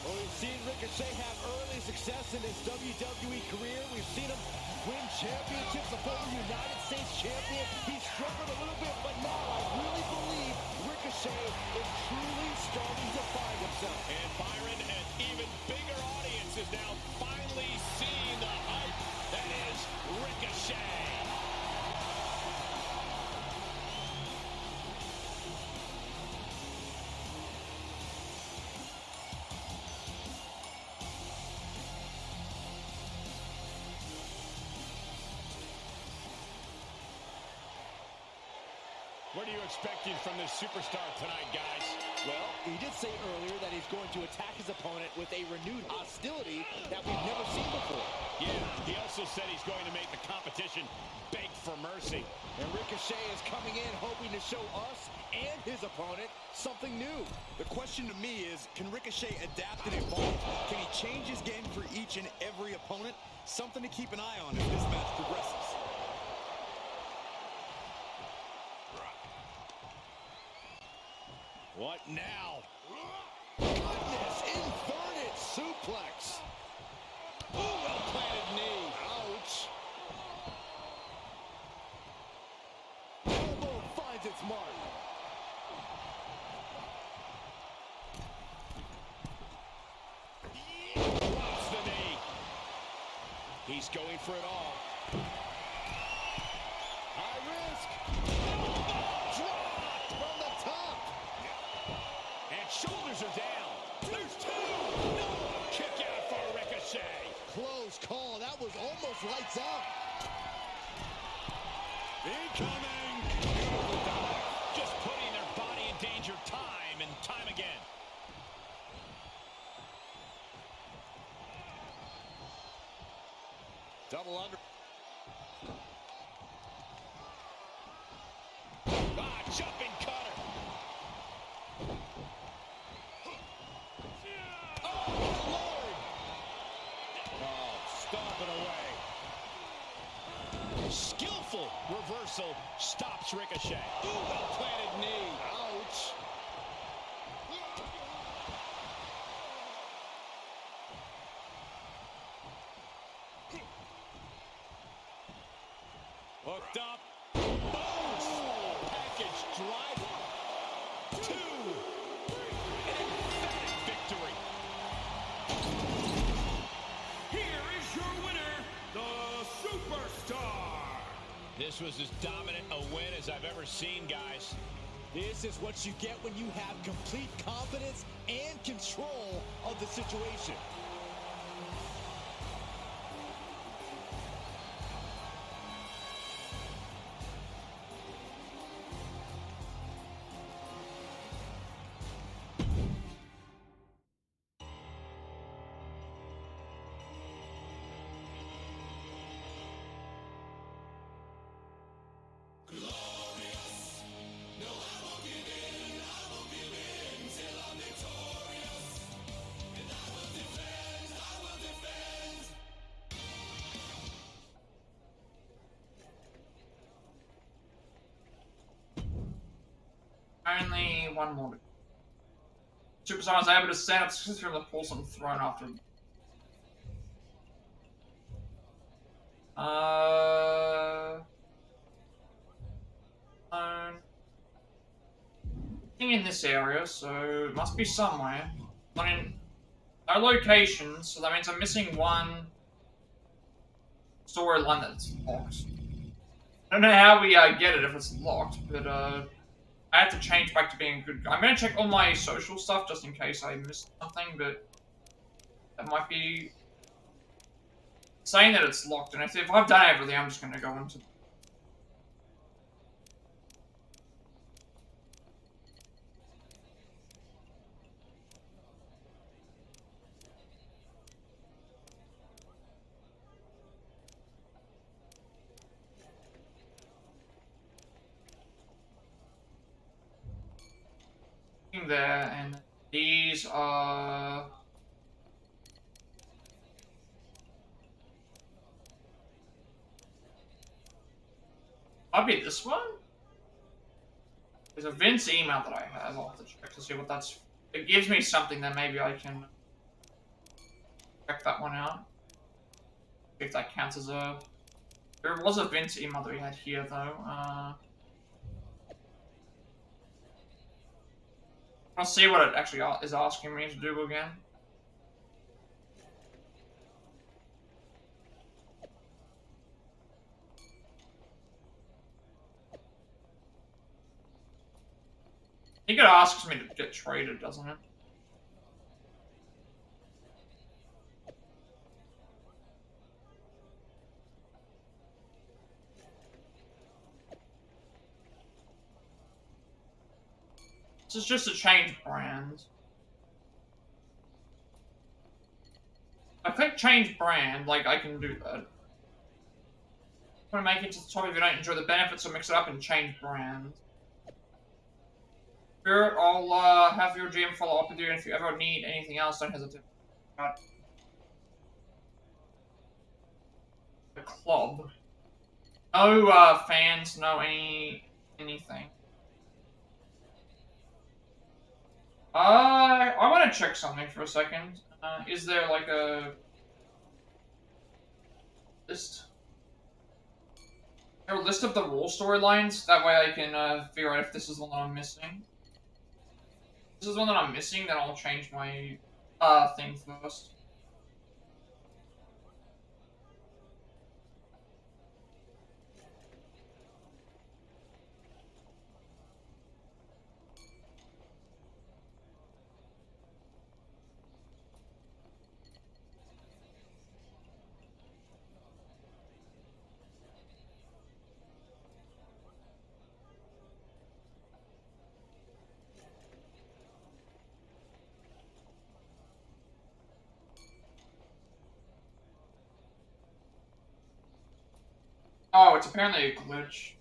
Well, we've seen Ricochet have early success in his WWE career. We've seen him win championships, a former United States champion. He struggled a little bit, but now I really believe Ricochet is truly starting to find himself. And Byron, an even bigger audience is now finally seeing the hype that is Ricochet. What are you expecting from this superstar tonight, guys? Well, he did say earlier that he's going to attack his opponent with a renewed hostility that we've never seen before. Yeah, he also said he's going to make the competition beg for mercy. And Ricochet is coming in hoping to show us and his opponent something new. The question to me is, can Ricochet adapt and evolve? Can he change his game for each and every opponent? Something to keep an eye on as this match progresses. What now? Goodness, inverted suplex. Ooh, well-planted knee. Ouch. Elbow finds its mark. Drops the knee. He's going for it all. High risk. Dropped from the top. And shoulders are down. There's two. No. Kick out for Ricochet. Close call. That was almost lights out. Incoming. Just putting their body in danger time and time again. Double under. Ah, jumping cutter. Oh, Lord. Skillful reversal stops Ricochet. Ooh, well-planted knee. Ouch. Hooked up. Boom! Package driver. 2. An emphatic victory. Here is your winner, the Superstar. This was as dominant a win as I've ever seen, guys. This is what you get when you have complete confidence and control of the situation. Only one more. Superstar was able to stand up successfully from the porcelain throne after. Thing in this area, so it must be somewhere. Not in no location, so that means I'm missing one storyline that's locked. I don't know how we get it if it's locked, but I have to change back to being a good guy. I'm gonna check all my social stuff just in case I missed something, but that might be saying that it's locked. And if I've done everything, I'm just gonna go into there, and these are might be this one. There's a Vince email that I have. I'll have to check to see what that's. It gives me something that maybe I can check that one out. If that counts as a. There was a Vince email that we had here though. I'll see what it actually is asking me to do again. I think it asks me to get traded, doesn't it? This is just a change brand. I click change brand, like I can do that. I want to make it to the top if you don't enjoy the benefits, so mix it up and change brand. Spirit, I'll have your GM follow up with you, and if you ever need anything else, don't hesitate. The club. No fans, no anything. I want to check something for a second. Is there like a list? Is there a list of the Raw storylines? That way I can figure out if this is the one that I'm missing. If this is the one that I'm missing, then I'll change my thing first. Oh, it's apparently a glitch.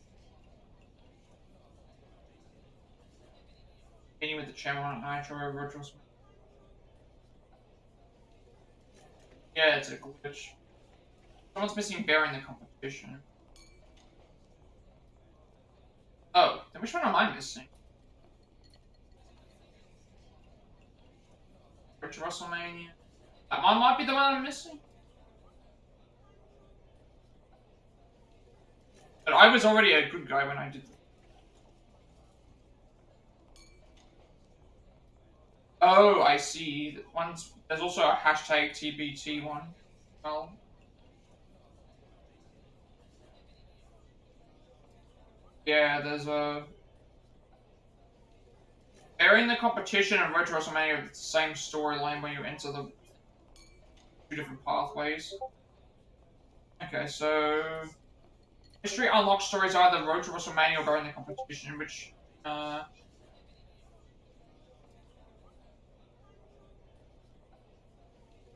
Meeting with the chairman on Nitro Virtual. Yeah, it's a glitch. Someone's missing Bear in the competition. Oh, then which one am I missing? Which WrestleMania? That one might be the one I'm missing. But I was already a good guy when I did that. Oh, I see. There's also a hashtag TBT one. Well. Yeah, there's a... They're in the competition and Road to WrestleMania with the same storyline where you enter the two different pathways. Okay, so... History unlocked stories either Road to WrestleMania or during the competition, which...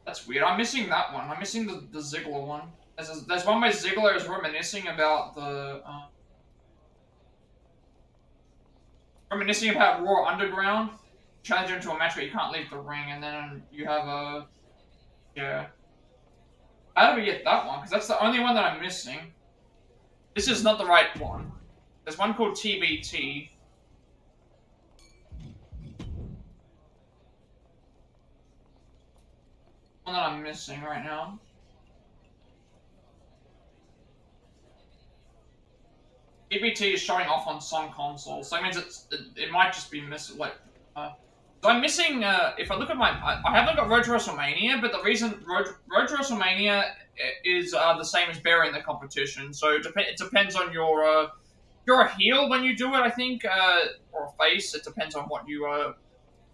That's weird. I'm missing that one. I'm missing the Ziggler one. There's one where Ziggler is reminiscing about the... reminiscing about Raw Underground. Challenge into a match where you can't leave the ring, and then you have a... Yeah. How do we get that one? Because that's the only one that I'm missing. This is not the right one. There's one called TBT. One that I'm missing right now. TBT is showing off on some consoles, so that means it might just be missing. Like, so I'm missing. If I look at I haven't got Road to WrestleMania, but the reason Road to WrestleMania is the same as Bear in the competition. So it depends on your. You're a heel when you do it, I think, or a face. It depends on what you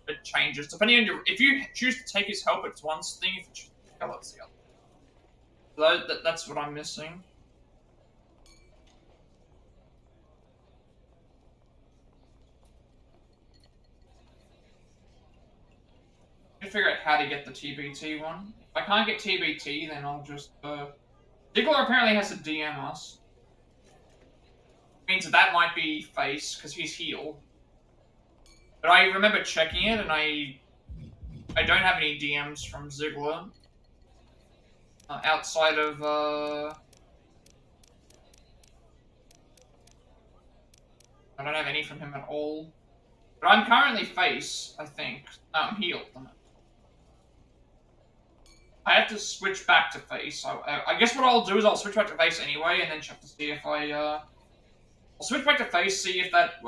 it changes depending on your. If you choose to take his help, it's one thing. If you choose to go, it's the other. So that's what I'm missing. I can figure out how to get the TBT one. If I can't get TBT, then I'll just, Ziggler apparently has to DM us. Means that might be face, because he's heel. But I remember checking it, and I don't have any DMs from Ziggler. Outside of, I don't have any from him at all. But I'm currently face, I think. I'm heel. I have to switch back to face. So I guess what I'll do is I'll switch back to face anyway, and then check to see if I'll switch back to face, see if that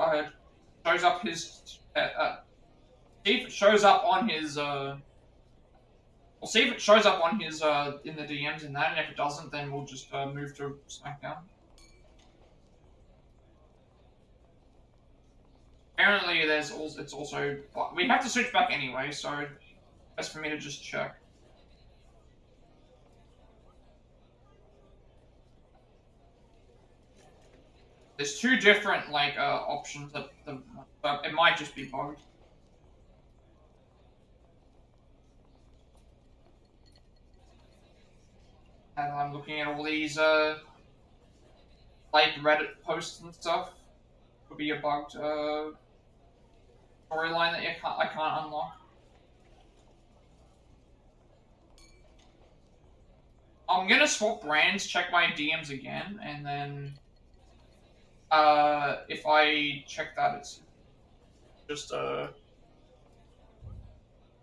shows up his. See if it shows up on his. We'll see if it shows up on his in the DMs in that, and if it doesn't, then we'll just move to Smackdown. Apparently, it's also we have to switch back anyway, so best for me to just check. There's two different like options that it might just be bugged. And I'm looking at all these like Reddit posts and stuff. Could be a bugged storyline that I can't unlock. I'm gonna swap brands, check my DMs again, and then if I check that, it's just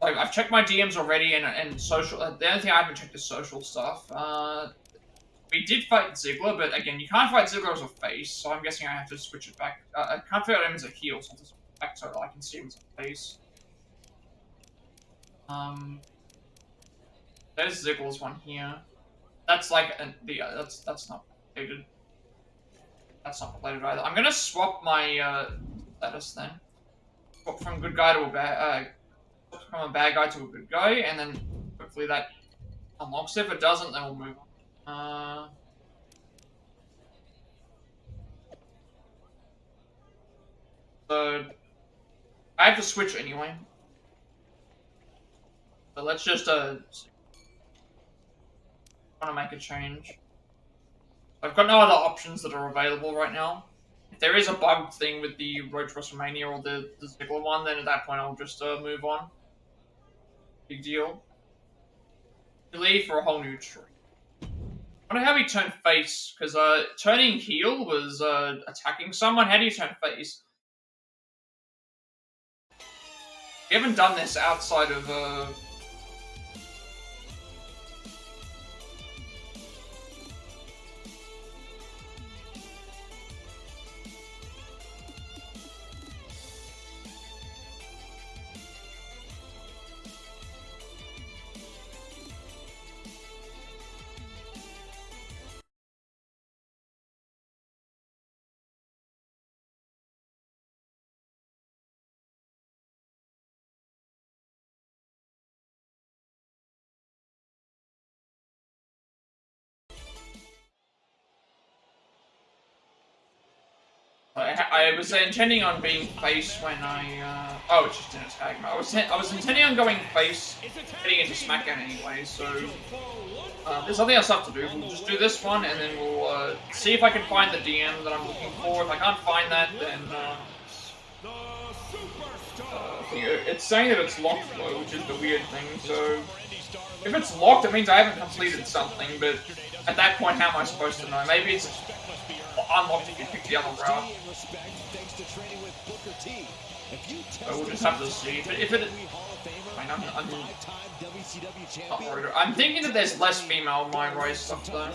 like I've checked my DMs already and social. The only thing I haven't checked is social stuff. We did fight Ziggler, but again, you can't fight Ziggler as a face, so I'm guessing I have to switch it back. I can't figure out him as a heel, so I have to switch it back so that I can see him as a face. There's Ziggler's one here. That's like that's not updated. That's not related either. I'm gonna swap my status then. Swap from good guy to a bad from a bad guy to a good guy, and then hopefully that unlocks it. If it doesn't, then we'll move on. So I have to switch anyway. So let's just want to make a change. I've got no other options that are available right now. If there is a bugged thing with the Road to WrestleMania or the Ziggler one, then at that point I'll just move on. Big deal. Leave for a whole new tree. I wonder how he turned face, because turning heel was attacking someone. How do you turn face? We haven't done this outside of I was intending on being face when I oh, it's just in a tag match. I was intending on going face heading into SmackDown anyway, so there's nothing else left to do. We'll just do this one and then we'll see if I can find the DM that I'm looking for. If I can't find that, then it's saying that it's locked though, which is the weird thing. So if it's locked, it means I haven't completed something. But at that point, how am I supposed to know? Maybe it's unlocked if you pick the other route. So we'll just have to see. But if it, I'm thinking that there's less female MyRISE stuff though.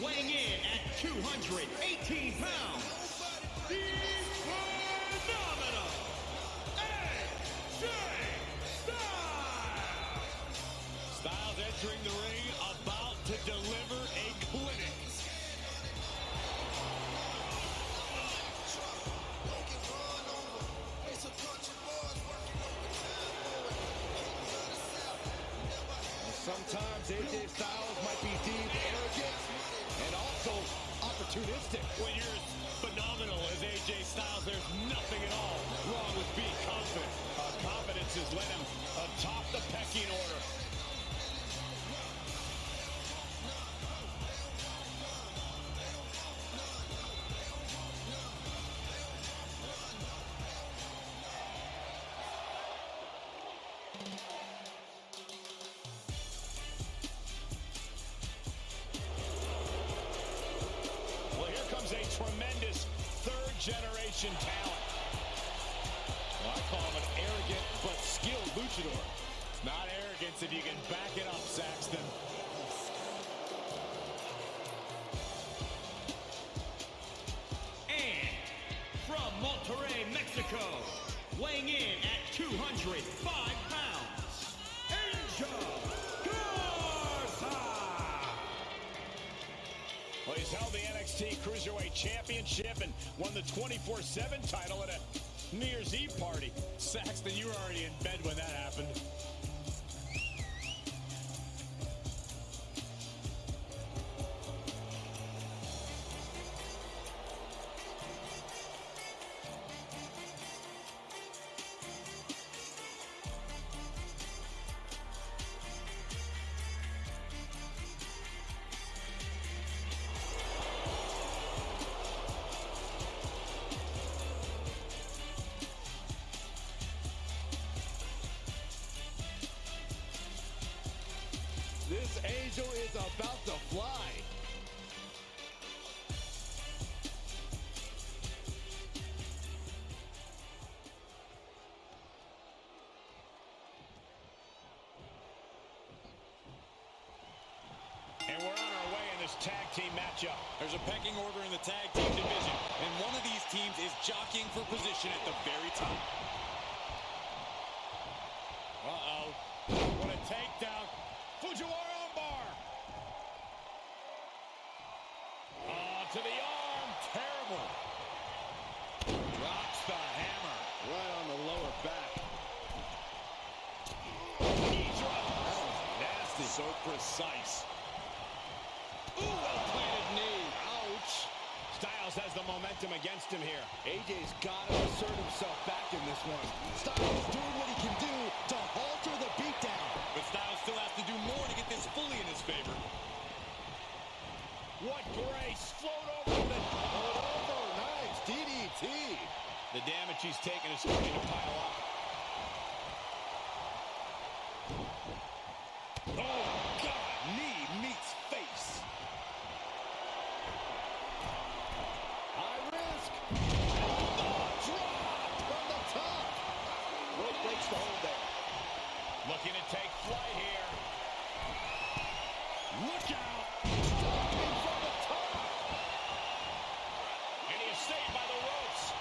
Weighing in at 218 pounds, the phenomenal AJ Styles! Styles entering the ring, about to deliver a clinic. Sometimes AJ Styles might be deemed arrogant and also opportunistic. When you're as phenomenal as AJ Styles, there's nothing at all wrong with being confident. Confidence has led him atop the pecking order. A tremendous third-generation talent. Well, I call him an arrogant but skilled luchador. It's not arrogance if you can back it up, Saxton. And from Monterrey, Mexico, weighing in at 205 pounds, Angel Garza! Well, he's held the NXT Cruiserweight Championship and won the 24/7 title at a New Year's Eve party. Saxton, you were already in bed when that happened. This angel is about to fly. And we're on our way in this tag team matchup. There's a pecking order in the tag team division, and one of these teams is jockeying for position at the very top. Uh-oh. What a takedown. Fujiwara armbar. To the arm. Terrible. Drops the hammer. Right on the lower back. Knee drop. That was nasty. So precise. Ooh, well-planted knee. Ouch. Styles has the momentum. against him here. AJ's got to assert himself back in this one. Styles doing what he can do to halter the beatdown. But Styles still has to do more to get this fully in his favor. What grace. Float over the... Over. Nice. DDT. The damage he's taken is starting to pile up. Oh, God. Knee meets face. High risk. Drop from the top. Rope breaks the hold there. Looking to take flight here. Look out. Dropping from the top. And he is saved by the ropes.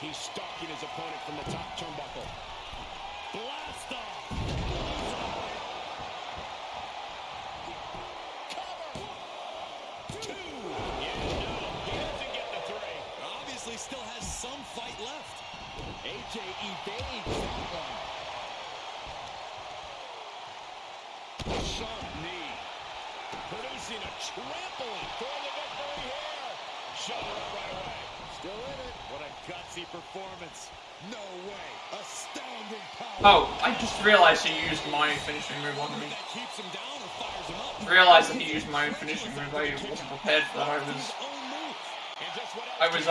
He's stalking his opponent from the top turnbuckle. Blast off. Cover. 2. Yeah, no, he doesn't get the 3. Obviously still has some fight left. AJ evades that one. Sharp knee. Producing a trampling for the victory here. Shut her up right away. Still in it. What a gutsy performance. No way. Astounding power. Oh, I just realized he used my finishing move on me. That keeps him down or fires him up. Realized that he used my own finishing move. I wasn't prepared for that. I was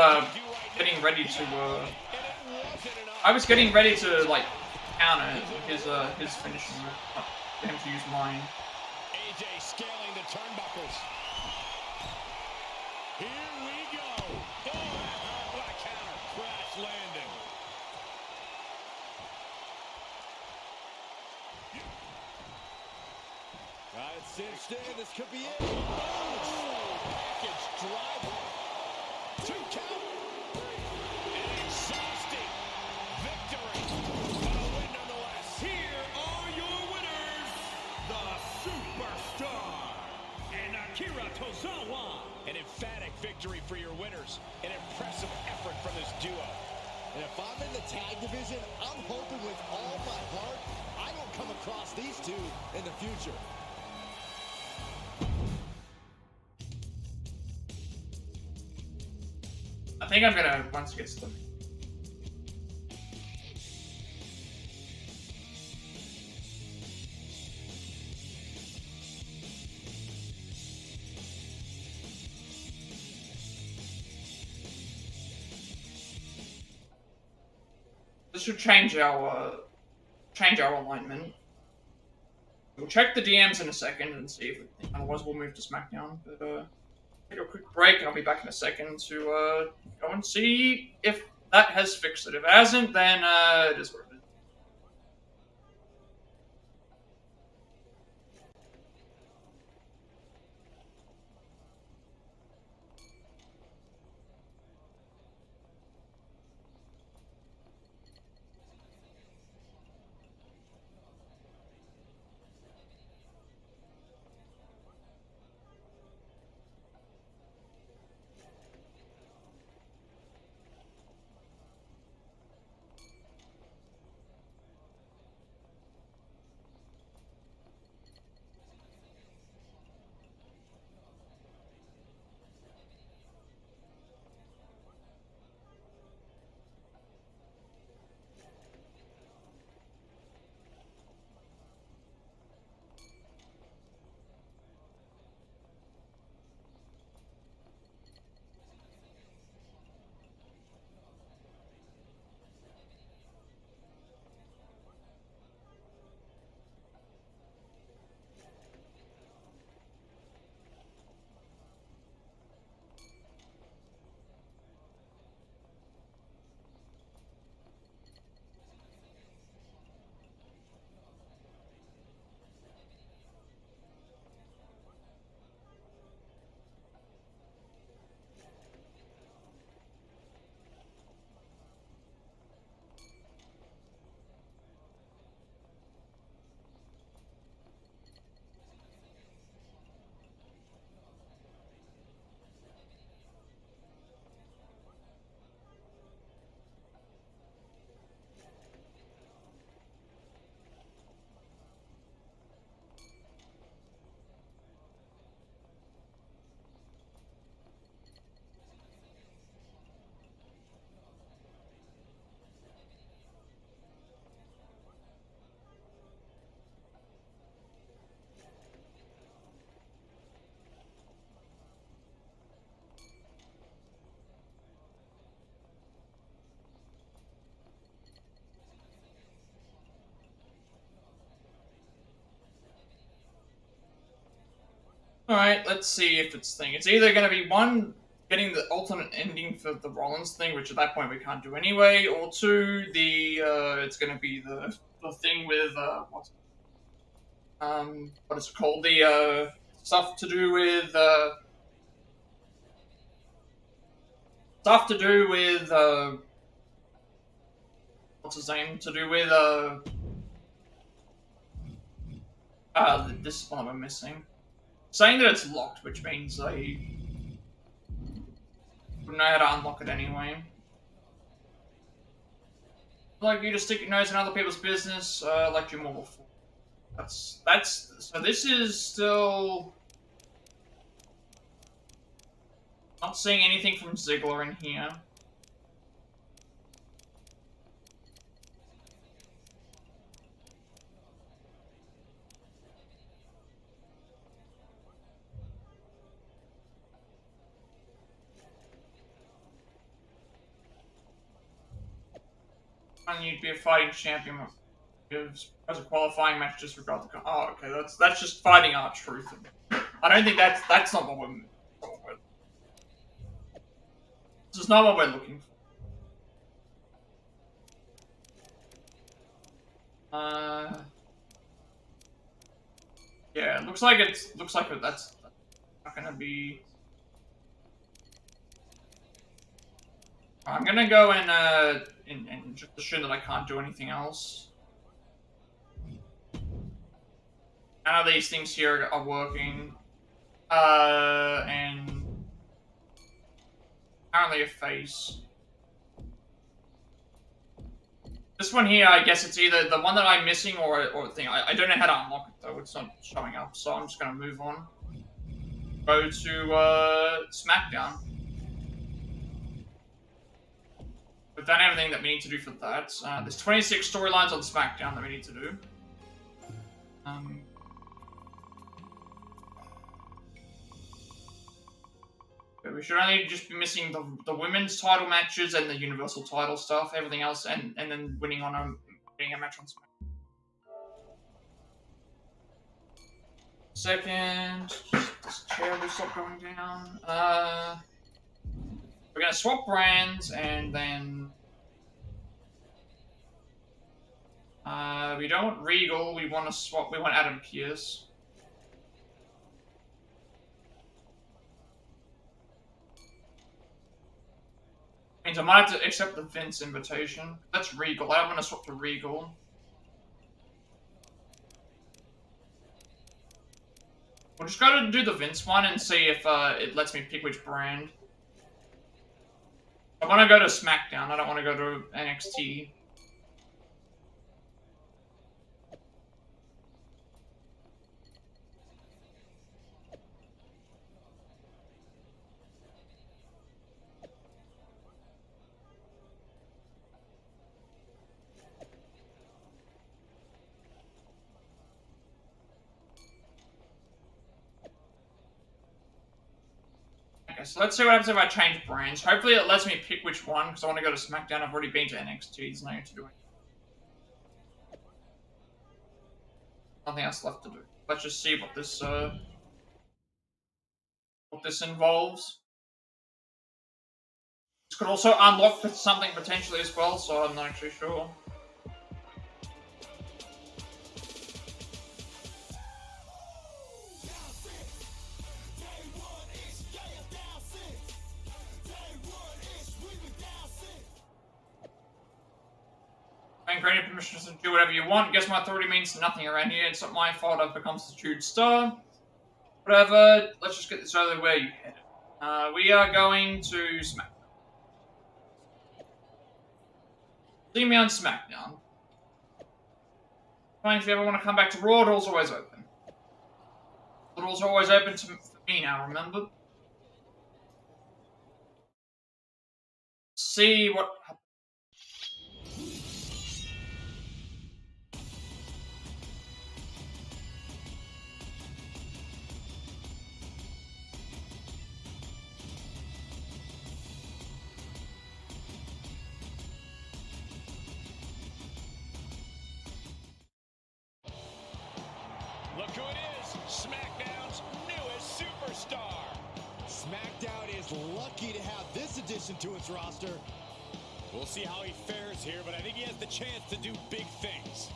getting ready to I was getting ready to like counter his finishing move, for him to use mine. AJ scaling the turnbuckles. Here we go. Oh, what a counter. Crash landing. Got it cinched in. This could be it. Package driver. 2 count. An exhausting victory. But a win nonetheless. Here are your winners, the Superstar and Akira Tozawa. An emphatic victory for your winners. An impressive effort from this duo. And if I'm in the tag division, I'm hoping with all my heart I don't come across these two in the future. I think I'm gonna once it gets to them. This should change our alignment. We'll check the DMs in a second and see if otherwise we'll move to SmackDown. But take a quick break and I'll be back in a second to go and see if that has fixed it. If it hasn't, then it is what it is. Alright, let's see if it's thing. It's either going to be one, getting the alternate ending for the Rollins thing, which at that point we can't do anyway, or two, it's going to be the thing with, what is it called? The, stuff to do with, what's his name? To do with, this is one I'm missing. Saying that it's locked, which means I wouldn't know how to unlock it anyway. Like you to stick your nose in other people's business, like you more before. So this is still not seeing anything from Ziggler in here. And you'd be a fighting champion as a qualifying match. Disregard the. Oh, okay. That's just fighting our truth. I don't think that's not what we're. This is not what we're looking for. Yeah, it looks like that's not gonna be. I'm gonna go and just assume that I can't do anything else. None of these things here are working. And apparently a face. This one here, I guess it's either the one that I'm missing or the thing. I don't know how to unlock it though. It's not showing up, so I'm just gonna move on. Go to Smackdown. We've done everything that we need to do for that. There's 26 storylines on SmackDown that we need to do. But we should only just be missing the women's title matches and the Universal title stuff. Everything else, and then winning a match on SmackDown. Second, this chair will stop going down. We're gonna swap brands, and then we don't want Regal. We want to swap. We want Adam Pearce. Means I might have to accept the Vince invitation. That's Regal. I'm gonna swap to Regal. We'll just go to do the Vince one and see if it lets me pick which brand. I want to go to SmackDown. I don't want to go to NXT. So let's see what happens if I change brands. Hopefully it lets me pick which one, because I want to go to SmackDown. I've already been to NXT. There's nothing to do. Nothing else left to do. Let's just see what this involves. This could also unlock something potentially as well, so I'm not actually sure. And granted permission to do whatever you want. Guess my authority means nothing around here. It's not my fault I've become such a huge star. Whatever. Let's just get this over where you headed. We are going to SmackDown. See me on SmackDown. Fine, if you ever want to come back to Raw, the door's always open. The door's always open for me now, remember? See what happens. Look who it is, SmackDown's newest addition to its roster. We'll see how he fares here, but I think he has the chance to do big things.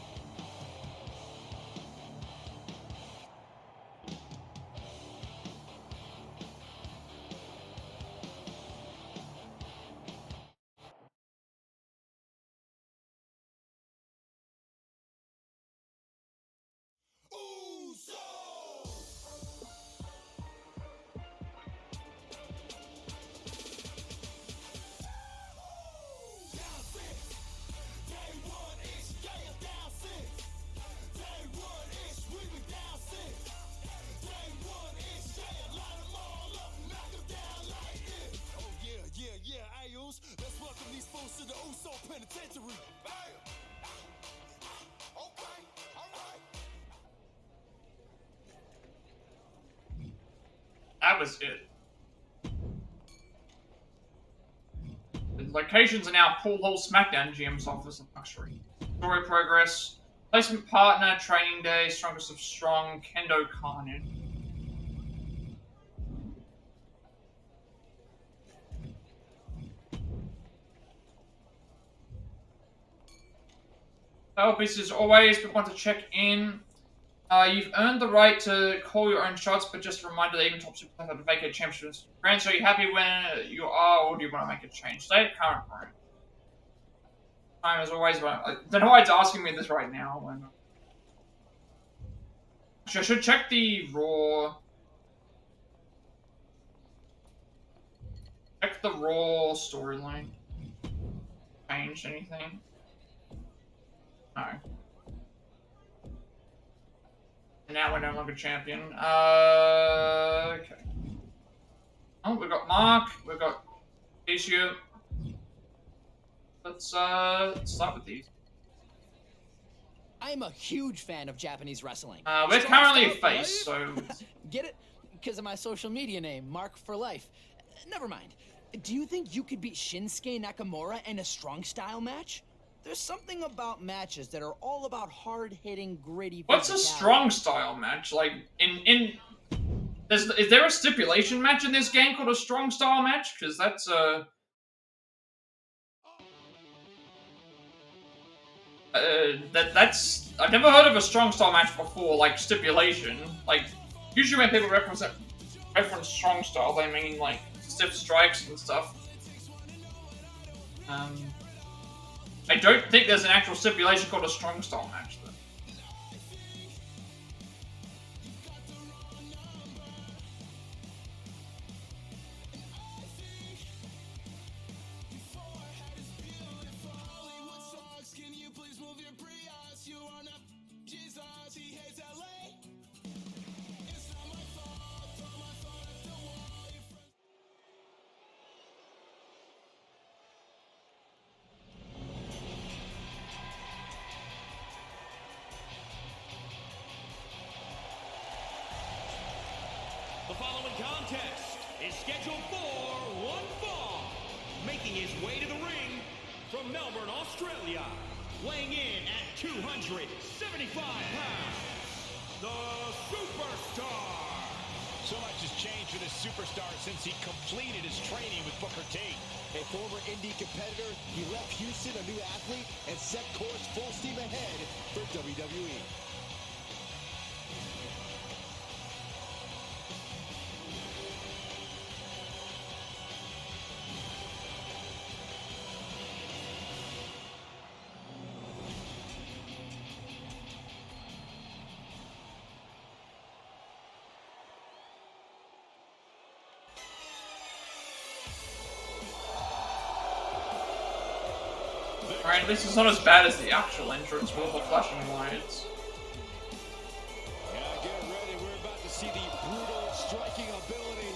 Let's welcome these fools to the Uso Penitentiary. Okay, all right. That was it. The locations are now Pool Hall, Smackdown, GM's office, and Luxury. Story progress. Placement partner, training day, strongest of strong, Kendo Carnage. This is always, but want to check in. You've earned the right to call your own shots, but just a reminder that even top superstars have to vacate championships. Grant, so are you happy when you are, or do you want to make a change? Stay at current point. Time as always, but I don't know why it's asking me this right now. When... Actually, I should check the Raw. Check the Raw storyline. Change anything? No. And now we're no longer champion. Okay. Oh, we've got Mark. We've got Issue. Let's start with these. I'm a huge fan of Japanese wrestling. We're currently a face, so... Get it? Because of my social media name, Mark for Life. Never mind. Do you think you could beat Shinsuke Nakamura in a strong style match? There's something about matches that are all about hard-hitting, gritty... What's a strong style match? Like, is there a stipulation match in this game called a strong style match? Because that's, that's... I've never heard of a strong style match before, like, stipulation. Like, usually when people reference strong style, they mean, like, stiff strikes and stuff. I don't think there's an actual stipulation called a strong style match, though. The following contest is scheduled for one fall. Making his way to the ring from Melbourne, Australia, weighing in at 275 pounds, the Superstar. So much has changed for this superstar since he completed his training with Booker T. A former indie competitor, he left Houston a new athlete and set course full steam ahead for WWE. Alright, at least it's not as bad as the actual entrance with all the flashing lights. Yeah, get ready. We're about to see the brutal striking ability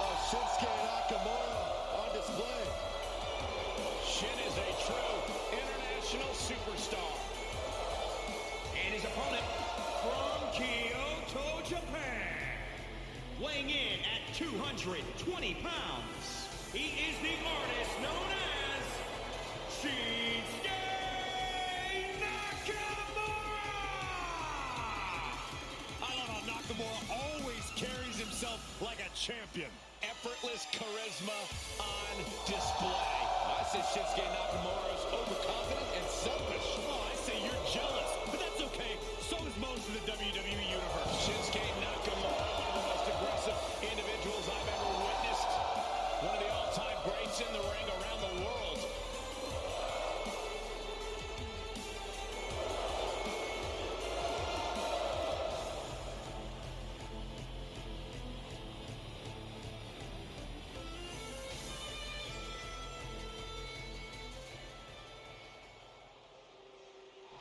of Shinsuke Nakamura on display. Shin is a true international superstar. And his opponent from Kyoto, Japan, weighing in at 220 pounds, he is the artist known as Shinsuke Nakamura! I love how Nakamura always carries himself like a champion. Effortless charisma on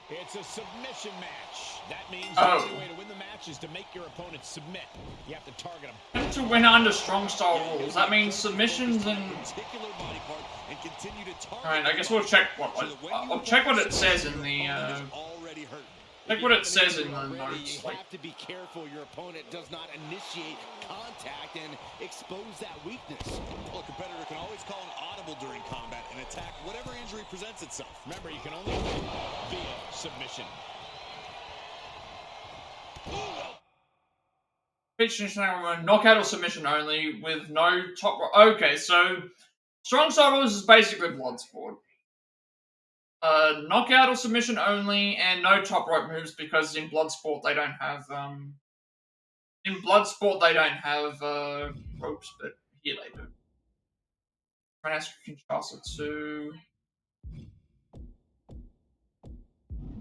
It's a submission match. That means Oh. the only way to win the match is to make your opponent submit. You have to target them. To win under strong style rules, that means submissions and. Alright, I guess we'll check I'll check what it says in the. Check what it says in the notes. You have to be careful your opponent does not initiate contact and expose that weakness. Well, a competitor can always call an audible during combat and attack whatever injury presents itself. Remember, you can only win via submission. Knockout or submission only with no top. Okay, so strong style rules is basically Bloodsport. Knockout or submission only, and no top rope moves because in Bloodsport they don't have ropes, but here they do. I'm gonna ask Kinshasa to.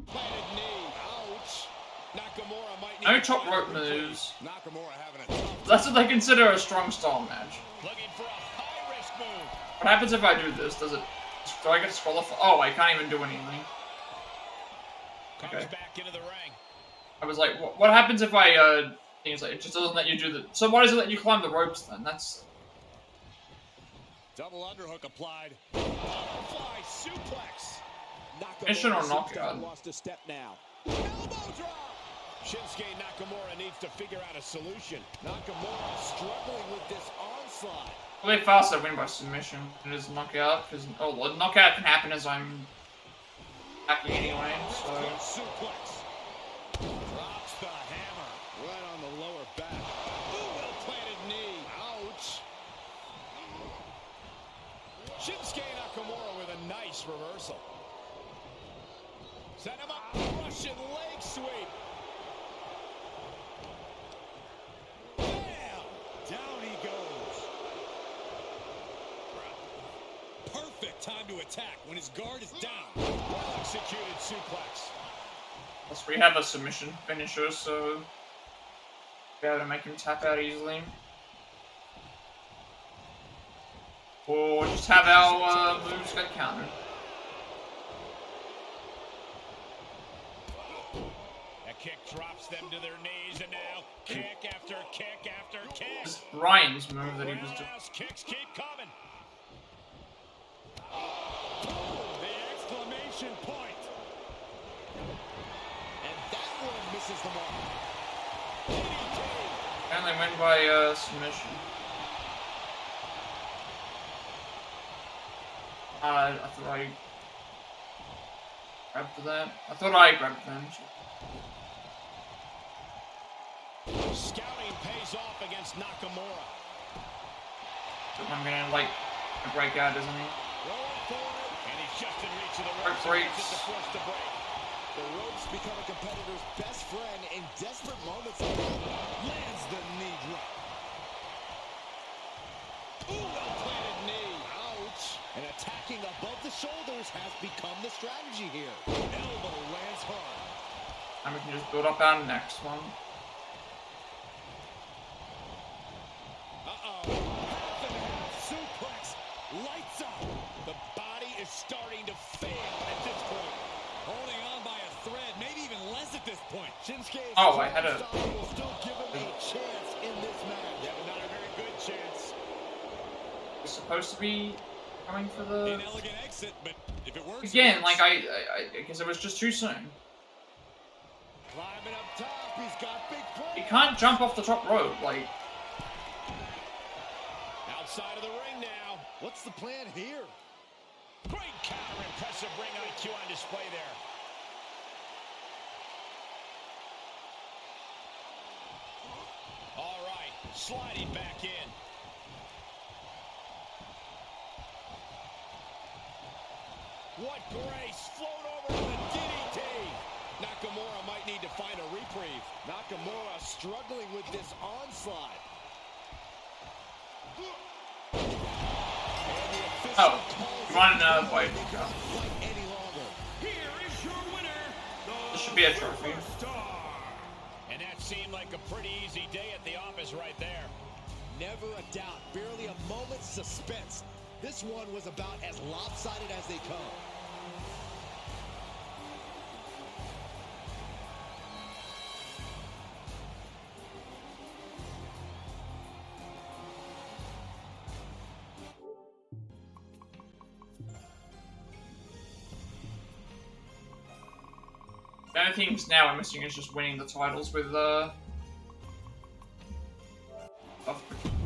Planted knee. Ouch. Nakamura might need No to top find a rope reprieve. moves. Nakamura having a tough That's what they consider a strong style match. looking for a high risk move. What happens if I do this? Do I get disqualified? Oh, I can't even do anything. Comes Okay. back into the ring. I was like, what happens if I, things like, it just doesn't let you do the, so why does it let you climb the ropes then? That's, Double underhook applied. Butterfly suplex. mission or knockout? Lost a step now. Elbow drop. Shinsuke Nakamura needs to figure out a solution. Nakamura struggling with this onslaught. Really fast I win by submission. It is knockout, because, well, knockout can happen as I'm attacking anyway, so. Suplex. Drops the hammer. Right on the lower back. Well-planted knee. Ouch. Shinsuke Nakamura with a nice reversal. Set him up. Russian leg sweep. Bam! Down he goes. Perfect time to attack when his guard is down. Well executed suplex. Plus we have a submission finisher, so be able to make him tap out easily. Or just have our moves get countered. That kick drops them to their knees, and now kick after kick after kick. This is Ryan's move that he was doing. Roundhouse kicks keep coming. The exclamation point. And that one misses the mark. And they win by submission. I thought I grabbed for that. I thought I grabbed them. Scouting pays off against Nakamura. I'm gonna like break out, isn't he? Rolling forward, and he's just in reach of the Break ropes. breaks. Just a force to break. The ropes become a competitor's best friend in desperate moments. Lands the knee drop. Ooh, well-planted knee. Ouch. And attacking above the shoulders has become the strategy here. Elbow lands hard. And we can just build up our next one. Uh-oh. Half and half suplex. Lights up. The body is starting to fail at this point. Holding on by a thread, maybe even less at this point. Shinsuke's Oh, I had a. style will still give him a chance in this match. Yeah, but not a very good chance. It's supposed to be coming for the. Inelegant exit, but if it works. Again, it like works. I guess it was just too soon. Climbing up top, he's got big He plans. can't jump off the top rope, like. Outside of the ring now. What's the plan here? Great counter. Impressive ring IQ on display there. All right. Sliding back in. What grace. Float over to the DDT. Nakamura might need to find a reprieve. Nakamura struggling with this onslaught. Oh, you want another fight? Go. Any longer. Here is your winner, This should be a trophy. And that seemed like a pretty easy day at the office right there. Never a doubt, barely a moment's suspense. This one was about as lopsided as they come. The only things now we're missing is just winning the titles with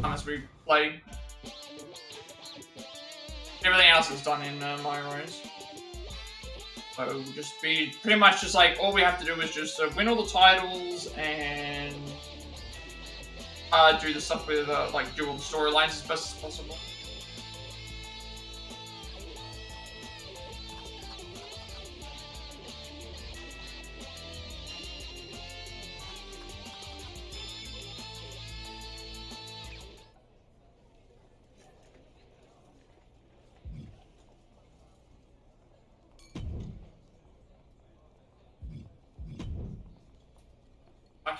as we play. Everything else is done in MyRISE. So we'll just be pretty much just like all we have to do is just win all the titles and do the stuff with like do all the storylines as best as possible.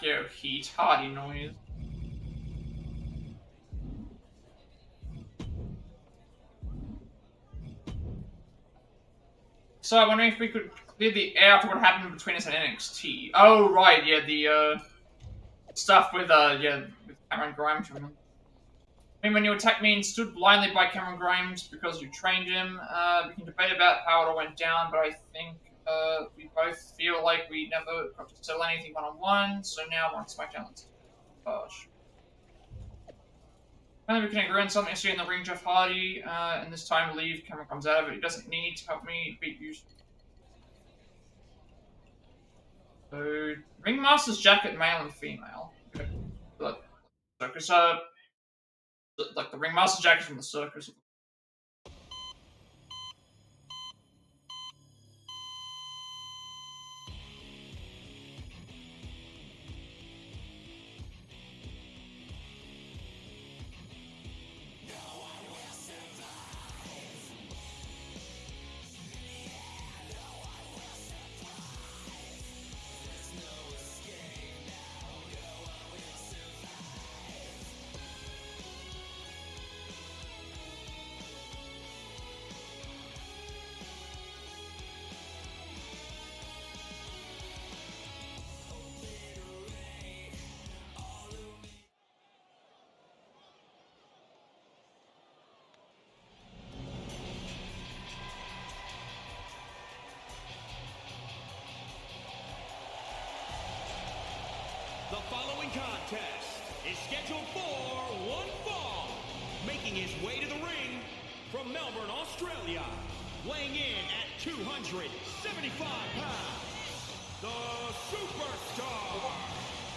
Your heat hardy noise. So I'm wondering if we could clear the air after what happened between us and NXT. Oh right, yeah, the stuff with with Cameron Grimes. I mean, when you attacked me and stood blindly by Cameron Grimes because you trained him, we can debate about how it all went down, but I think we both feel like we never got to settle anything one-on-one, so now on Smackdown, let's Bosh. And we can agree on something, see in the ring, Jeff Hardy, and this time leave, Cameron comes out of it. He doesn't need to help me beat you. So, Ringmaster's jacket, male and female. Okay. But, circus, like the Ringmaster's jacket from the circus. The following contest is scheduled for one fall. Making his way to the ring from Melbourne, Australia, weighing in at 275 pounds, the Superstar.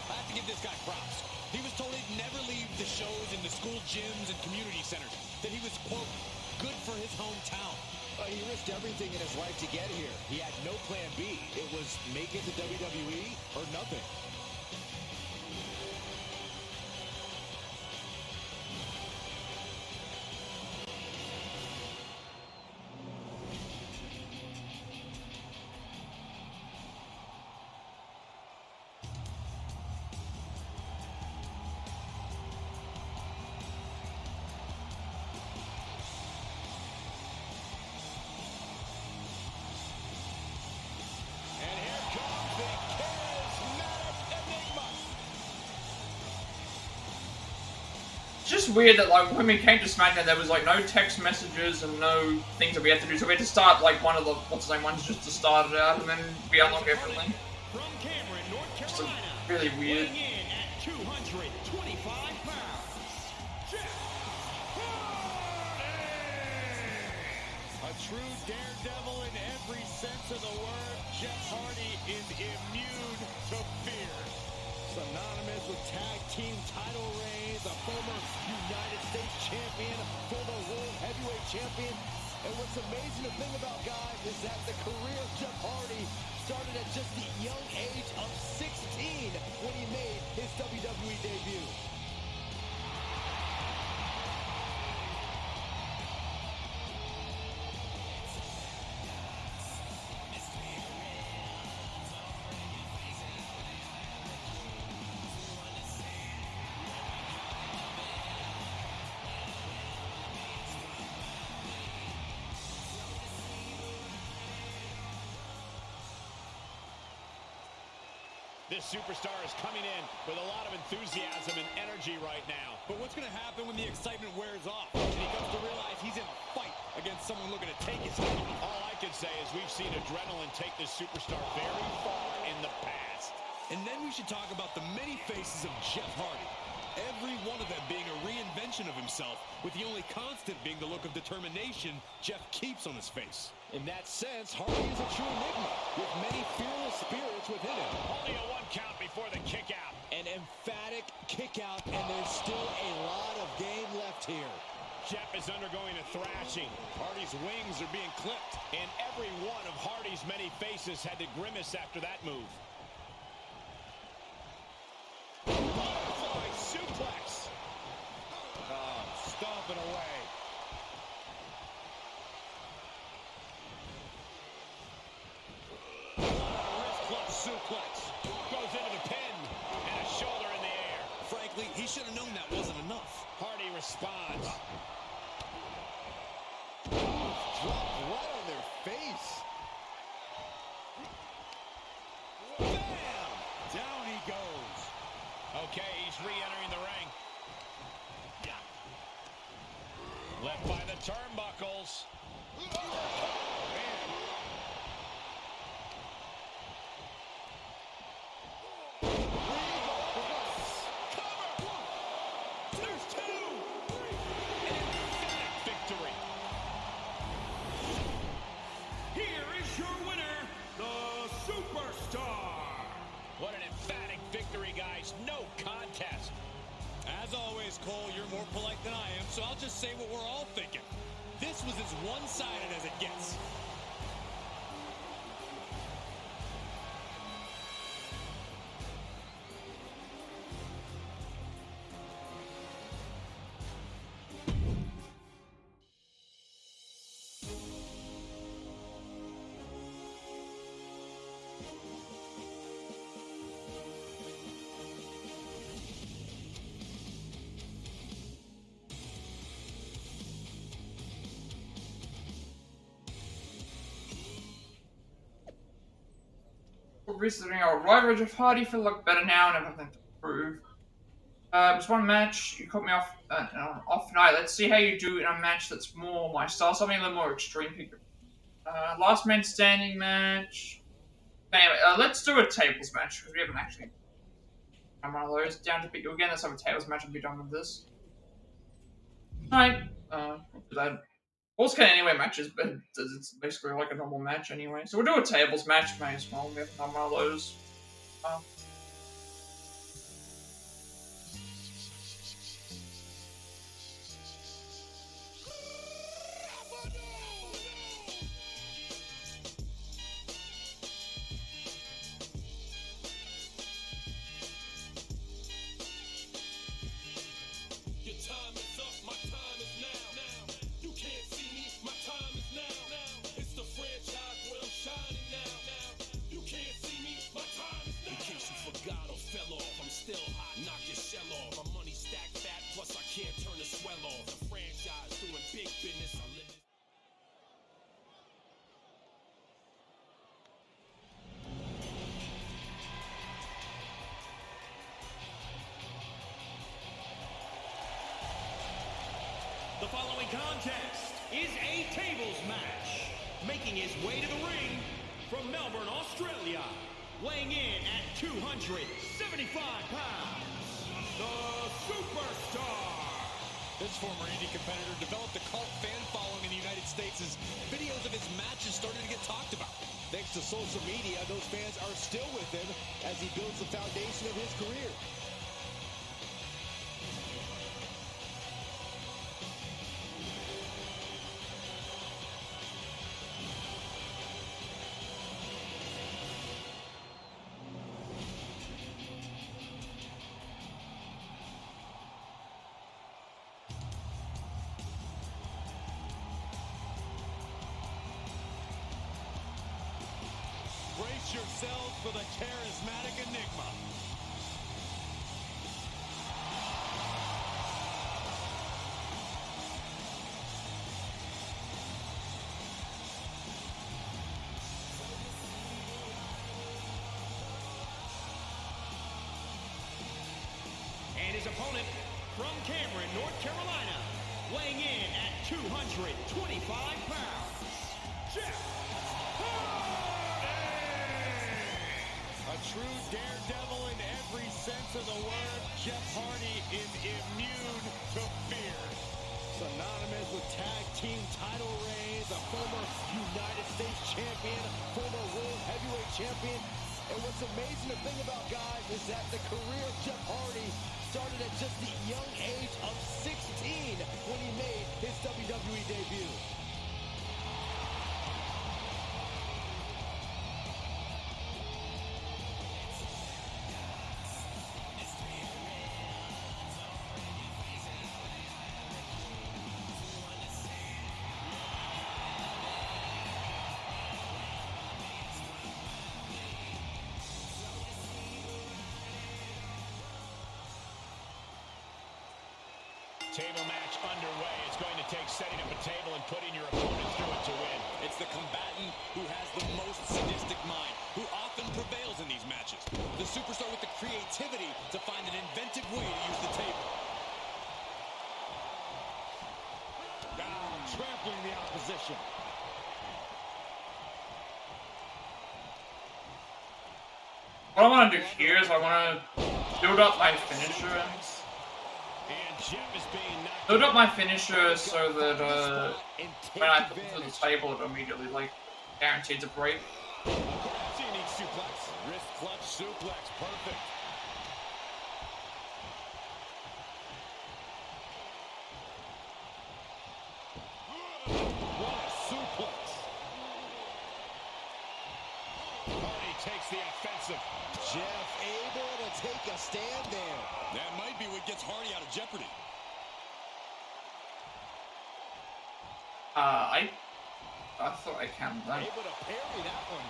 I have to give this guy props. He was told he'd never leave the shows in the school gyms and community centers, that he was, quote, good for his hometown. He risked everything in his life to get here. He had no plan B. It was make it to WWE or nothing. It's just weird that like when we came to SmackDown there was like no text messages and no things that we had to do, so we had to start like one of the ones just to start it out and then we unlock everything. From Cameron, North Just Carolina, really weird. weighing in at 225 pounds, Jeff Hardy. A true daredevil in every sense of the word, Jeff Hardy is immune to fear. Synonymous with tag team title reigns, a former United States champion, former World Heavyweight champion. And what's amazing to think about, guys, is that the career of Jeff Hardy started at just the young age of 16 when he made his WWE debut. This superstar is coming in with a lot of enthusiasm and energy right now. But what's going to happen when the excitement wears off and he comes to realize he's in a fight against someone looking to take his life? All I can say is we've seen adrenaline take this superstar very far in the past. And then we should talk about the many faces of Jeff Hardy. Every one of them being a reinvention of himself, with the only constant being the look of determination Jeff keeps on his face. In that sense, Hardy is a true enigma, with many fearless spirits within him. Only a 1 count before the kick out. An emphatic kick out, and there's still a lot of game left here. Jeff is undergoing a thrashing. Hardy's wings are being clipped, and every one of Hardy's many faces had to grimace after that move. Butterfly suplex. Oh, stomping away. Wrist club suplex. Goes into the pin, and a shoulder in the air. Frankly, he should have known that wasn't enough. Hardy responds. Dropped right on their face. Bam! Down he goes. Okay, he's re-entering the ring. Left by the turnbuckles. There's 2. An emphatic victory. Here is your winner, the Superstar. What an emphatic victory, guys. No contest. As always, Cole, you're more polite than I am, so I'll just say what we're all thinking. This was as one-sided as it gets. Revisiting our rivalry of Hardy, feel like better now and everything to prove. It was one match, you caught me off night. Let's see how you do in a match that's more my style, something a little more extreme. Last man standing match. Anyway, let's do a tables match, because we haven't actually done one of those. Down to beat you again, let's have a tables match and be done with this. Alright, All's Can Anywhere matches, but it's basically like a normal match anyway. So we'll do a tables match, may as well. We haven't done one of those. The following contest is a tables match. Making his way to the ring from Melbourne, Australia, weighing in at 275 pounds, the Superstar. This former indie competitor developed a cult fan following in the United States as videos of his matches started to get talked about. Thanks to social media, those fans are still with him as he builds the foundation of his career. Brace yourselves for the charismatic enigma. And his opponent from Cameron, North Carolina, weighing in at 225 pounds, Jeff true daredevil in every sense of the word. Jeff Hardy is immune to fear. Synonymous with tag team title reigns, a former United States champion, former World Heavyweight champion. And what's amazing to think about, guys, is that the career of Jeff Hardy started at just the young age of 16 when he made his WWE debut. Table match underway. It's going to take setting up a table and putting your opponent through it to win. It's the combatant who has the most sadistic mind, who often prevails in these matches. The superstar with the creativity to find an inventive way to use the table. Now trampling the opposition. What I want to do here is I want to build up my finisher. Build up my finisher so that when I put it to the table, it immediately like guaranteed to break. Unique suplex, wrist clutch suplex, perfect. What a suplex! Hardy takes the offensive. Jeff able to take a stand there. That might be what gets Hardy out of jeopardy. I thought I counted that. Able to parry that one.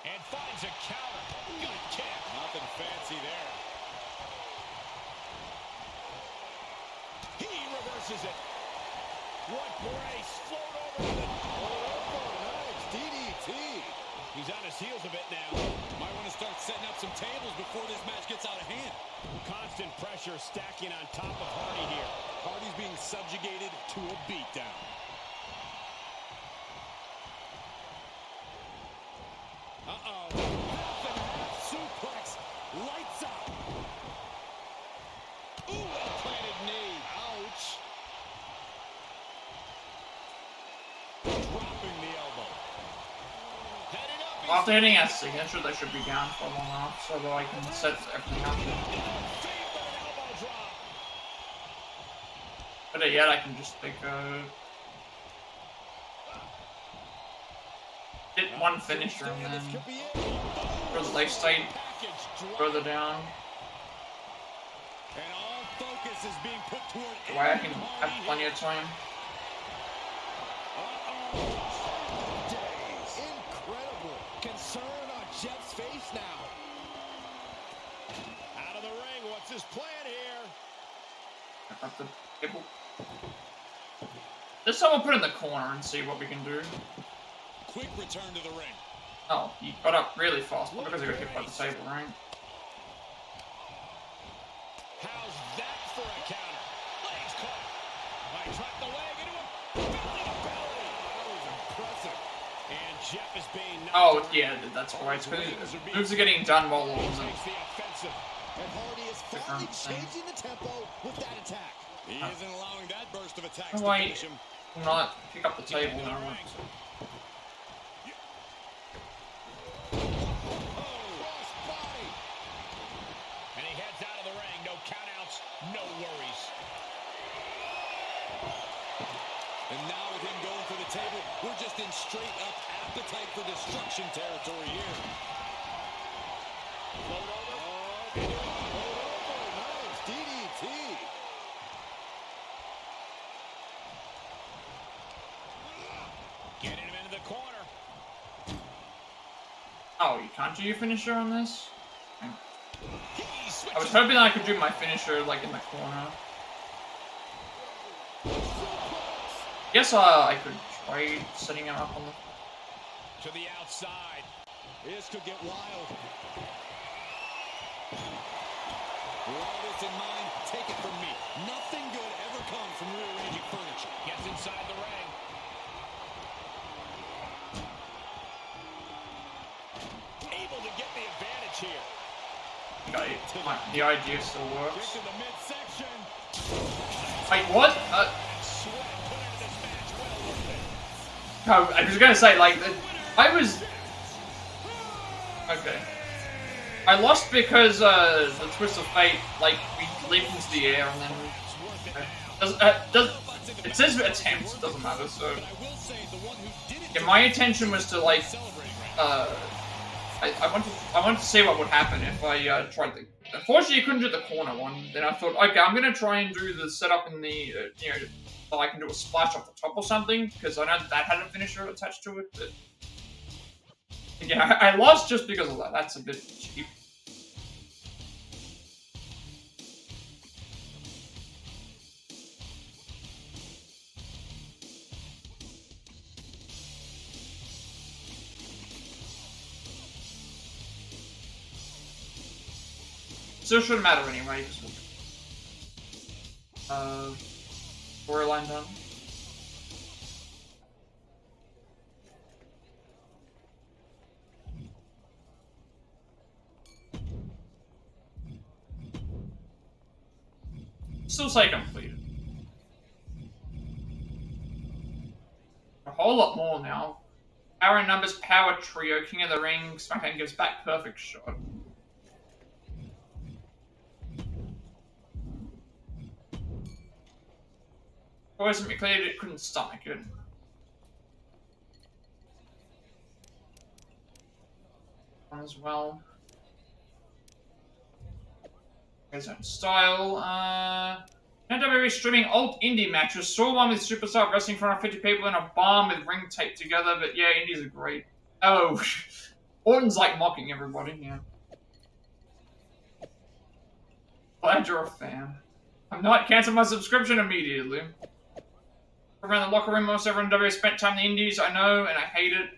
And finds a counter. Good kick. Nothing fancy there. He reverses it. What brace. Float over the nice DDT. He's on his heels a bit now. Might want to start setting up some tables before this match gets out of hand. Constant pressure stacking on top of Hardy here. Hardy's being subjugated to a beatdown. Uh-oh. Half and half suplex. Lights out. Ooh, well-planted knee. Ouch. Dropping the elbow. Heading up. After hitting a signature, they should be down for long enough so that I can set everything up. Better yet, I can just take a hit one finisher and then further they stay further down. And all focus is being put toward That way I can have plenty of time. Incredible. Concern on Jeff's face now. Out of the ring, what's his plan here? Up the table. Let's someone put it in the corner and see what we can do. Quick return to the ring. Oh, he got up really fast because he got hit by the table, right? How's that for a counter? Legs caught. I trapped the leg into him. Belly to belly. That was impressive. And Jeff is being Oh, yeah, that's alright. Moves are getting done while on them. takes the offensive. And Hardy is finally changing the tempo with that attack. He isn't allowing that burst of attacks Oh, to wait. finish him. Will not pick up the table now. Crossbody. And he heads out of the ring. No countouts, no worries. And now with him going for the table, we're just in straight up appetite for destruction territory here. Float over. Nice DDT. Getting him into the corner. Oh, you can't do your finisher on this? He switches. I was hoping I could do my finisher, like, in the corner. Guess I could try setting him up on the... To the outside. This could get wild. With all this in mind, take it from me. Nothing good ever comes from rearranging furniture. Gets inside the ring. the idea still works. Kick to the midsection. Wait, what? Sweat put into this match. Well worth it. No, I was gonna say, like, I was... Okay. I lost because, the Twist of Fate, like, we leaped into the air and then... It says attempts, it doesn't matter, so... Yeah, my intention was to, like, I wanted to see what would happen if I, tried the... Unfortunately, you couldn't do the corner one. Then I thought, okay, I'm gonna try and do the setup in the, you know, so I can do a splash off the top or something, because I know that had a finisher attached to it, but... Yeah, I lost just because of that. That's a bit cheap. Still shouldn't matter anyway. Storyline done. Still say completed. A whole lot more now. Power in numbers, power trio, king of the ring, Smackdown gives back perfect shot. Wasn't cleared, it couldn't stomach it. As well. His own style. WWE streaming old indie matches. Saw one with Superstar wrestling in front of 50 people in a barn with ring tape together, but yeah, indies are great. Oh, Orton's like mocking everybody, yeah. Glad you're a fan. I'm not canceling my subscription immediately. Around the locker room, most everyone in WWE spent time in the indies, I know, and I hate it.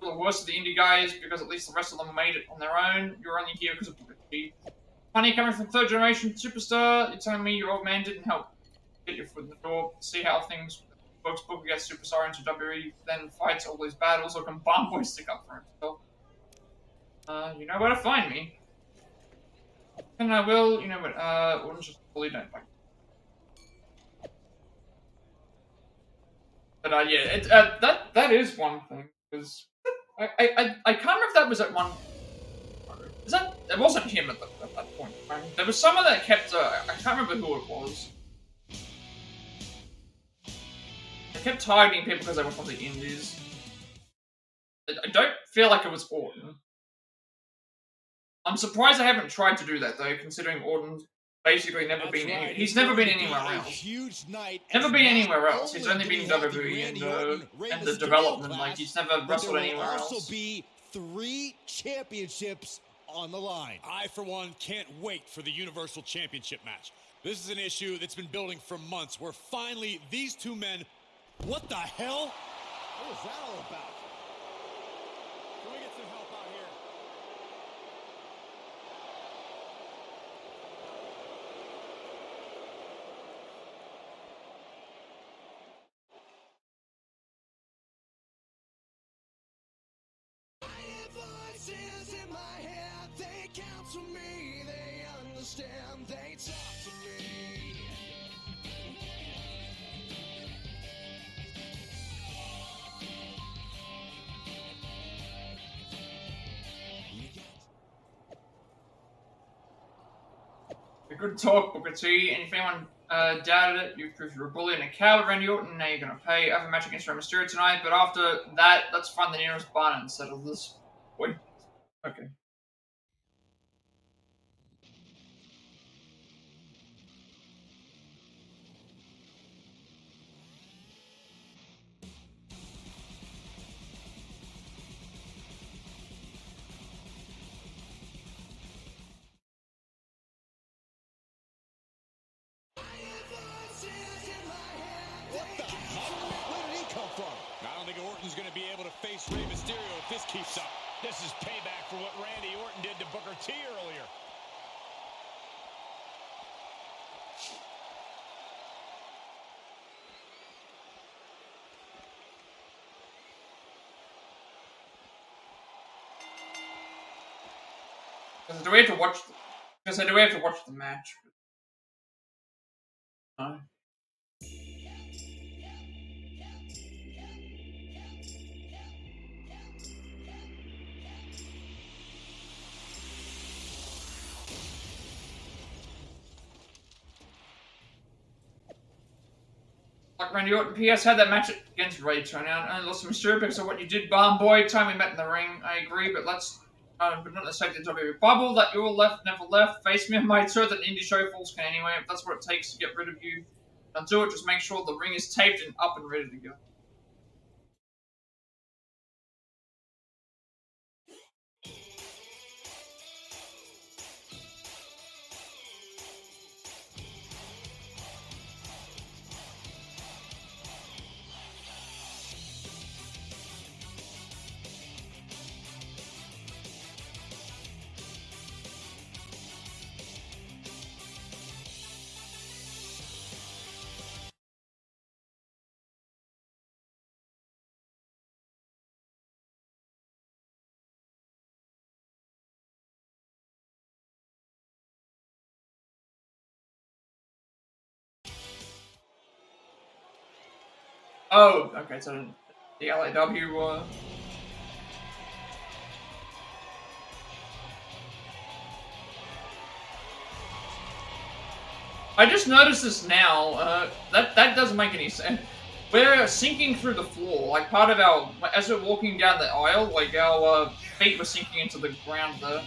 The worst of the indie guys, because at least the rest of them made it on their own. You're only here because of Booker T. Funny coming from third generation superstar, you're telling me your old man didn't help get your foot in the door, see how things works. Booker gets superstar into WWE, then fights all these battles, or can Barn Boy stick up for himself? You know where to find me. And I will, you know what, Orton's just fully don't like. But yeah, that is one thing, because I can't remember if that was at one. Is that it wasn't him at that point, right? There was someone that kept. I can't remember who it was. They kept targeting people because they were from the indies. I don't feel like it was Orton. I'm surprised I haven't tried to do that though, considering Orton's basically never been. Right. He's never been anywhere else. Never been anywhere else. He's only been in WWE and the development. Like he's never wrestled anywhere else. There will also be 3 championships on the line. I, for one, can't wait for the Universal Championship match. This is an issue that's been building for months, where finally these two men... What the hell? What was that all about? Can we get some help out here? Voices in my head, they counsel me, they understand, they talk to me. A good talk, Booker T. And if anyone doubted it, you've proved you're a bully and a coward, Randy Orton. Now you're gonna pay. I have a match against Rey Mysterio tonight, but after that, let's find the nearest barn and settle this. Wait. Okay. Orton's going to be able to face Rey Mysterio if this keeps up. This is payback for what Randy Orton did to Booker T earlier. Do we have to watch Because I do have to watch the match. No. Like Randy Orton, PS had that match against Ray turnout and lost some Mysterio because of what you did, Barn Boy. Time we met in the ring, I agree, but let's, but not necessarily the WWE bubble that you all left, never left. Face me on my tour that indie show falls can anyway. If that's what it takes to get rid of you, don't do it. Just make sure the ring is taped and up and ready to go. Oh, okay, so the LAW, I just noticed this now, that doesn't make any sense. We're sinking through the floor, like part of our, as we're walking down the aisle, like our feet were sinking into the ground there.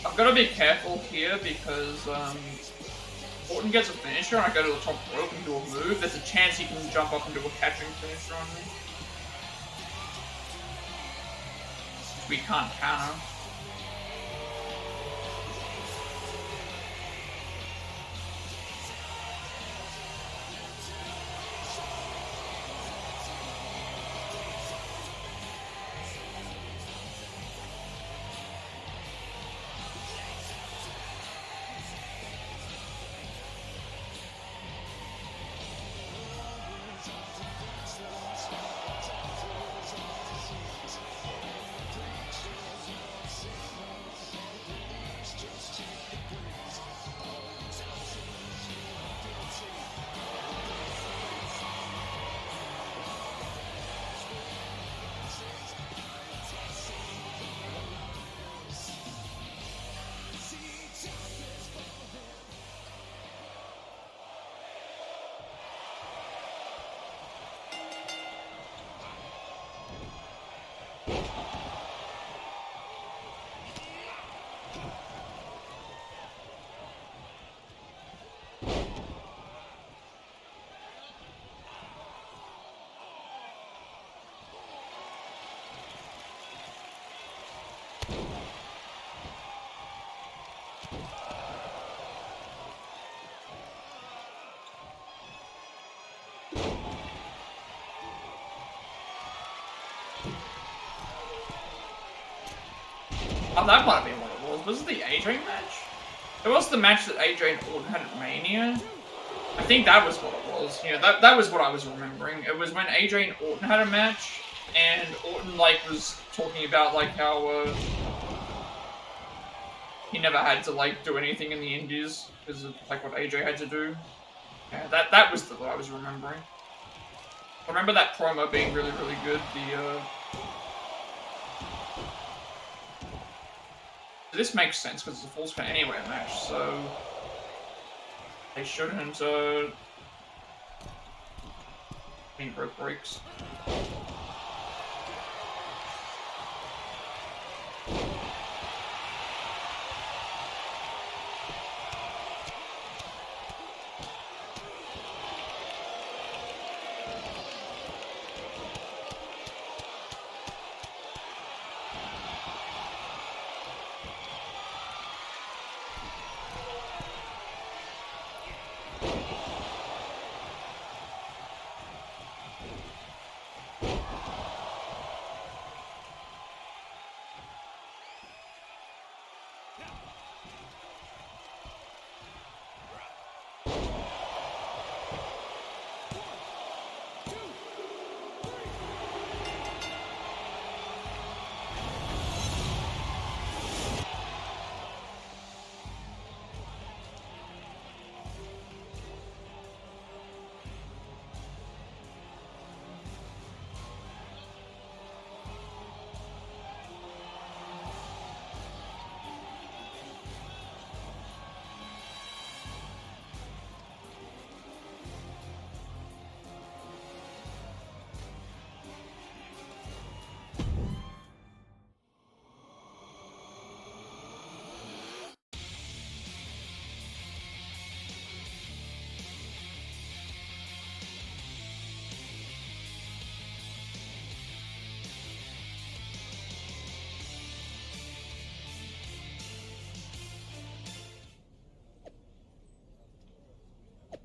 I've got to be careful here because Orton gets a finisher and I go to the top rope and do a move. There's a chance he can jump up and do a catching finisher on me. We can't counter. Oh, that might have been what it was. Was it the AJ match? It was the match that AJ and Orton had at Mania. I think that was what it was. Yeah, that was what I was remembering. It was when AJ and Orton had a match, and Orton, like, was talking about, like, how, he never had to like do anything in the indies because of like what AJ had to do. Yeah, that was what I was remembering. I remember that promo being really, really good. This makes sense because it's a Falls Count Anywhere match, so they shouldn't any rope breaks.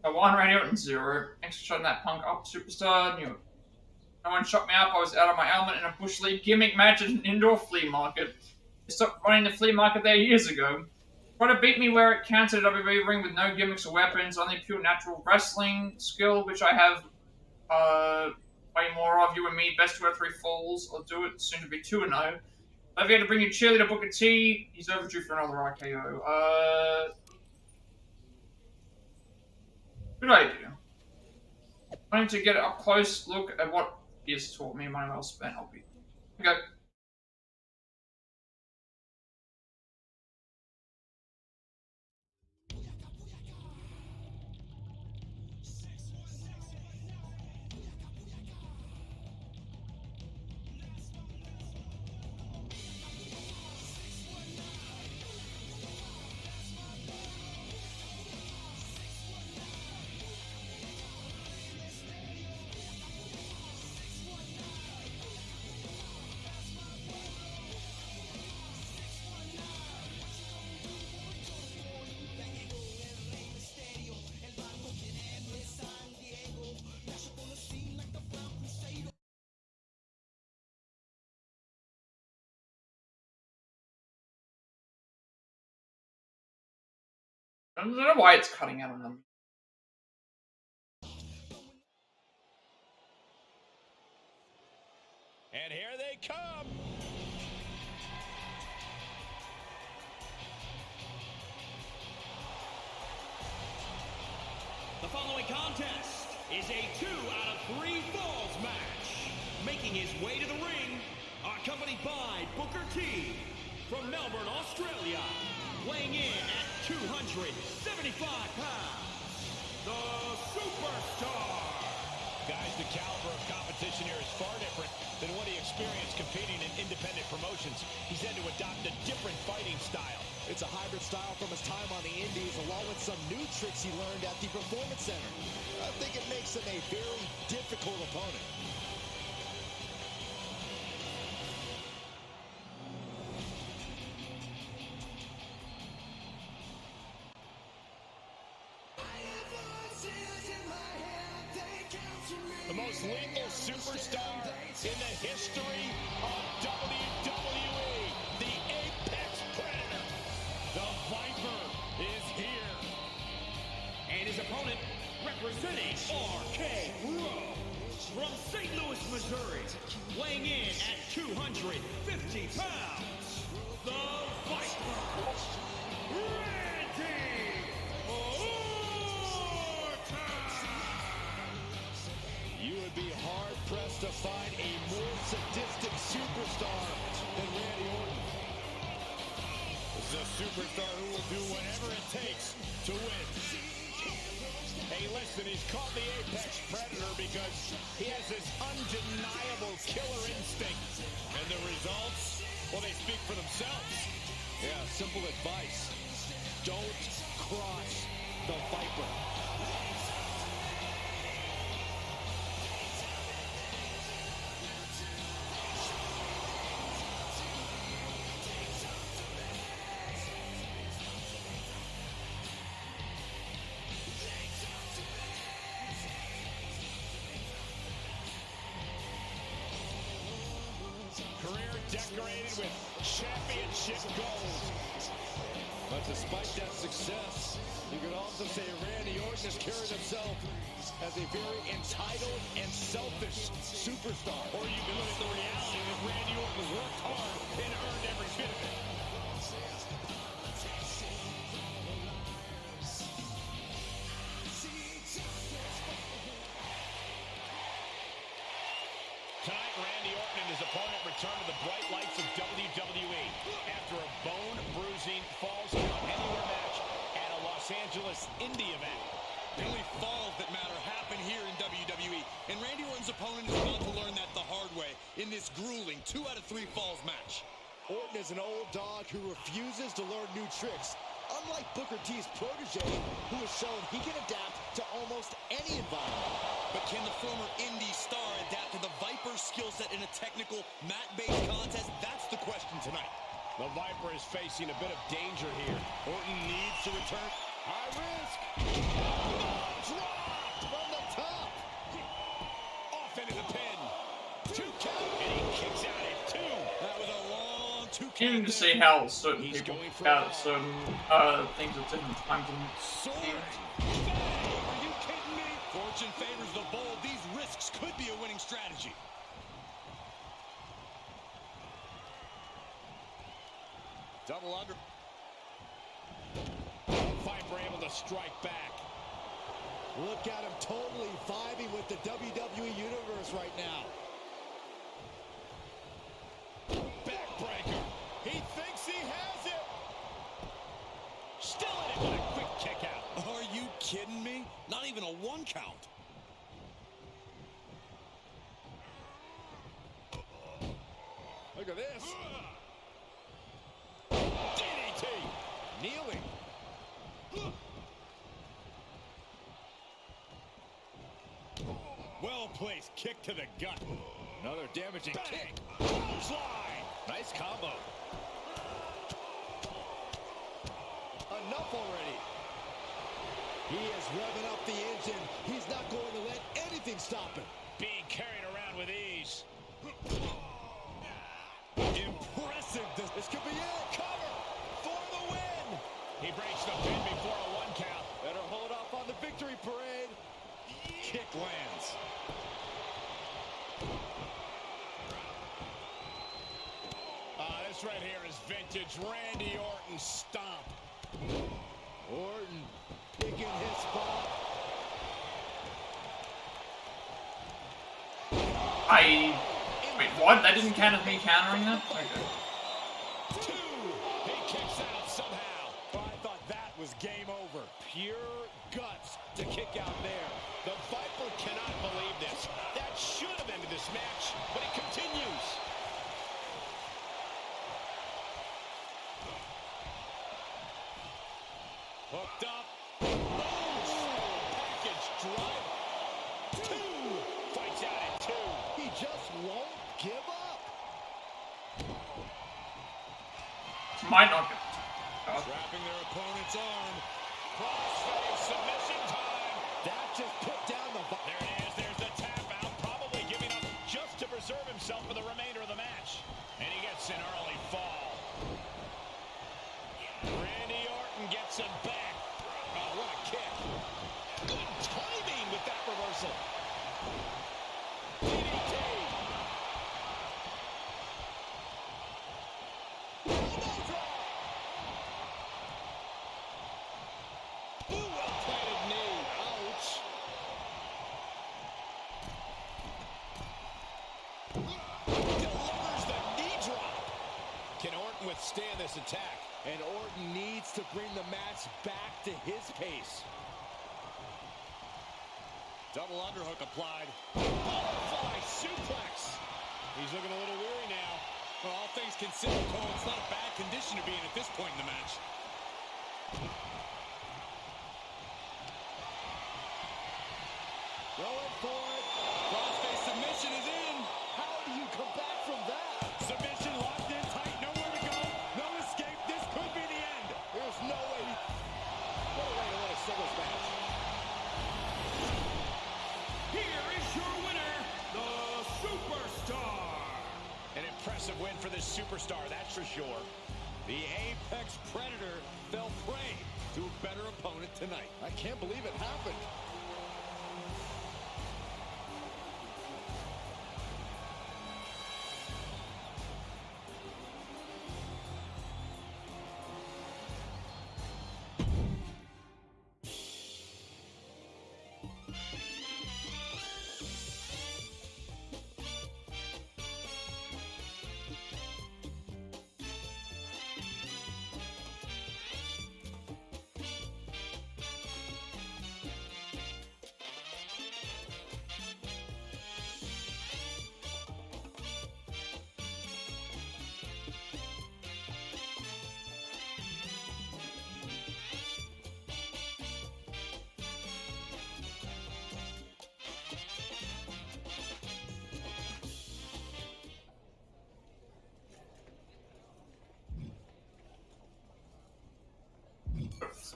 I won Randy Orton 0. Thanks for shutting that punk up, superstar. No one shot me up. I was out of my element in a Bush League gimmick match at an indoor flea market. They stopped running the flea market there years ago. Try to beat me where it counts at a WWE ring with no gimmicks or weapons, only pure natural wrestling skill, which I have way more of. You and me, best 2 out of 3 falls. I'll do it, soon to be 2-0. I've got to bring you cheerleader Booker T. He's overdue for another RKO. Good idea. I need to get a close look at what he has taught me. Money well spent. I'll be. Okay. I don't know why it's cutting out on them. And here they come. The following contest is a 2 out of 3 falls match. Making his way to the ring, accompanied by Booker T from Melbourne, Australia. Weighing in at 275 pounds, the Superstar. Guys, the caliber of competition here is far different than what he experienced competing in independent promotions. He's had to adopt a different fighting style. It's a hybrid style from his time on the Indies, along with some new tricks he learned at the Performance Center. I think it makes him a very difficult opponent. The most lethal superstar in the history of WWE, the Apex Predator. The Viper is here. And his opponent, representing RK-Bro, from St. Louis, Missouri, weighing in at 250 pounds, the Viper. would be hard-pressed to find a more sadistic superstar than Randy Orton. This is a superstar who will do whatever it takes to win. Hey, listen, he's called the Apex Predator because he has this undeniable killer instinct. And the results, well, they speak for themselves. Yeah, simple advice. Don't cross the Viper. Career decorated with championship gold. But despite that success, you could also say Randy Orton has carried himself as a very entitled and selfish superstar. Or you can look at the reality that Randy Orton worked hard and earned every bit of it. Tonight, Randy Orton and his opponent return to the bright lights of WWE after a bone-bruising Falls Count Anywhere match at a Los Angeles indie event. The only falls that matter happen here in WWE, and Randy Orton's opponent is about to learn that the hard way in this grueling 2 out of 3 falls match. Orton is an old dog who refuses to learn new tricks. Unlike Booker T's protege, who has shown he can adapt to almost any environment. But can the former indie star adapt to the Viper's skill set in a technical, mat-based contest? That's the question tonight. The Viper is facing a bit of danger here. Orton needs to return. High risk. Dropped from the top. Off into the pin. 2 count. And he kicks out at 2. That was a long 2 count. You can there. see how certain He's people going for count that. certain things at different times in Soaring. Are you kidding me? Fortune favors the bold. These risks could be a winning strategy. Double under. Viper able to strike back. Look at him totally vibing with the WWE Universe right now. Backbreaker. He thinks he has it. Still in it with a quick kick out. Are you kidding me? Not even a 1 count. Look at this. DDT. Kneeling. Well-placed kick to the gut. Another damaging Bang. kick. Clothesline. Nice combo. Enough already. He is revving up the engine. He's not going to let anything stop him. Being carried around with ease. Impressive. This could be it. Cover for the win. He breaks the pin before a 1 count. Better hold off on the victory parade. Kick lands. This right here is vintage Randy Orton stomp. Orton picking his spot. Wait, what? That didn't count as me countering that? Okay. 2. He kicks out somehow. Oh, I thought that was game over. Pure guts to kick out there. The Viper cannot believe this. That should have ended this match, but it continues. Hooked up. Package drive. 2. Fights out at 2. He just won't give up. Might not get. Trapping their opponent's arm. Crossface submission time. That just put down the... There it is. There's the tap out. Probably giving up just to preserve himself for the remainder of the match. And he gets an early fall. Randy Orton gets him back. Oh, what a kick. Good timing with that reversal. DDT. Ooh, well-planted knee. Ouch. withstand this attack. And Orton needs to bring the match back to his pace. Double underhook applied. Butterfly suplex. He's looking a little weary now. Well, all things considered, Cole, it's not a bad condition to be in at this point in the match. Going for it. Crossface submission is in. How do you come back from that? Submission locked in tight, nowhere to go, no escape. This could be the end. There's no way. What a way to win a singles match. Here is your winner, the Superstar. An impressive win for this superstar, that's for sure. The Apex Predator fell prey to a better opponent tonight. I can't believe it happened.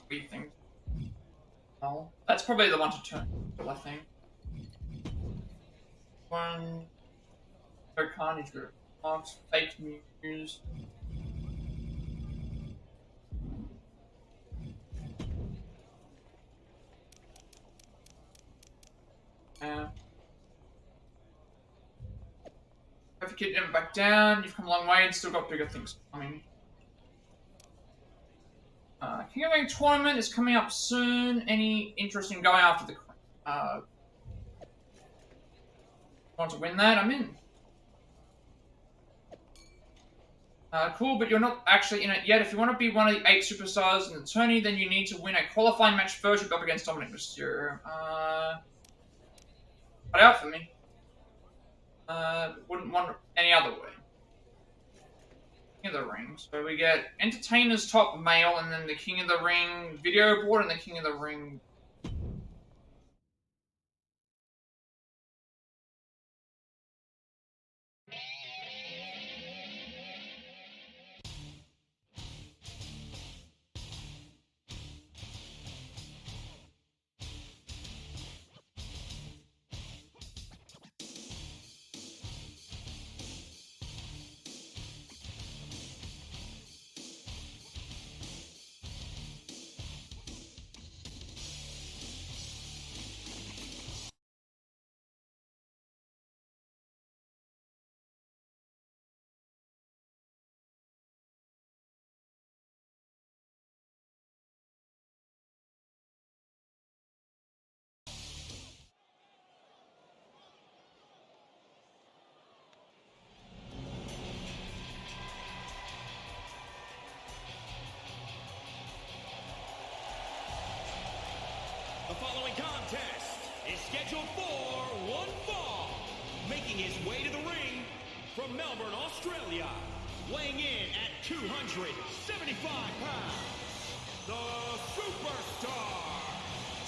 Three things. Oh, that's probably the one to turn, I think. One. Carnage group. Marks, fake news. If you keep them back down, you've come a long way and still got bigger things coming. King of the Ring tournament is coming up soon. Any interest in going after the want to win that? I'm in. Cool, but you're not actually in it yet. If you want to be one of the 8 superstars in the tourney, then you need to win a qualifying match first. You'll go up against Dominic Mysterio. Cut out for me. Wouldn't want any other way. King of the Ring. So we get Entertainer's Top Male, and then the King of the Ring video board, and the King of the Ring. The following contest is scheduled for one fall. Making his way to the ring from Melbourne, Australia, weighing in at 275 pounds, the Superstar.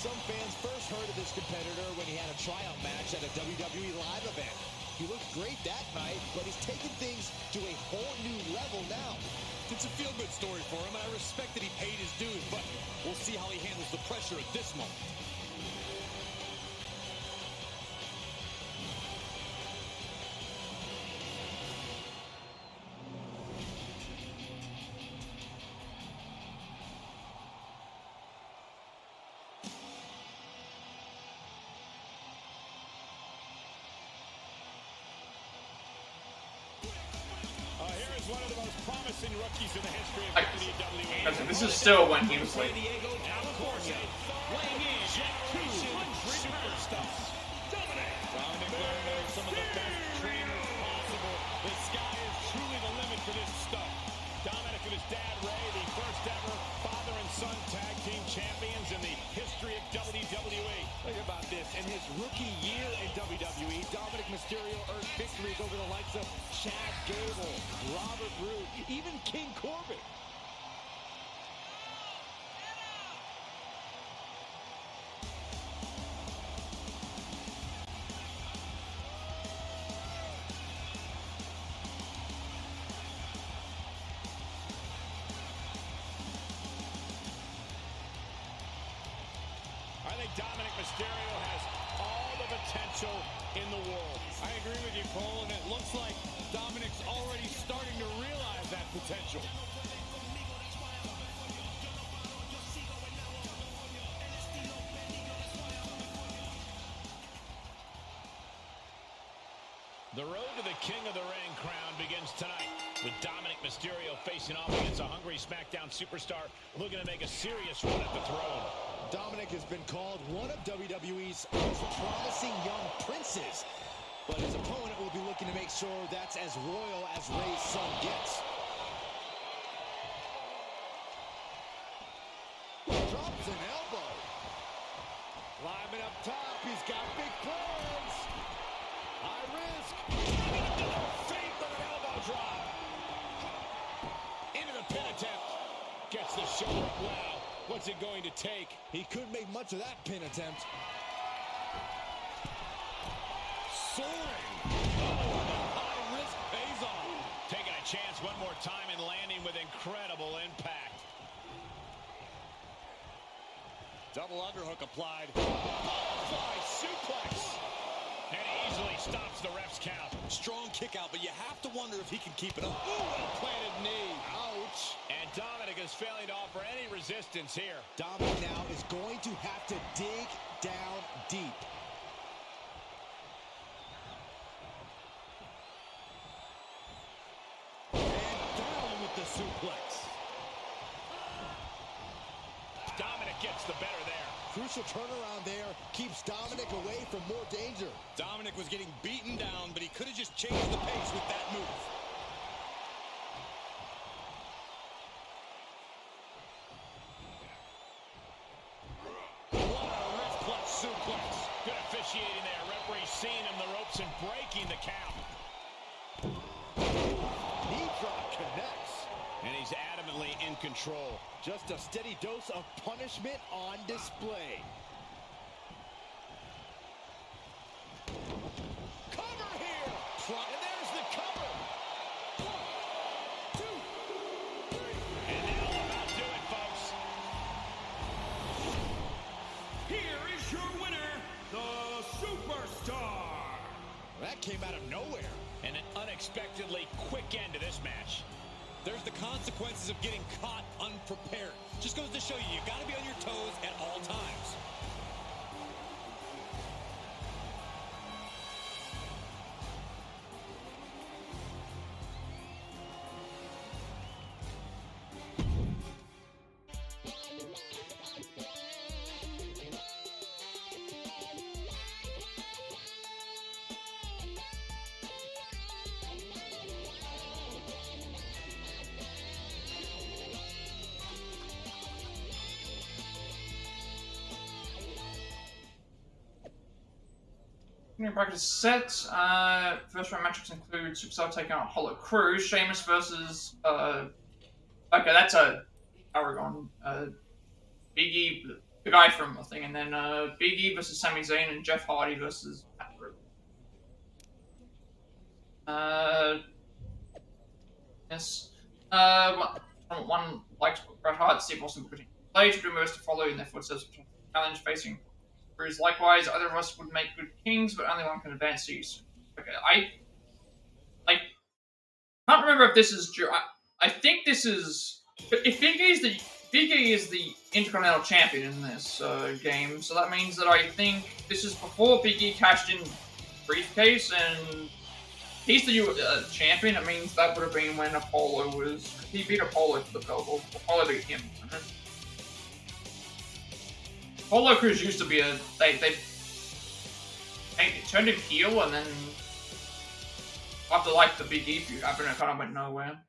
Some fans first heard of this competitor when he had a tryout match at a WWE live event. He looked great that night, but he's taken things to a whole new level now. It's a feel-good story for him, and I respect that he paid his dues, but we'll see how he handles the pressure at this moment. One of the most promising rookies in the history of WWE. This is still when he was like. Weighing in at 200 pounds, Dominic learning some of the best trainers possible. The sky is truly the limit for this stuff. Dominic in WWE, Dominic Mysterio earned victories over the likes of Chad Gable, Robert Roode, even King Corbin. I think Dominic Mysterio has all the potential in the world. I agree with you, Cole, and it looks like Dominic's already starting to realize that potential. The road to the King of the Ring crown begins tonight, with Dominic Mysterio facing off against a hungry SmackDown superstar looking to make a serious run at the throne. Dominic has been called one of WWE's most promising young princes, but his opponent will be looking to make sure that's as royal as Ray's son gets. Drops an elbow. Climbing up top, he's got big plans. High risk. Feet with an elbow drop. Into the pin attempt. Gets the shoulder up. Wow. What's it going to take? He couldn't make much of that pin attempt. Soaring. Oh, the high risk pays off. Taking a chance one more time and landing with incredible impact. Double underhook applied. Fly suplex. And he easily stops the ref's count. Strong kick out, but you have to wonder if he can keep it up. Ooh, planted knee. Ouch. And Dominic is failing to offer any resistance here. Dominic now is going to have to dig down deep. And down with the suplex. Dominic gets the better there. Crucial turnaround there keeps Dominic away from more danger. Dominic was getting beaten down, but he could have just changed the pace with that move. What a wrist clutch suplex. Good officiating there. Referee seeing him the ropes and breaking the count. Knee drop connects. And he's adamantly in control. Just a steady dose of punishment on display. Cover here. And there's the cover. 1, 2, 3. And that'll about do it, folks. Here is your winner, the Superstar. That came out of nowhere. And an unexpectedly quick end to this match. There's the consequences of getting caught unprepared. Just goes to show you, you got to be on your toes at all times. New practice set. First round matchups include Superstar taking on Apollo Crews, Sheamus versus okay, that's a Aragon, Big E, the guy from the thing, and then Big E versus Sami Zayn and Jeff Hardy versus Matt Riddle. Yes. One likes Bret Hart, Steve Austin putting play to do most to follow in their footsteps. Challenge facing Crews. Likewise, either of us would make good kings, but only one can advance to use. Okay, I can't remember if this is. I think this is. If Big E is the Intercontinental Champion in this game, so that means that I think this is before Big E cashed in briefcase, and he's the champion. It means that would have been when Apollo was. He beat Apollo for the belt, or Apollo beat him. Apollo Crews used to be they turned him heel, and then after like the Big E feud happened, it kind of went nowhere.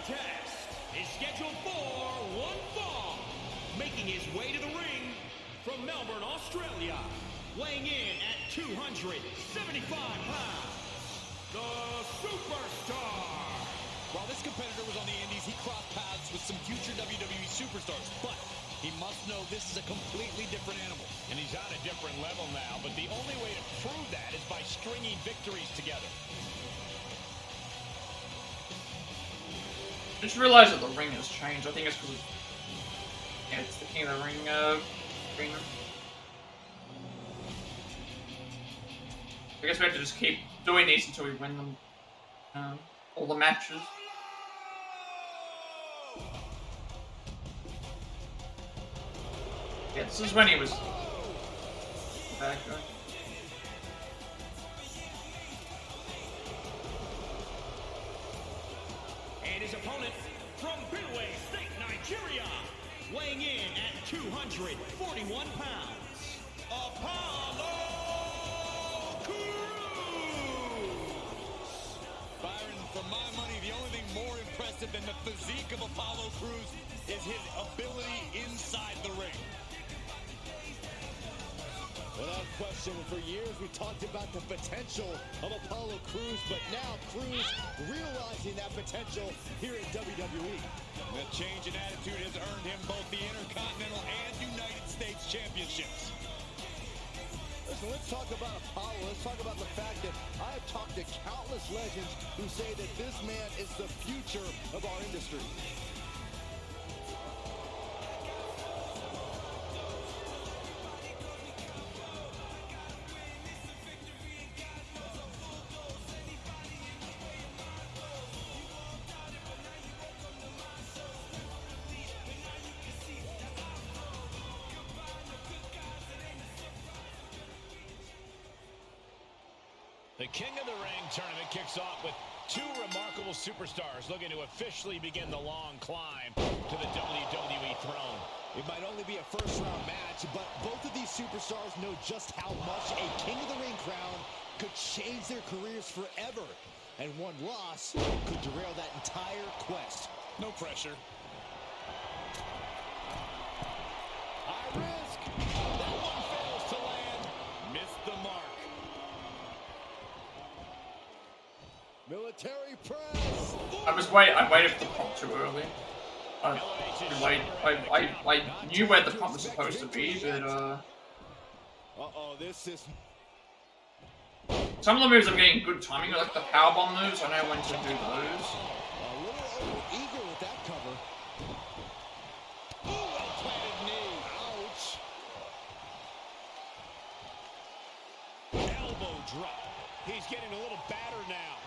contest is scheduled for one fall. Making his way to the ring from Melbourne, Australia, weighing in at 275 pounds, the Superstar. While this competitor was on the Indies, he crossed paths with some future WWE superstars, but he must know this is a completely different animal. And he's on a different level now, but the only way to prove that is by stringing victories together. I just realized that the ring has changed. I think it's because it's the King of the Ring arena. I guess we have to just keep doing these until we win them. All the matches. Yeah, this is when he was back going. And his opponent from Benue State, Nigeria, weighing in at 241 pounds, Apollo Crews. Byron, for my money, the only thing more impressive than the physique of Apollo Crews is his ability inside the ring. Without question, for years we talked about the potential of Apollo Crews, but now Crews realizing that potential here at WWE. The change in attitude has earned him both the Intercontinental and United States Championships. Listen, let's talk about Apollo. Let's talk about the fact that I have talked to countless legends who say that this man is the future of our industry. The King of the Ring tournament kicks off with two remarkable superstars looking to officially begin the long climb to the WWE throne. It might only be a first-round match, but both of these superstars know just how much a King of the Ring crown could change their careers forever. And one loss could derail that entire quest. No pressure. High risk. That one fails to land. Missed the mark. Military press. I waited for the pump too early. I knew where the pump was supposed to be, but Uh-oh, this is... some of the moves I'm getting good timing, like the powerbomb moves. I know when to do those. A little over-eager with that cover. Ooh, well-planted knee. Ouch. Elbow drop. He's getting a little battered now.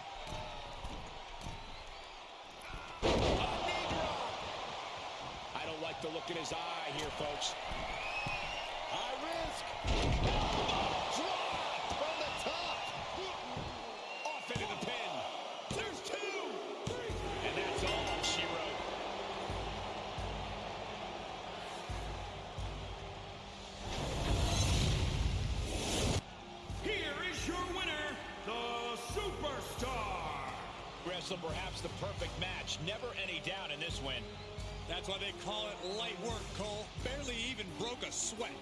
I don't like the look in his eye here, folks. High risk. Drop from the top. Off into the pin. There's two. And that's all she wrote. Here is your winner, the Superstar. Wrestled perhaps the perfect match. Never any doubt in this win. That's why they call it light work, Cole. Barely even broke a sweat.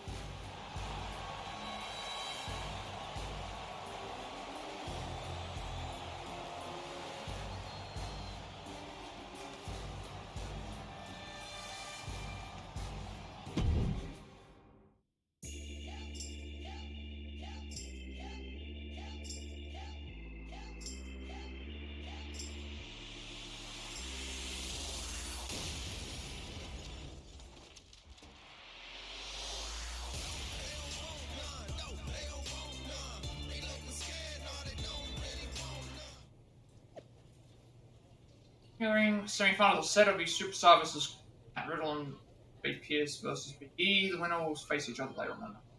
Semi-final set will be Superstar versus Matt Riddle and Big Pierce versus Big E. The winner will face each other later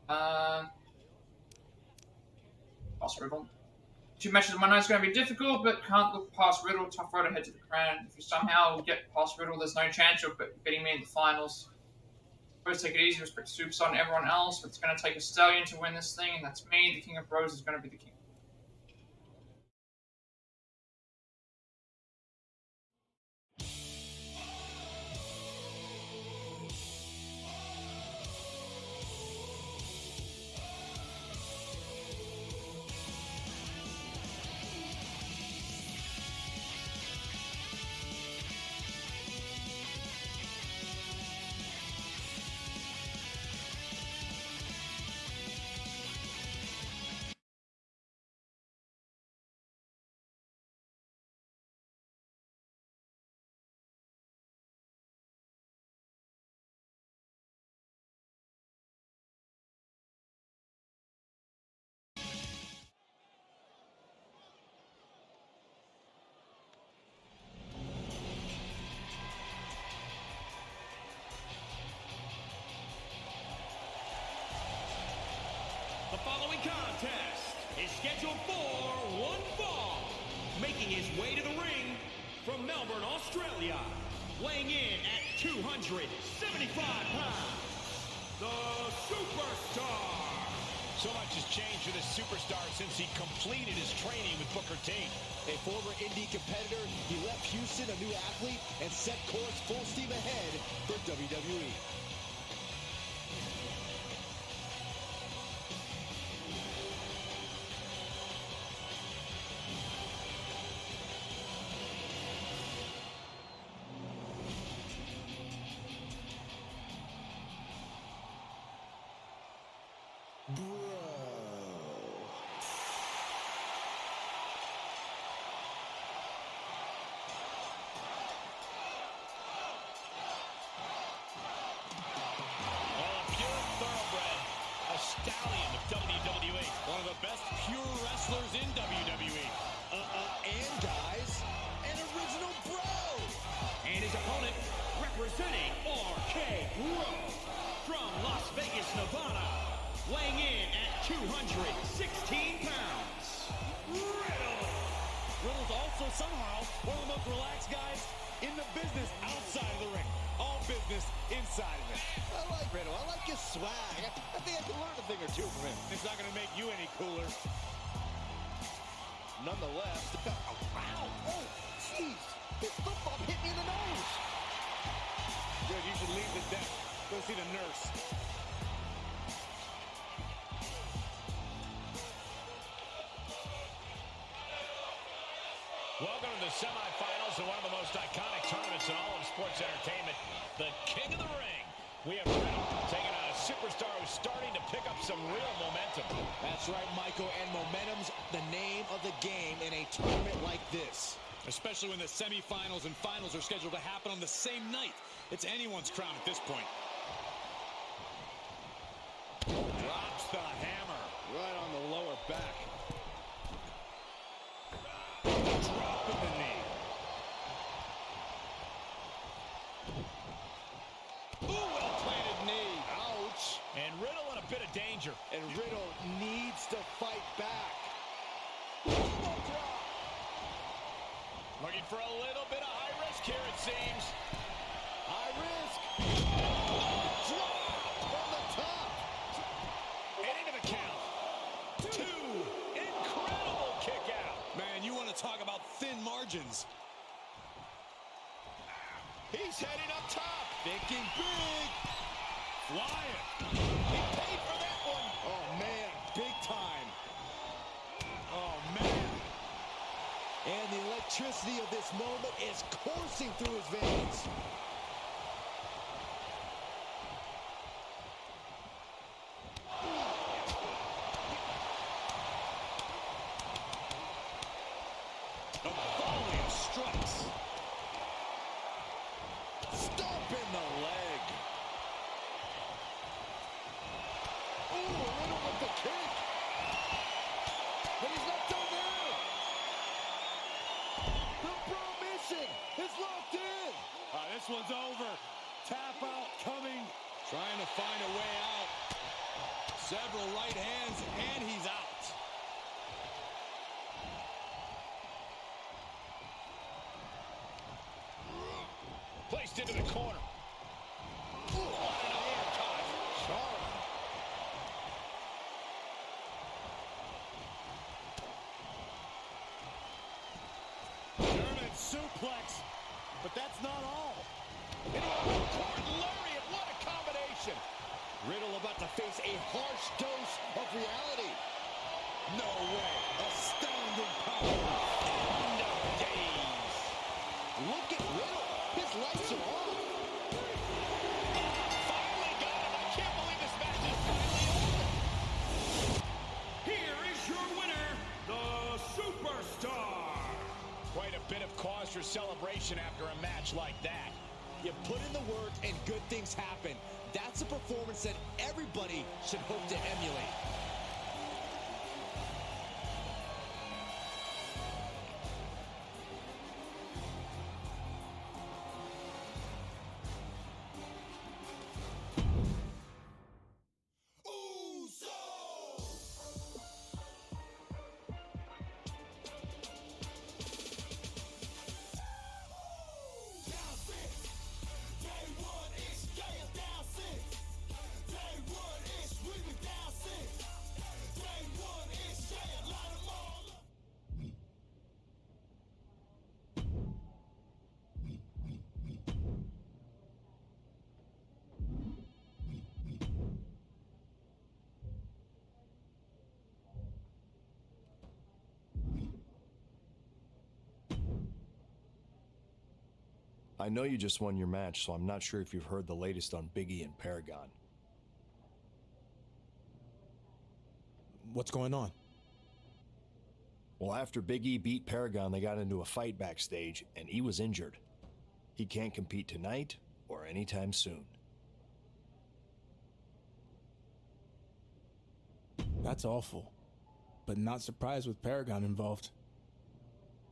on. Past Riddle. Two matches in one night is going to be difficult, but can't look past Riddle. Tough road ahead to the crown. If you somehow get past Riddle, there's no chance of getting me in the finals. First, take it easy, respect Superstar and everyone else, but it's going to take a stallion to win this thing, and that's me. The King of Bros is going to be the king. scheduled for one fall. Making his way to the ring from Melbourne, Australia, weighing in at 275 pounds, the Superstar. So much has changed for this superstar since he completed his training with Booker T. A former indie competitor, he left Houston a new athlete and set course full steam ahead for WWE. Stallion of WWE, one of the best pure wrestlers in WWE. And guys, an original bro. And his opponent, representing RK-Bro, from Las Vegas, Nevada, weighing in at 216 pounds, Riddle. Riddle's also somehow one of the most relaxed guys in the business outside of the ring. All business inside of it. I like Riddle. I like his swag. I think I can learn a thing or two from him. It's not going to make you any cooler. Nonetheless, wow. Oh, jeez. This flip flop hit me in the nose. Good, you should leave the deck. Go see the nurse. Welcome to the semifinals of one of the most iconic tournaments in all of sports entertainment, the King of the Ring. We have Riddle taking on a superstar who's starting to pick up some real momentum. That's right, Michael, and momentum's the name of the game in a tournament like this. Especially when the semifinals and finals are scheduled to happen on the same night. It's anyone's crown at this point. Drops the hammer. Right on the lower back. Dropping the knee. Ooh, well-planted knee. Ouch. And Riddle in a bit of danger. And Riddle needs to fight back. Elbow drop. Looking for a little bit of high risk here, it seems. High risk. Drop from the top. And into the count. Two. Incredible kick out. Man, you want to talk about thin margins. He's heading up top. Thinking big. Flying. He paid for that one. Oh, man, big time. Oh, man. And the electricity of this moment is coursing through his veins. A volley of strikes. Stomp in the leg. Ooh, Riddle with the kick. But he's not done there. The bro mission is locked in. This one's over. Tap out coming. Trying to find a way out. Several right hands, and he's out. Placed into the corner. Ooh, what an uppercut. Charmed. German suplex, but that's not all. Into a cord lariat. What a combination. Riddle about to face a harsh dose of reality. No way. Astounding power. End of days. Look at Riddle. His lights are on. Finally got him. I can't believe this match is finally over. Here is your winner, the Superstar. Quite a bit of cause for celebration after a match like that. You put in the work and good things happen. That's a performance that everybody should hope to emulate. I know you just won your match, so I'm not sure if you've heard the latest on Big E and Paragon. What's going on? Well, after Big E beat Paragon, they got into a fight backstage, and he was injured. He can't compete tonight or anytime soon. That's awful, but not surprised with Paragon involved.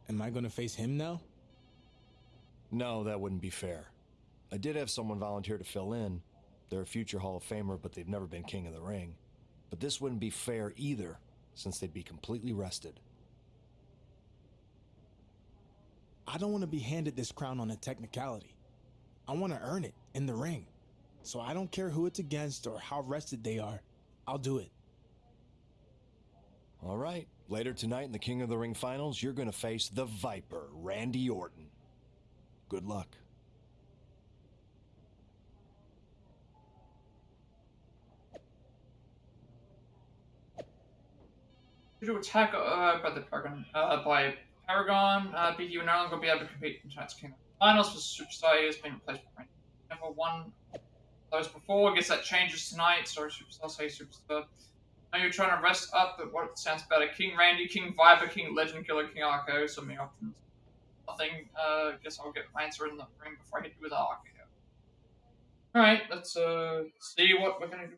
Am I going to face him now? No, that wouldn't be fair. I did have someone volunteer to fill in. They're a future Hall of Famer, but they've never been King of the Ring. But this wouldn't be fair either, since they'd be completely rested. I don't want to be handed this crown on a technicality. I want to earn it in the ring. So I don't care who it's against or how rested they are. I'll do it. All right. Later tonight in the King of the Ring finals, you're going to face the Viper, Randy Orton. Good luck. To attack by the Paragon, Big E will no longer be able to compete in tonight's King of the Finals for Superstar. He has been replaced by Randy. Never won those before. I guess that changes tonight. Sorry, Superstar, say Superstar. Now you're trying to rest up, but what sounds better? King Randy, King Viper, King Legend Killer, King RKO, so many options. Nothing. Guess I'll get my answer in the ring before I hit you with RKO. Alright, let's see what we're gonna do.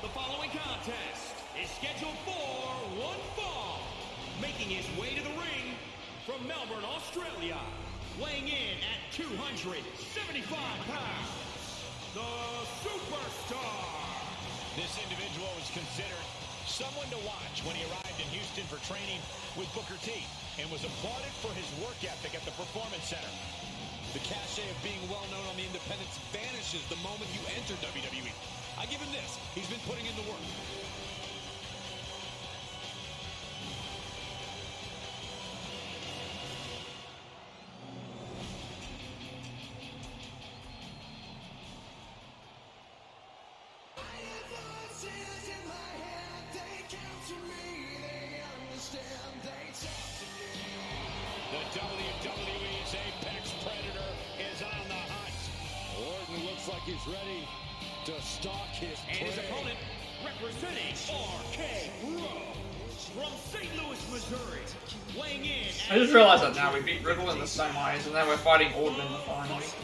The following contest is scheduled for one fall. Making his way to the ring from Melbourne, Australia, weighing in at 275 pounds, the Superstar. This individual was considered someone to watch when he arrived in Houston for training with Booker T and was applauded for his work ethic at the Performance Center. The cachet of being well-known on the independents vanishes the moment you enter WWE. I give him this. He's been putting in the work. The WWE's Apex Predator is on the hunt. Orton looks like he's ready to stalk his And his prey. opponent, representing RK-Bro from St. Louis, Missouri, weighing in I just realized that now. We beat Riddle in the semis, and then we're fighting Orton in the finals.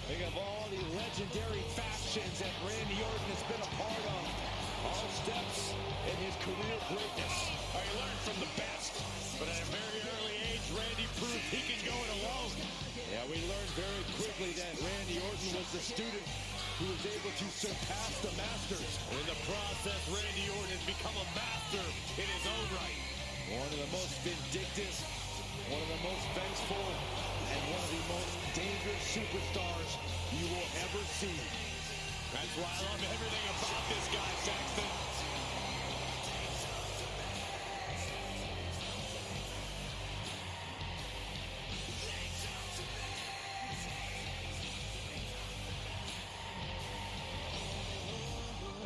Think of all the legendary factions that Randy Orton has been a part of. All steps in his career greatness. He learned from the best, but at a very early age, Randy proved he can go it alone. Yeah, we learned very quickly that Randy Orton was the student who was able to surpass the masters. In the process, Randy Orton has become a master in his own right. One of the most vindictive, one of the most vengeful, and one of the most dangerous superstars you will ever see. That's why I love everything about this guy, Saxton.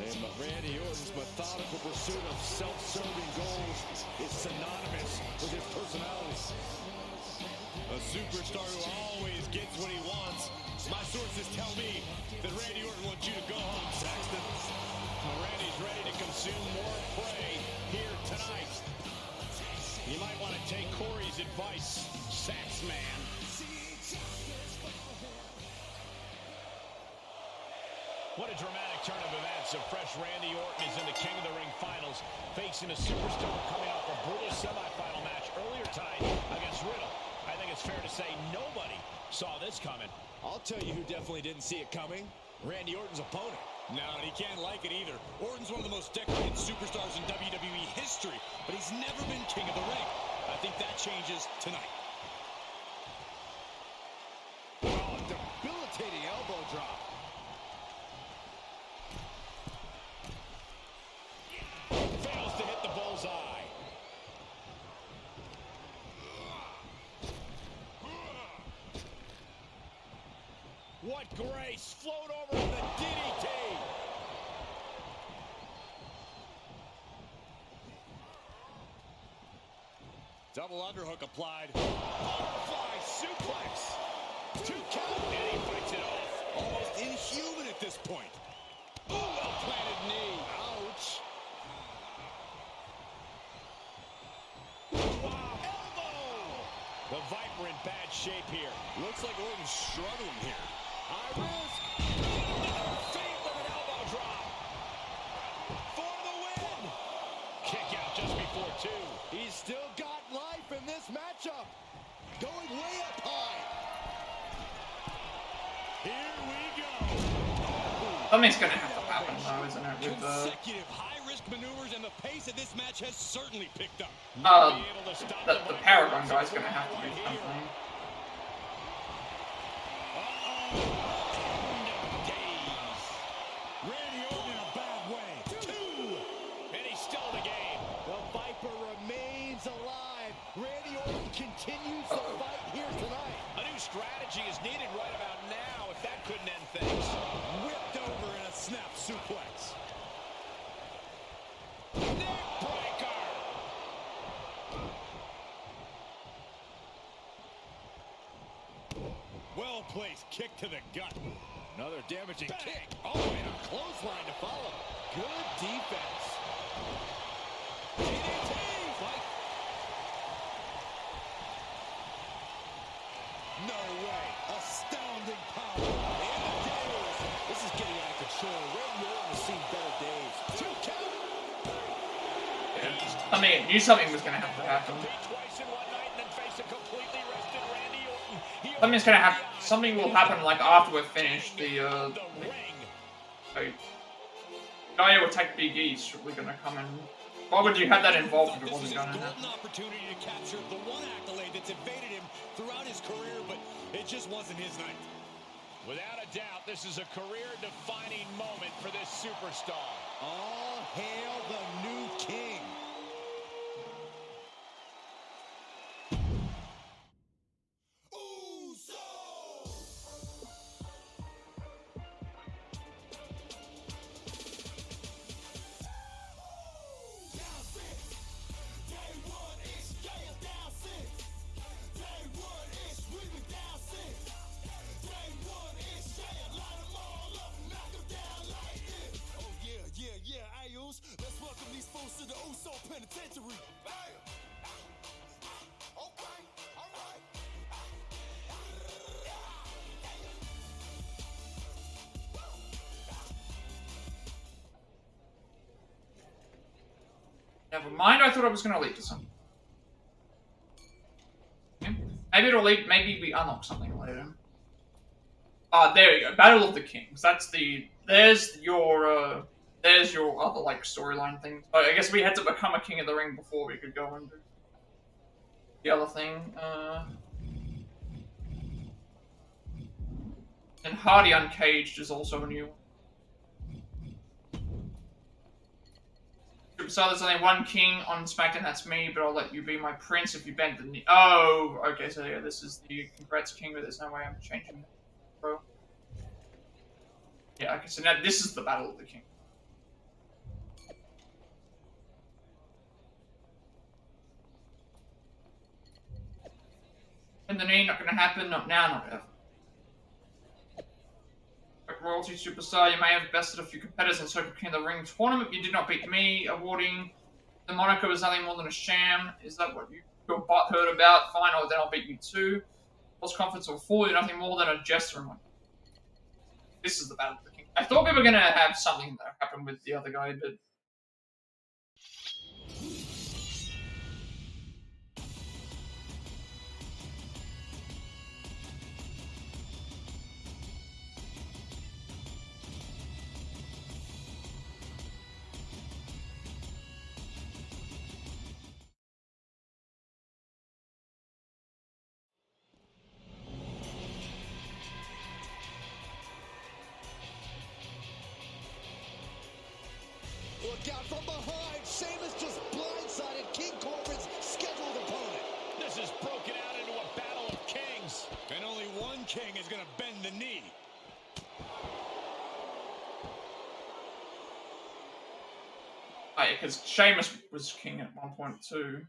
And Randy Orton's methodical pursuit of self-serving goals is synonymous with his personality. A superstar who always gets what he wants. My sources tell me that Randy Orton wants you to go home, Saxton. Randy's ready to consume more prey here tonight. You might want to take Corey's advice, Sax Man. What a dramatic turn of events. A fresh Randy Orton is in the King of the Ring finals, facing a superstar coming off a brutal semifinal match earlier tonight against Riddle. I think it's fair to say nobody saw this coming. I'll tell you who definitely didn't see it coming. Randy Orton's opponent. No, and he can't like it either. Orton's one of the most decorated superstars in WWE history, but he's never been King of the Ring. I think that changes tonight. Oh, debilitating elbow drop. Fails to hit the bullseye. What grace! Float over the DDT! Double underhook applied. Butterfly suplex! 2 count! And he fights it off. Almost inhuman at this point. Ooh, well-planted knee. Ouch. Wow! Elbow! The Viper in bad shape here. Looks like Orton's struggling here. High risk. Feet with an elbow drop. For the win. Kick out just before 2. He's still got life in this matchup. Going way up high. Here we go. Something's gonna have to happen though, isn't it? With Consecutive high-risk maneuvers, and the pace of this match has certainly picked up. the Paragon guy's gonna have to do something. Randy Orton in a bad way. 2. And he's still in the game. The Viper remains alive. Randy Orton continues the fight here tonight. A new strategy is needed right about now if that couldn't end things. Whipped over in a snap suplex. Neckbreaker. Well-placed kick to the gut. Another damaging Bang. kick. Oh, and a clothesline to follow. Good defense. DDT. No way. Astounding power. And the days. This is getting out of control. Randy Orton has seen better days. 2 count. I mean, I knew something was gonna have to happen. Twice in one night and then face a completely rested Randy Orton. Something's gonna happen. Something will happen like after we're finished. The guy who will take Big E's probably gonna come in. Why would you have that involved if it wasn't gonna happen? Golden opportunity to capture the one accolade that's evaded him throughout his career, but it just wasn't his night. Without a doubt, this is a career-defining moment for this superstar. All hail the new king. Let's welcome these fools to the Uso Penitentiary. Okay, all right. Never mind, I thought I was gonna lead to something. Maybe it'll lead, maybe we unlock something later. There you go, Battle of the Kings. That's the, there's your other, like, storyline thing. But I guess we had to become a King of the Ring before we could go and do the other thing. And Hardy Uncaged is also a new one. So there's only one king on Smackdown, that's me, but I'll let you be my prince if you bend the knee. Oh, okay, so yeah, this is the congrats king, but there's no way I'm changing it, bro. Yeah, okay, so now this is the Battle of the King. Bend the knee, not gonna happen, not now, not ever. Royalty Superstar, you may have bested a few competitors in Super King of the Ring tournament, but you did not beat me. Awarding the moniker was nothing more than a sham. Is that what your butt heard about? Fine, then I'll beat you too. False confidence will fool you, nothing more than a jester. this is the Battle of the King. I thought we were gonna have something that happened with the other guy, but Look out from behind. Sheamus just blindsided King Corbin's scheduled opponent. This is broken out into a battle of kings. And only one king is going to bend the knee. oh, yeah, because Sheamus was king at one point too.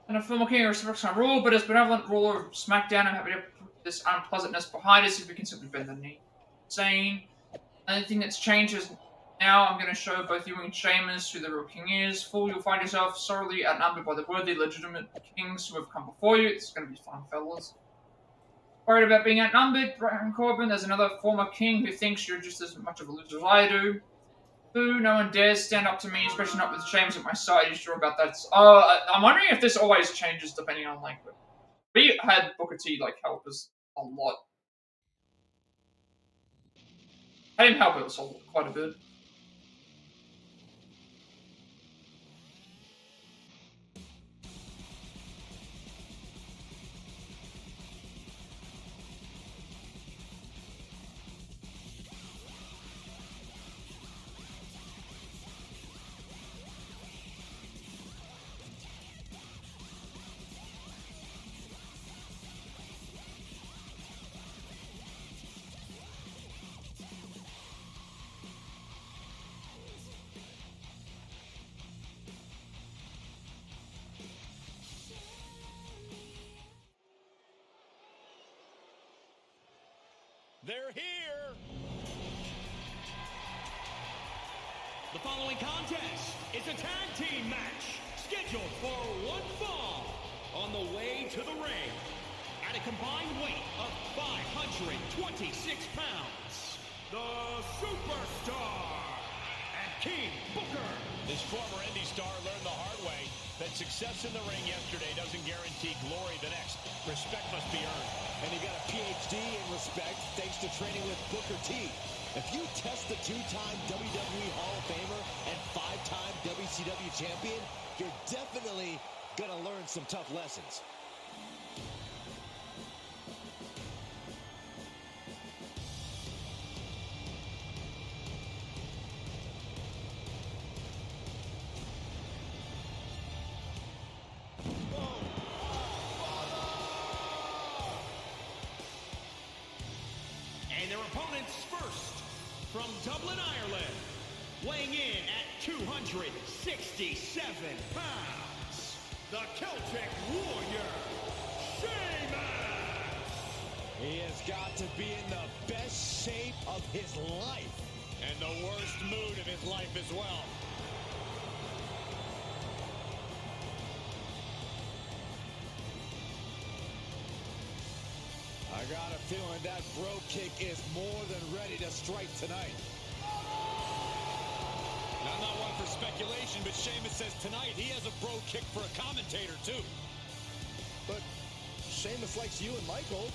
And a former king respects my rule, but as benevolent ruler of Smackdown, I'm happy to put this unpleasantness behind us if we can simply bend the knee. Saying, only thing that's changed is now I'm going to show both you and Sheamus who the real king is. Fool, you'll find yourself sorely outnumbered by the worthy, legitimate kings who have come before you. It's going to be fun, fellas. Worried about being outnumbered, Baron Corbin? There's another former king who thinks you're just as much of a loser as I do. Boo, no one dares stand up to me, especially not with Sheamus at my side. You sure about that? I'm wondering if this always changes depending on, like, we had Booker T, like, help us a lot. I didn't help us quite a bit. They're here. The following contest is a tag team match scheduled for one fall on the way to the ring at a combined weight of 526 pounds. The Superstar and King Booker. This former indie star learned the hard way that success in the ring yesterday doesn't guarantee glory the next. Respect must be earned. And he got a PhD in respect thanks to training with Booker T. If you test the two-time WWE Hall of Famer and five-time WCW champion, you're definitely gonna learn some tough lessons. Their opponents first, from Dublin, Ireland, weighing in at 267 pounds, the Celtic Warrior, Sheamus! He has got to be in the best shape of his life. And the worst mood of his life as well. I got a feeling that bro kick is more than ready to strike tonight. Now, I'm not one for speculation, but Sheamus says tonight he has a bro kick for a commentator, too. But Sheamus likes you and Michael.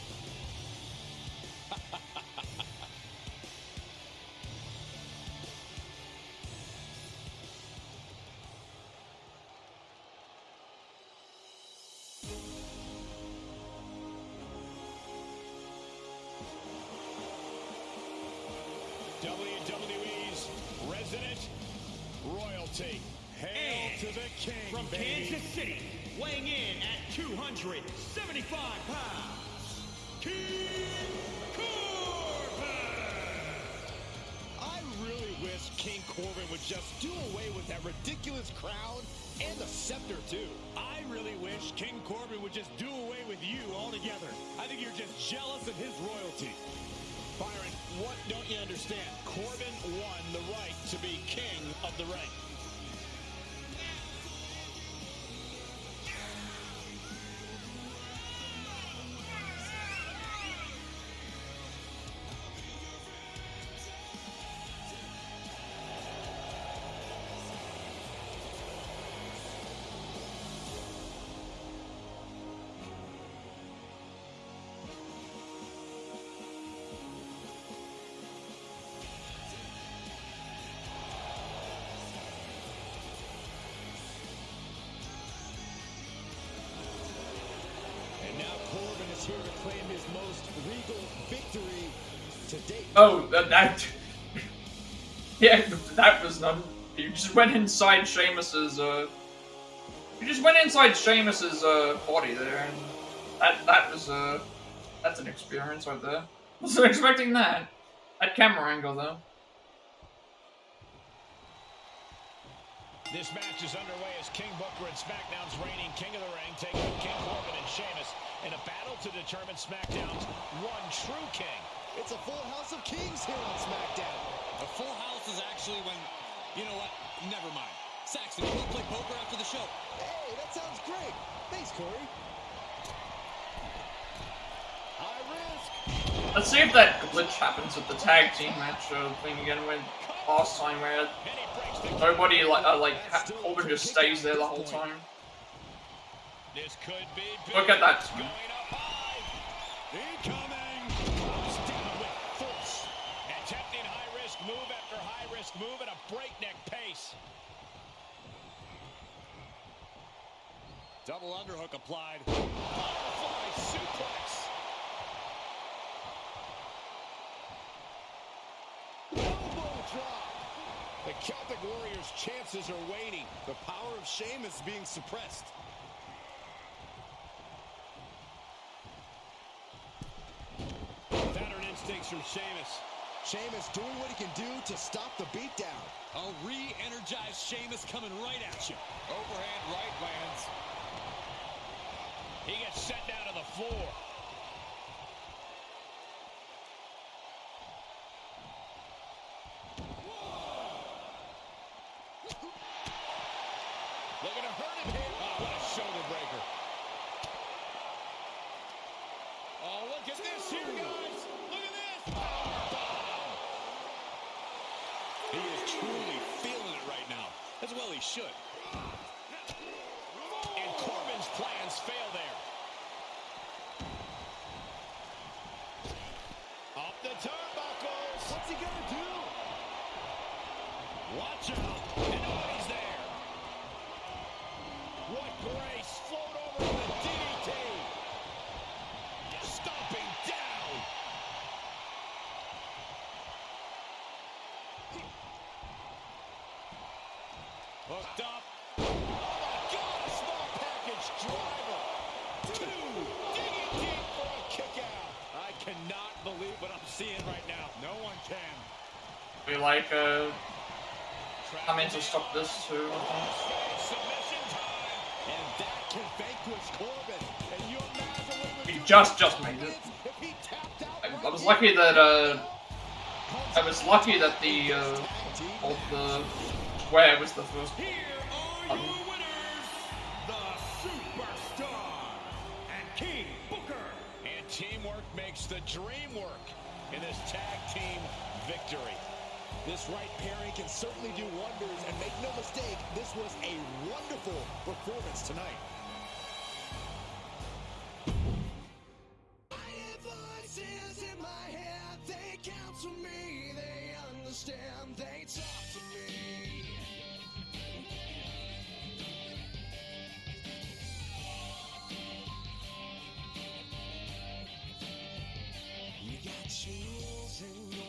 WWE's resident royalty. Hail to the king, from baby. Kansas City, weighing in at 275 pounds, King Corbin! I really wish King Corbin would just do away with that ridiculous crown And the scepter, too. I really wish King Corbin would just do away with you altogether. I think you're just jealous of his royalty. Byron, what don't you understand? Corbin won the right to be king of the ring. Corbin is here to claim his most regal victory to date. Oh, that yeah, that was none. You just went inside Sheamus's, You just went inside Sheamus's, body there, and that was, that's an experience right there. Wasn't expecting that. That camera angle, though. This match is underway as King Booker and SmackDown's reigning King of the Ring taking on King Corbin and Sheamus in a battle to determine SmackDown's one true king. It's a full house of kings here on SmackDown. A full house is actually when, you know what, never mind. Saxton, you want to play poker after the show? Hey, that sounds great. Thanks, Corey. High risk. Let's see if that glitch happens at the tag team match thing again with last time where nobody Corbin just stays there the whole time. This could be Look at that. going up high. Incoming. Comes down with force. Attempting high-risk move after high-risk move at a breakneck pace. Double underhook applied. Butterfly suplex. Elbow drop. The Celtic Warriors' chances are waning. The power of Sheamus being suppressed. Pattern instincts from Sheamus. Sheamus doing what he can do to stop the beatdown. A re-energized Sheamus coming right at you. Overhand right lands. He gets sent down to the floor. Looking to hurt him here. Oh, what a shoulder breaker. Oh, look at this here, guys. Look at this. Powerbomb. He is truly feeling it right now. As well he should. And Corbin's plans fail there. Up the turnbuckles. What's he gonna do? Watch out. And nobody's there. What grace. Float over to the DDT. Stomping down. Hooked up. Oh my God, a small package driver. Two. Digging deep for a kick out. I cannot believe what I'm seeing right now. No one can. We come in to stop this too. Submission time. And that can vanquish Corbin. And you imagine what He just made it. if he tapped out. I was lucky that the of the square was the first. Here are your winners, the Superstar and King Booker. And teamwork makes the dream work in this tag team victory. This right pairing can certainly do wonders, and make no mistake, this was a wonderful performance tonight. I have voices in my head, they counsel me, they understand, they talk to me. You got chills in your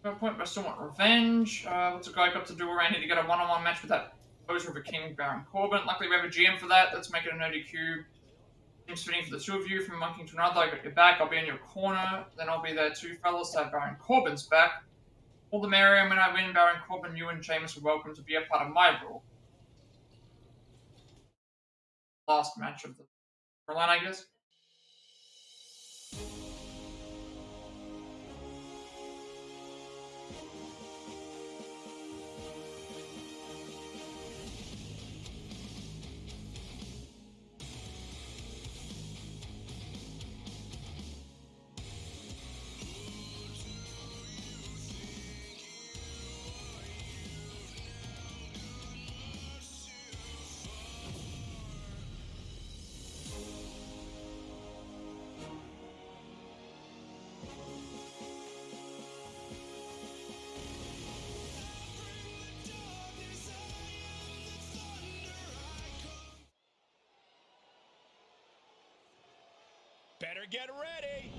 No point, but I still want revenge. What's a guy got to do around here to get a one-on-one match with that poser of a King Baron Corbin? Luckily, we have a GM for that. Let's make it an ODQ. Seems fitting for the two of you. From one king to another, I got your back. I'll be in your corner. Then I'll be there too, fellas, to have Baron Corbin's back. All the merrier, and when I win, Baron Corbin, you and Sheamus are welcome to be a part of my rule. Last match of the storyline, I guess. Better get ready.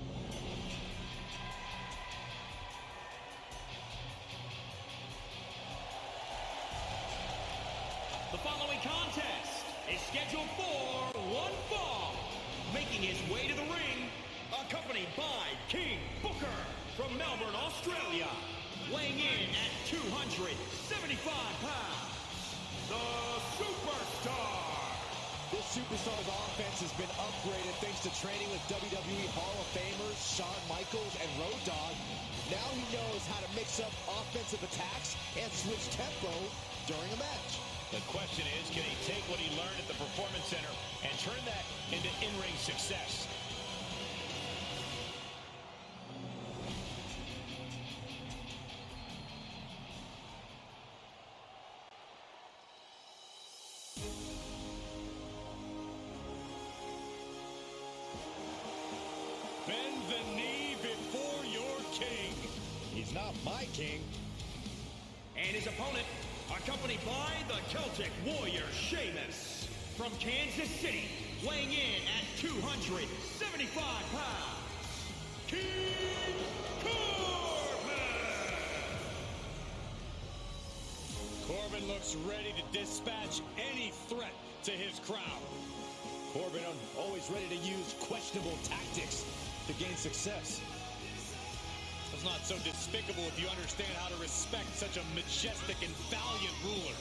The following contest is scheduled for one fall. Making his way to the ring, accompanied by King Booker from Melbourne, Australia. Weighing in at 275 pounds, the Superstar. This superstar's offense has been upgraded thanks to training with WWE Hall of Famers Shawn Michaels and Road Dogg. Now he knows how to mix up offensive attacks and switch tempo during a match. The question is, can he take what he learned at the Performance Center and turn that into in-ring success? Bend the knee before your king. He's not my king. And his opponent, accompanied by the Celtic Warrior Sheamus. From Kansas City, weighing in at 275 pounds, King Corbin! Corbin looks ready to dispatch any threat to his crowd. Corbin always ready to use questionable tactics to gain success. It's not so despicable if you understand how to respect such a majestic and valiant ruler.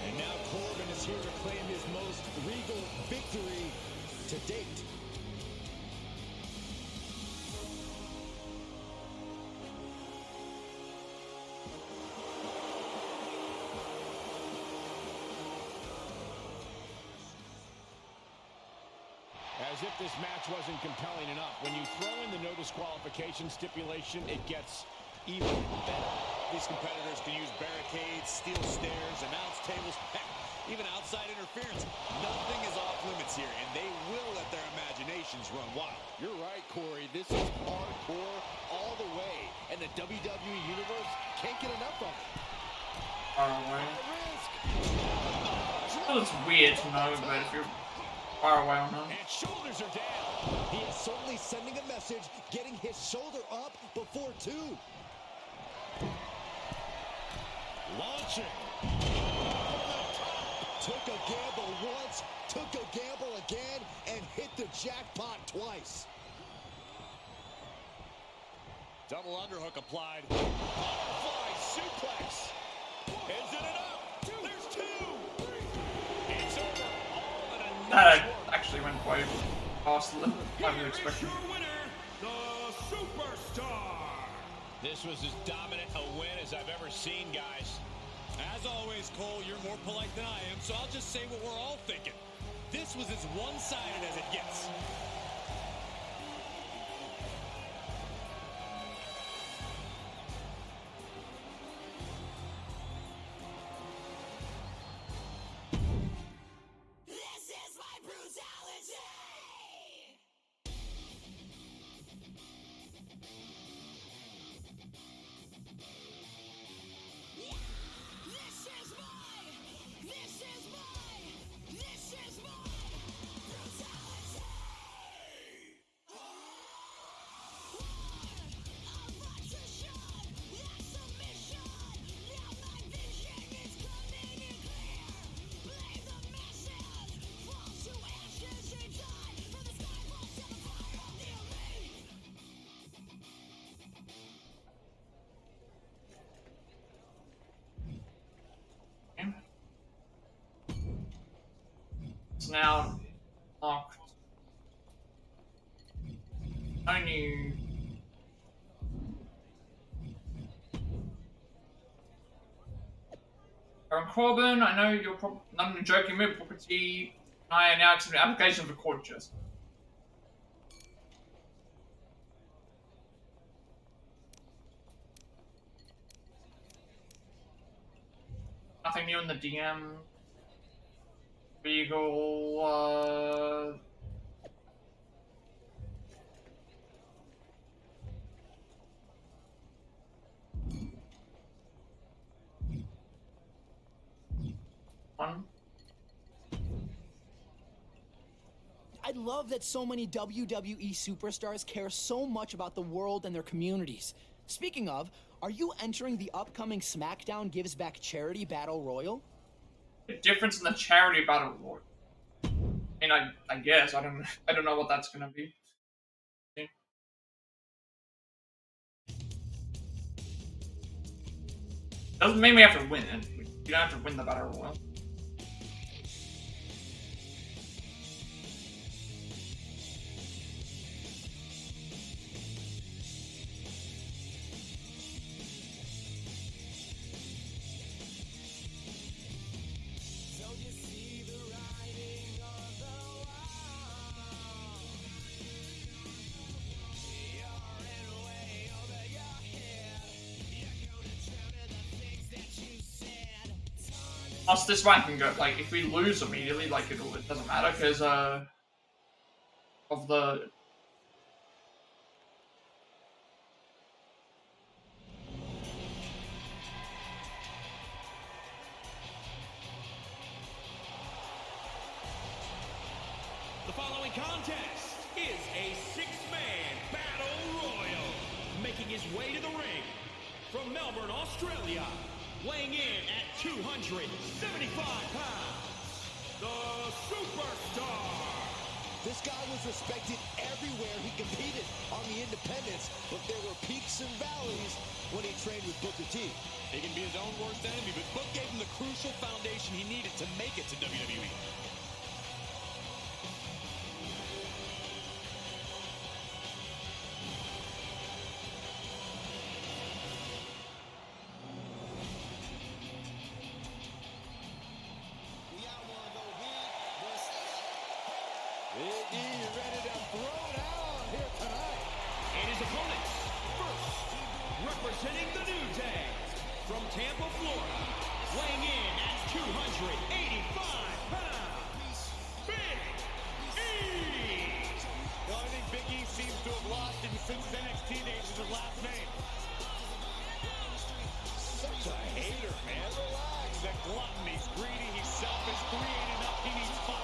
And now Corbin is here to claim his most regal victory to date. As if this match wasn't compelling enough, when you throw in the no disqualification stipulation, it gets even better. These competitors can use barricades, steel stairs, announce tables, heck, even outside interference. Nothing is off limits here, and they will let their imaginations run wild. You're right, Corey. This is hardcore all the way, and the WWE Universe can't get enough of it. Far away. Risk. Well, it's weird to know, but if you're far away or not. And shoulders are down. He is certainly sending a message, getting his shoulder up before two. Launching. Took a gamble once, took a gamble again, and hit the jackpot twice. Double underhook applied. Butterfly suplex. Is it enough? There's two. It's over. All in a That actually went quite fast than I was expecting. Your winner, the Superstar. This was as dominant a win as I've ever seen, guys. As always, Cole, you're more polite than I am, so I'll just say what we're all thinking. This was as one-sided as it gets. This is my brutality! is now locked. Only. Baron Corbin, I know you're probably not in a joking mood. Booker T and I are now accepting applications for court just. Nothing new in the DM. Regal, one. I love that so many WWE superstars care so much about the world and their communities. Speaking of, are you entering the upcoming SmackDown Gives Back Charity Battle Royal? The difference in the charity battle royal. I mean, I guess I don't know what that's gonna be. Doesn't mean we have to win it. You don't have to win the battle royal. Plus, this one can go, like, if we lose immediately, like, it doesn't matter, because, of the... The following contest is a six-man battle royal. Making his way to the ring from Melbourne, Australia, weighing in at 275 pounds, the Superstar. This guy was respected everywhere he competed on the independents, but there were peaks and valleys when he trained with Booker T. He can be his own worst enemy, but Book gave him the crucial foundation he needed to make it to WWE. Ready to throw down here tonight. And his opponents, first, representing the New Day, from Tampa, Florida, weighing in at 285 pounds, Big E! Well, I think Big E seems to have lost him since his NXT days is his last name. Such a hater, man. Relax. He's a glutton, he's greedy, he's selfish. 3 ain't enough, he needs 5.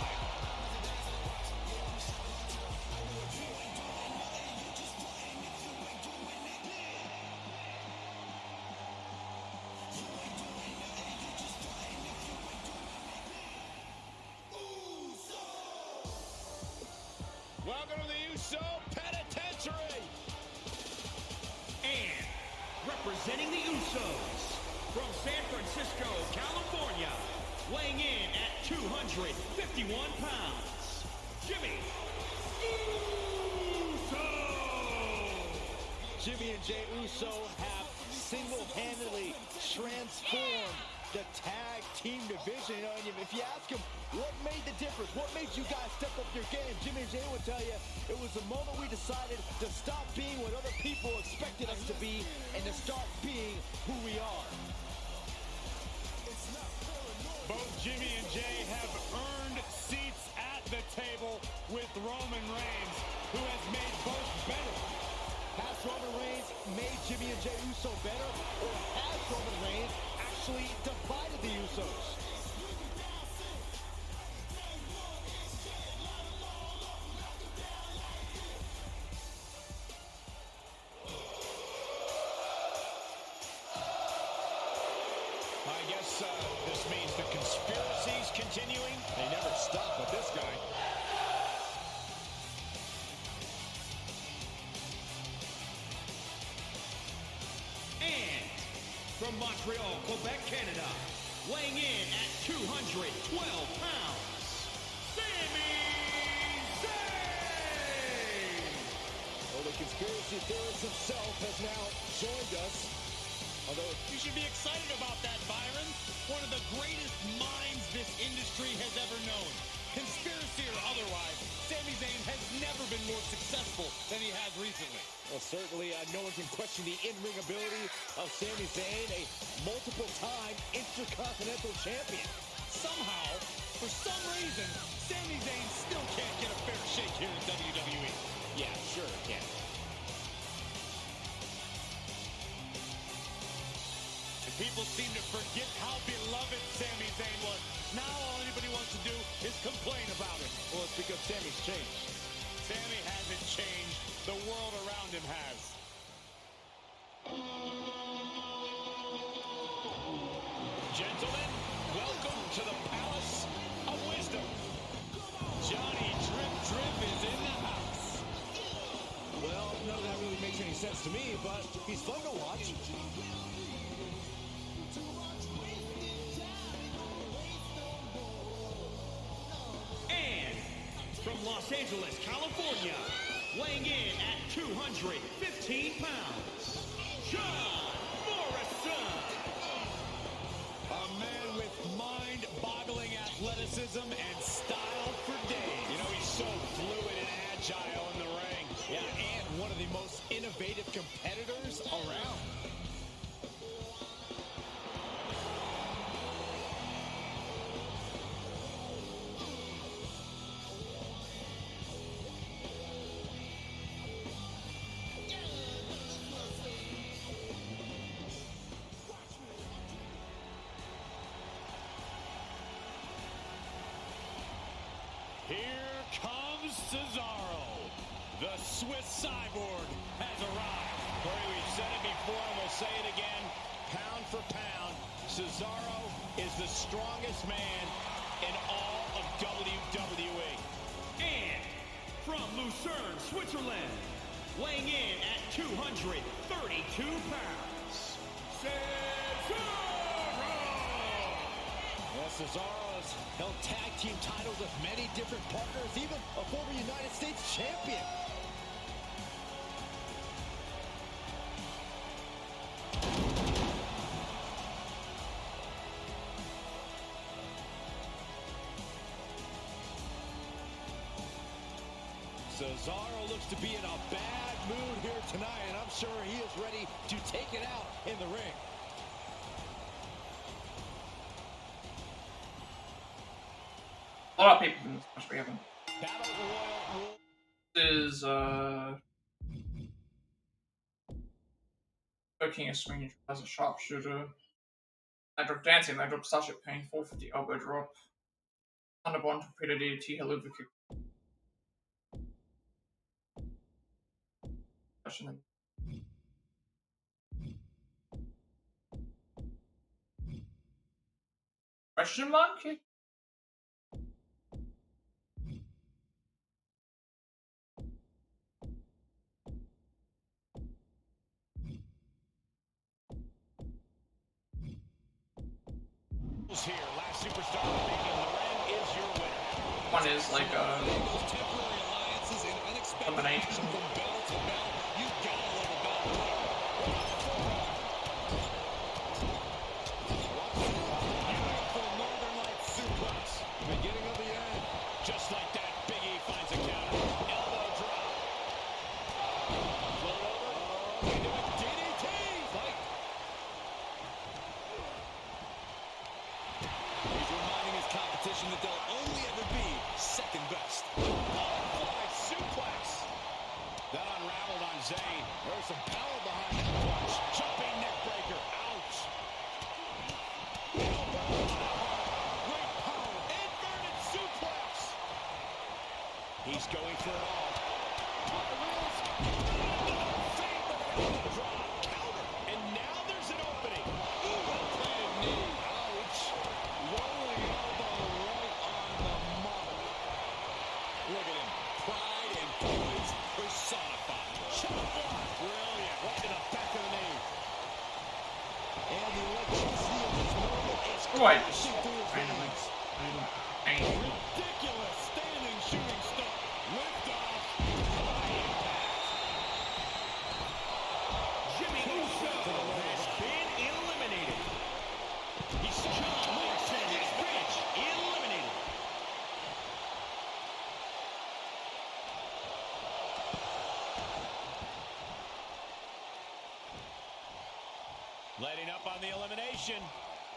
Welcome to the Uso Penitentiary. And representing the Usos, from San Francisco, California, weighing in at 251 pounds, Jimmy Uso! Jimmy and Jey Uso have single-handedly transformed the tag team division. You know, and if you ask him, what made the difference? What made you guys step up your game? Jimmy and Jey will tell you it was the moment we decided to stop being what other people expected us to be and to start being who we are. Both Jimmy and Jey have earned seats at the table with Roman Reigns, who has made both better. Has Roman Reigns made Jimmy and Jey Uso better, or has Roman Reigns actually divided the Usos? I guess this means the conspiracy's continuing. They never stop with this guy. And from Montreal, Quebec, Canada, weighing in at 212 pounds, Well, the conspiracy theorist himself has now joined us. Although You should be excited about that, Byron. One of the greatest minds this industry has ever known. Conspiracy or otherwise, Sami Zayn has never been more successful than he has recently. well, certainly no one can question the in-ring ability of Sami Zayn, a multiple-time Intercontinental Champion. Somehow, for some reason, Sami Zayn still can't get a fair shake here in WWE. Yeah, sure it can. And people seem to forget how beloved Sami Zayn was. Now all anybody wants to do is complain about it. Well, it's because Sami's changed. Sami hasn't changed. The world around him has. Gentlemen, welcome to the Palace of Wisdom. Johnny Drip Drip is in the house. Well, none of that really makes any sense to me, but he's fun to watch. And from Los Angeles, California, weighing in at 215 pounds, John Morrison. A man with mind-boggling athleticism and style for days. You know, he's so fluid and agile in the ring. Yeah, and one of the most innovative competitors around. Here comes Cesaro. The Swiss cyborg has arrived. Corey, we've said it before and we'll say it again. Pound for pound, Cesaro is the strongest man in all of WWE. And from Lucerne, Switzerland, weighing in at 232 pounds, Cesaro! Well, Cesaro's held tag team titles with many different partners, even a former United States champion. Cesaro looks to be in a bad mood here tonight, and I'm sure he is ready to take it out in the ring. A lot of people in this match we haven't. Battle Royal. This is King of Swing as a sharpshooter. I drop dancing, I drop such a painful for the elbow drop. Thunderbomb, torpedo DDT, hello the kick. Question mark? Here, last superstar remaining in the ring is your winner. One is like Temporary alliances and unexpected combination. action from bell to bell. You gotta love a bell. Beautiful Northern Lights suplex. Beginning of the end. Just like that, Big E finds a counter. Elbow drop. Float over. Into a DDT. Fight. He's reminding his competition that they'll only ever be second best. All-fly suplex. That unraveled on Zayn. There's some power behind that punch. Jumping neck breaker. Ouch. Elbow. Great power. Inverted suplex. He's going for it all. On the wheels. Fade with an elbow drop. Counter. And now there's an opening. Ooh, well-planted knee. Ouch. Rolling elbow right on the mark. Look at him. Pride and poise personified. Chop block. Brilliant. Right to the back of the knee. And the electricity of this moment is Oh, I just coursing through his randomly. veins. Ridiculous. Letting up on the elimination.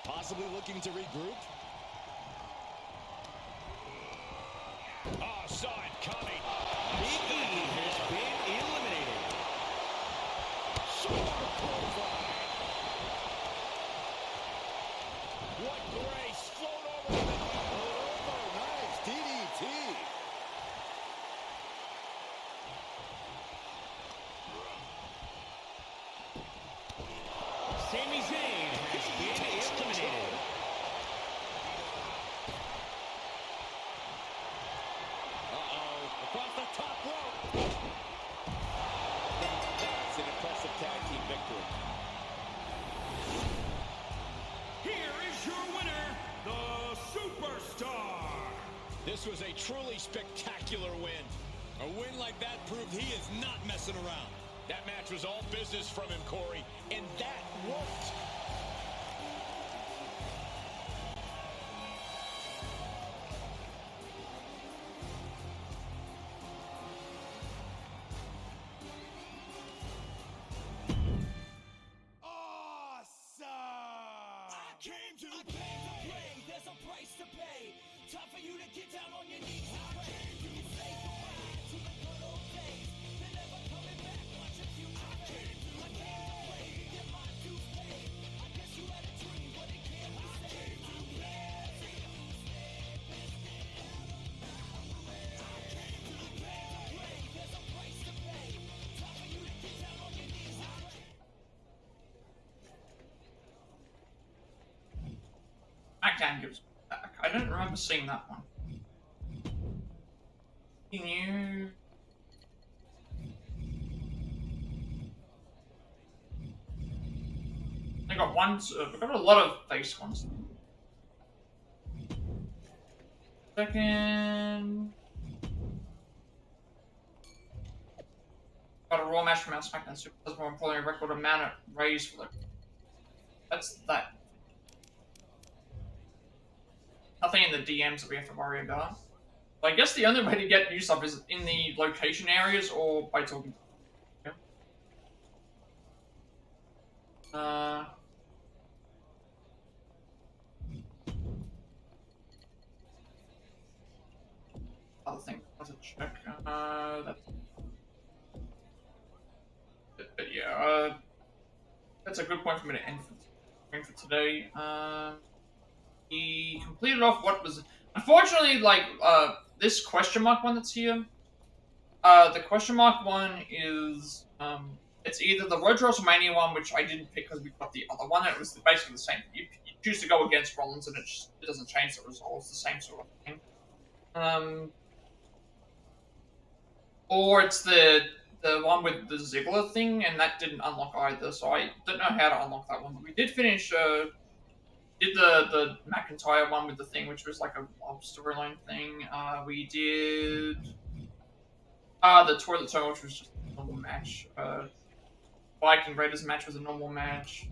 Possibly looking to regroup. Oh, saw it coming. Big E has been eliminated. Shoulder clothesline. What grace. Float over. Nice DDT. Sami Zayn has been eliminated. Across the top rope. That's an impressive tag team victory. Here is your winner, the Superstar. This was a truly spectacular win. A win like that proved he is not messing around. That match was all business from him, Corey, and that worked. Smackdown gives back. I don't remember seeing that one. Can you? I got one. I've got a lot of face ones. Second. Got a Raw match from our SmackDown Super. More importantly, a record amount of raise for the. That's that. Nothing in the DMs that we have to worry about. So I guess the only way to get new stuff is in the location areas or by talking to them. Yeah. Other thing, let's check. But yeah, that's a good point for me to end for today. He completed off what was unfortunately like this question mark one that's here. The question mark one is it's either the Road to WrestleMania one, which I didn't pick because we got the other one. It was basically the same. You choose to go against Rollins, and it doesn't change the result. It's the same sort of thing. Or it's the one with the Ziggler thing, and that didn't unlock either. So I don't know how to unlock that one. But we did finish. Did the McIntyre one with the thing, which was like a love storyline thing. We did the Toilet Zone, which was just a normal match. Viking Raiders match was a normal match.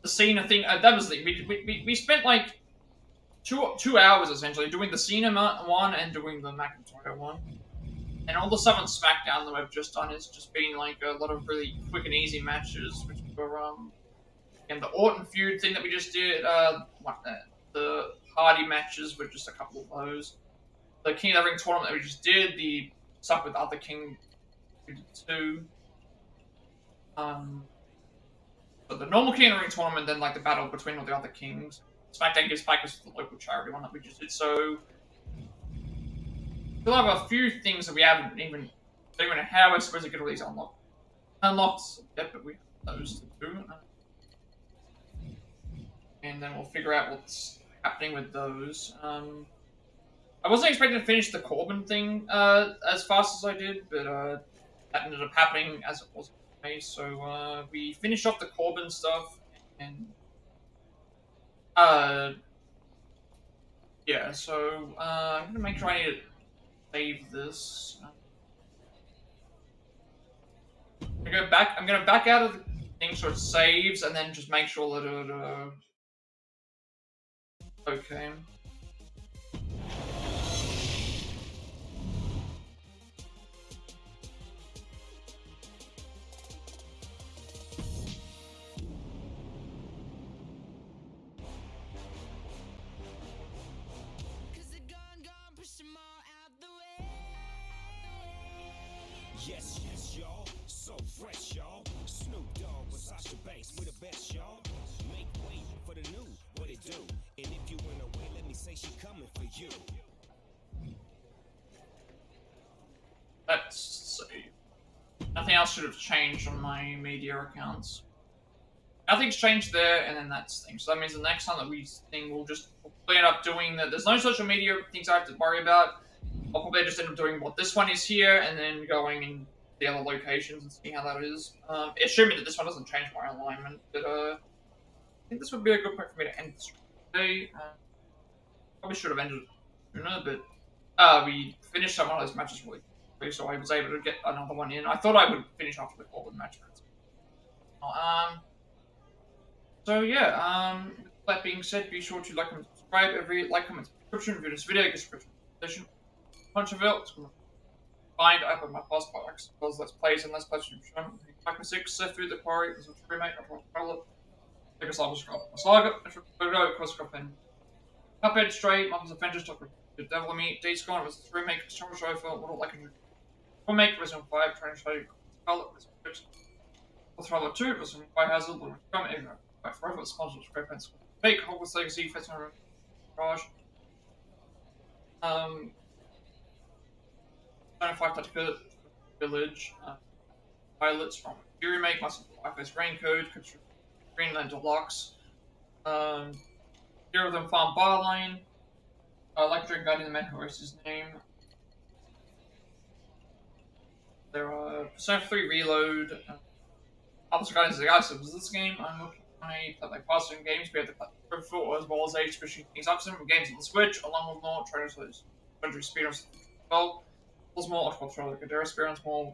The Cena thing, that was the we spent like two hours essentially doing the Cena one and doing the McIntyre one. And all the stuff on SmackDown that we've just done is just been like a lot of really quick and easy matches, which were and the Orton feud thing that we just did, the Hardy matches were just a couple of those. The King of the Ring tournament that we just did, the stuff with other King we did too. But the normal King of the Ring tournament, then like the battle between all the other kings. SmackDown gives back us the local charity one that we just did. So we'll have a few things that we haven't even know how we're supposed to get all these unlocked yet, but we have those to do. And then we'll figure out what's happening with those. I wasn't expecting to finish the Corbin thing as fast as I did, but that ended up happening as it was for me. So we finished off the Corbin stuff, and yeah. So I'm gonna make sure I need to save this. I'm gonna back out of the thing so it saves, and then just make sure that it. Okay. Yes, yes, y'all. So fresh, y'all. Snoop Dogg with Sasha Banks. We the best, y'all. Make way for the new. What it do? And if you went away, let me say she coming for you. Let's see. Nothing else should have changed on my media accounts. Nothing's changed there, and then that's thing. So that means the next time that we thing, we'll end up doing that. There's no social media things I have to worry about. I'll probably just end up doing what this one is here, and then going in the other locations and seeing how that is. Assuming that this one doesn't change my alignment, but I think this would be a good point for me to end this today. Probably should have ended it sooner, but we finished some of those matches really quickly, so I was able to get another one in. I thought I would finish after the Corbin match. So yeah, with that being said, be sure to like and subscribe. Every like, comment, subscription, review this video, get subscription session. Bunch of it. It's gonna find up on my past products, as well as Let's Plays and Let's Plays from Pac 6, through the Quarry, as a remake of Rock Take a Saga, Photo, Crosscross, and Cuphead, Stray, Mother's Avengers, Doctor Devil Meat, Days Gone was a remake, Star Wars Rifle, Little Like a Remake, Resident 5, Training Show, Scarlet, Resident 6, Thriller 2, Resident Biohazard, Little Come, Ignorant. Forever sponsored Square Pencil. Fake Hogwarts Legacy, Festival Garage. 5 Village. Pilots from Remake, Master Blackface Raincoat, Greenland Deluxe. Hero of them Farm Barline. Like Drink Guiding the Man Who Erased His Name. There are Persona 3 Reload. Other Guidance of the Ice of this game. I'm looking. I play like faster in games, we have the platform as well as age pushing things up some games on the Switch, along with more trailers for country speedruns well. There's more Octopath Traveler Cadera experience, more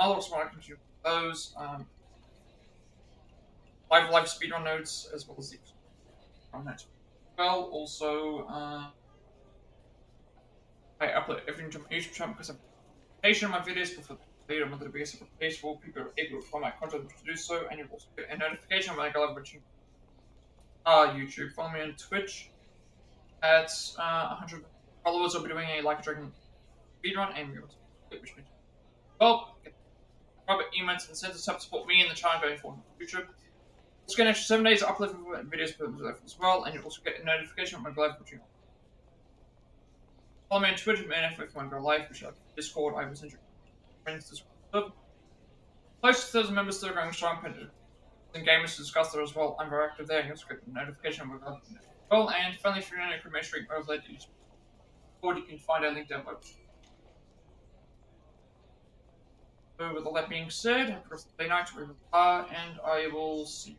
other smart continue those. Live speedrun notes as well as the notes. Well, also I upload everything to my YouTube channel because I'm patient on my videos before later I'm going to be a separate page for people who are able to find my content to do so, and you'll also get a notification when I go live watching YouTube. Follow me on Twitch at 100 followers. I'll be doing a Like a Dragon speedrun, and which means get private emails and send us help support me and the channel going forward in the future. Also get an extra 7 days of uploading videos per as well, and you'll also get a notification when I go live watching. Follow me on Twitter, man, if you want to go live, which is Discord. I will send you friends this week. Close to 1,000 members still going strong, and gamers to discuss there as well. I'm very active there, and you also get a notification when we go well, and finally, if you're in a cremation overlay, you can find a link down below. So with all that being said, have a good night, wherever you are, and I will see you.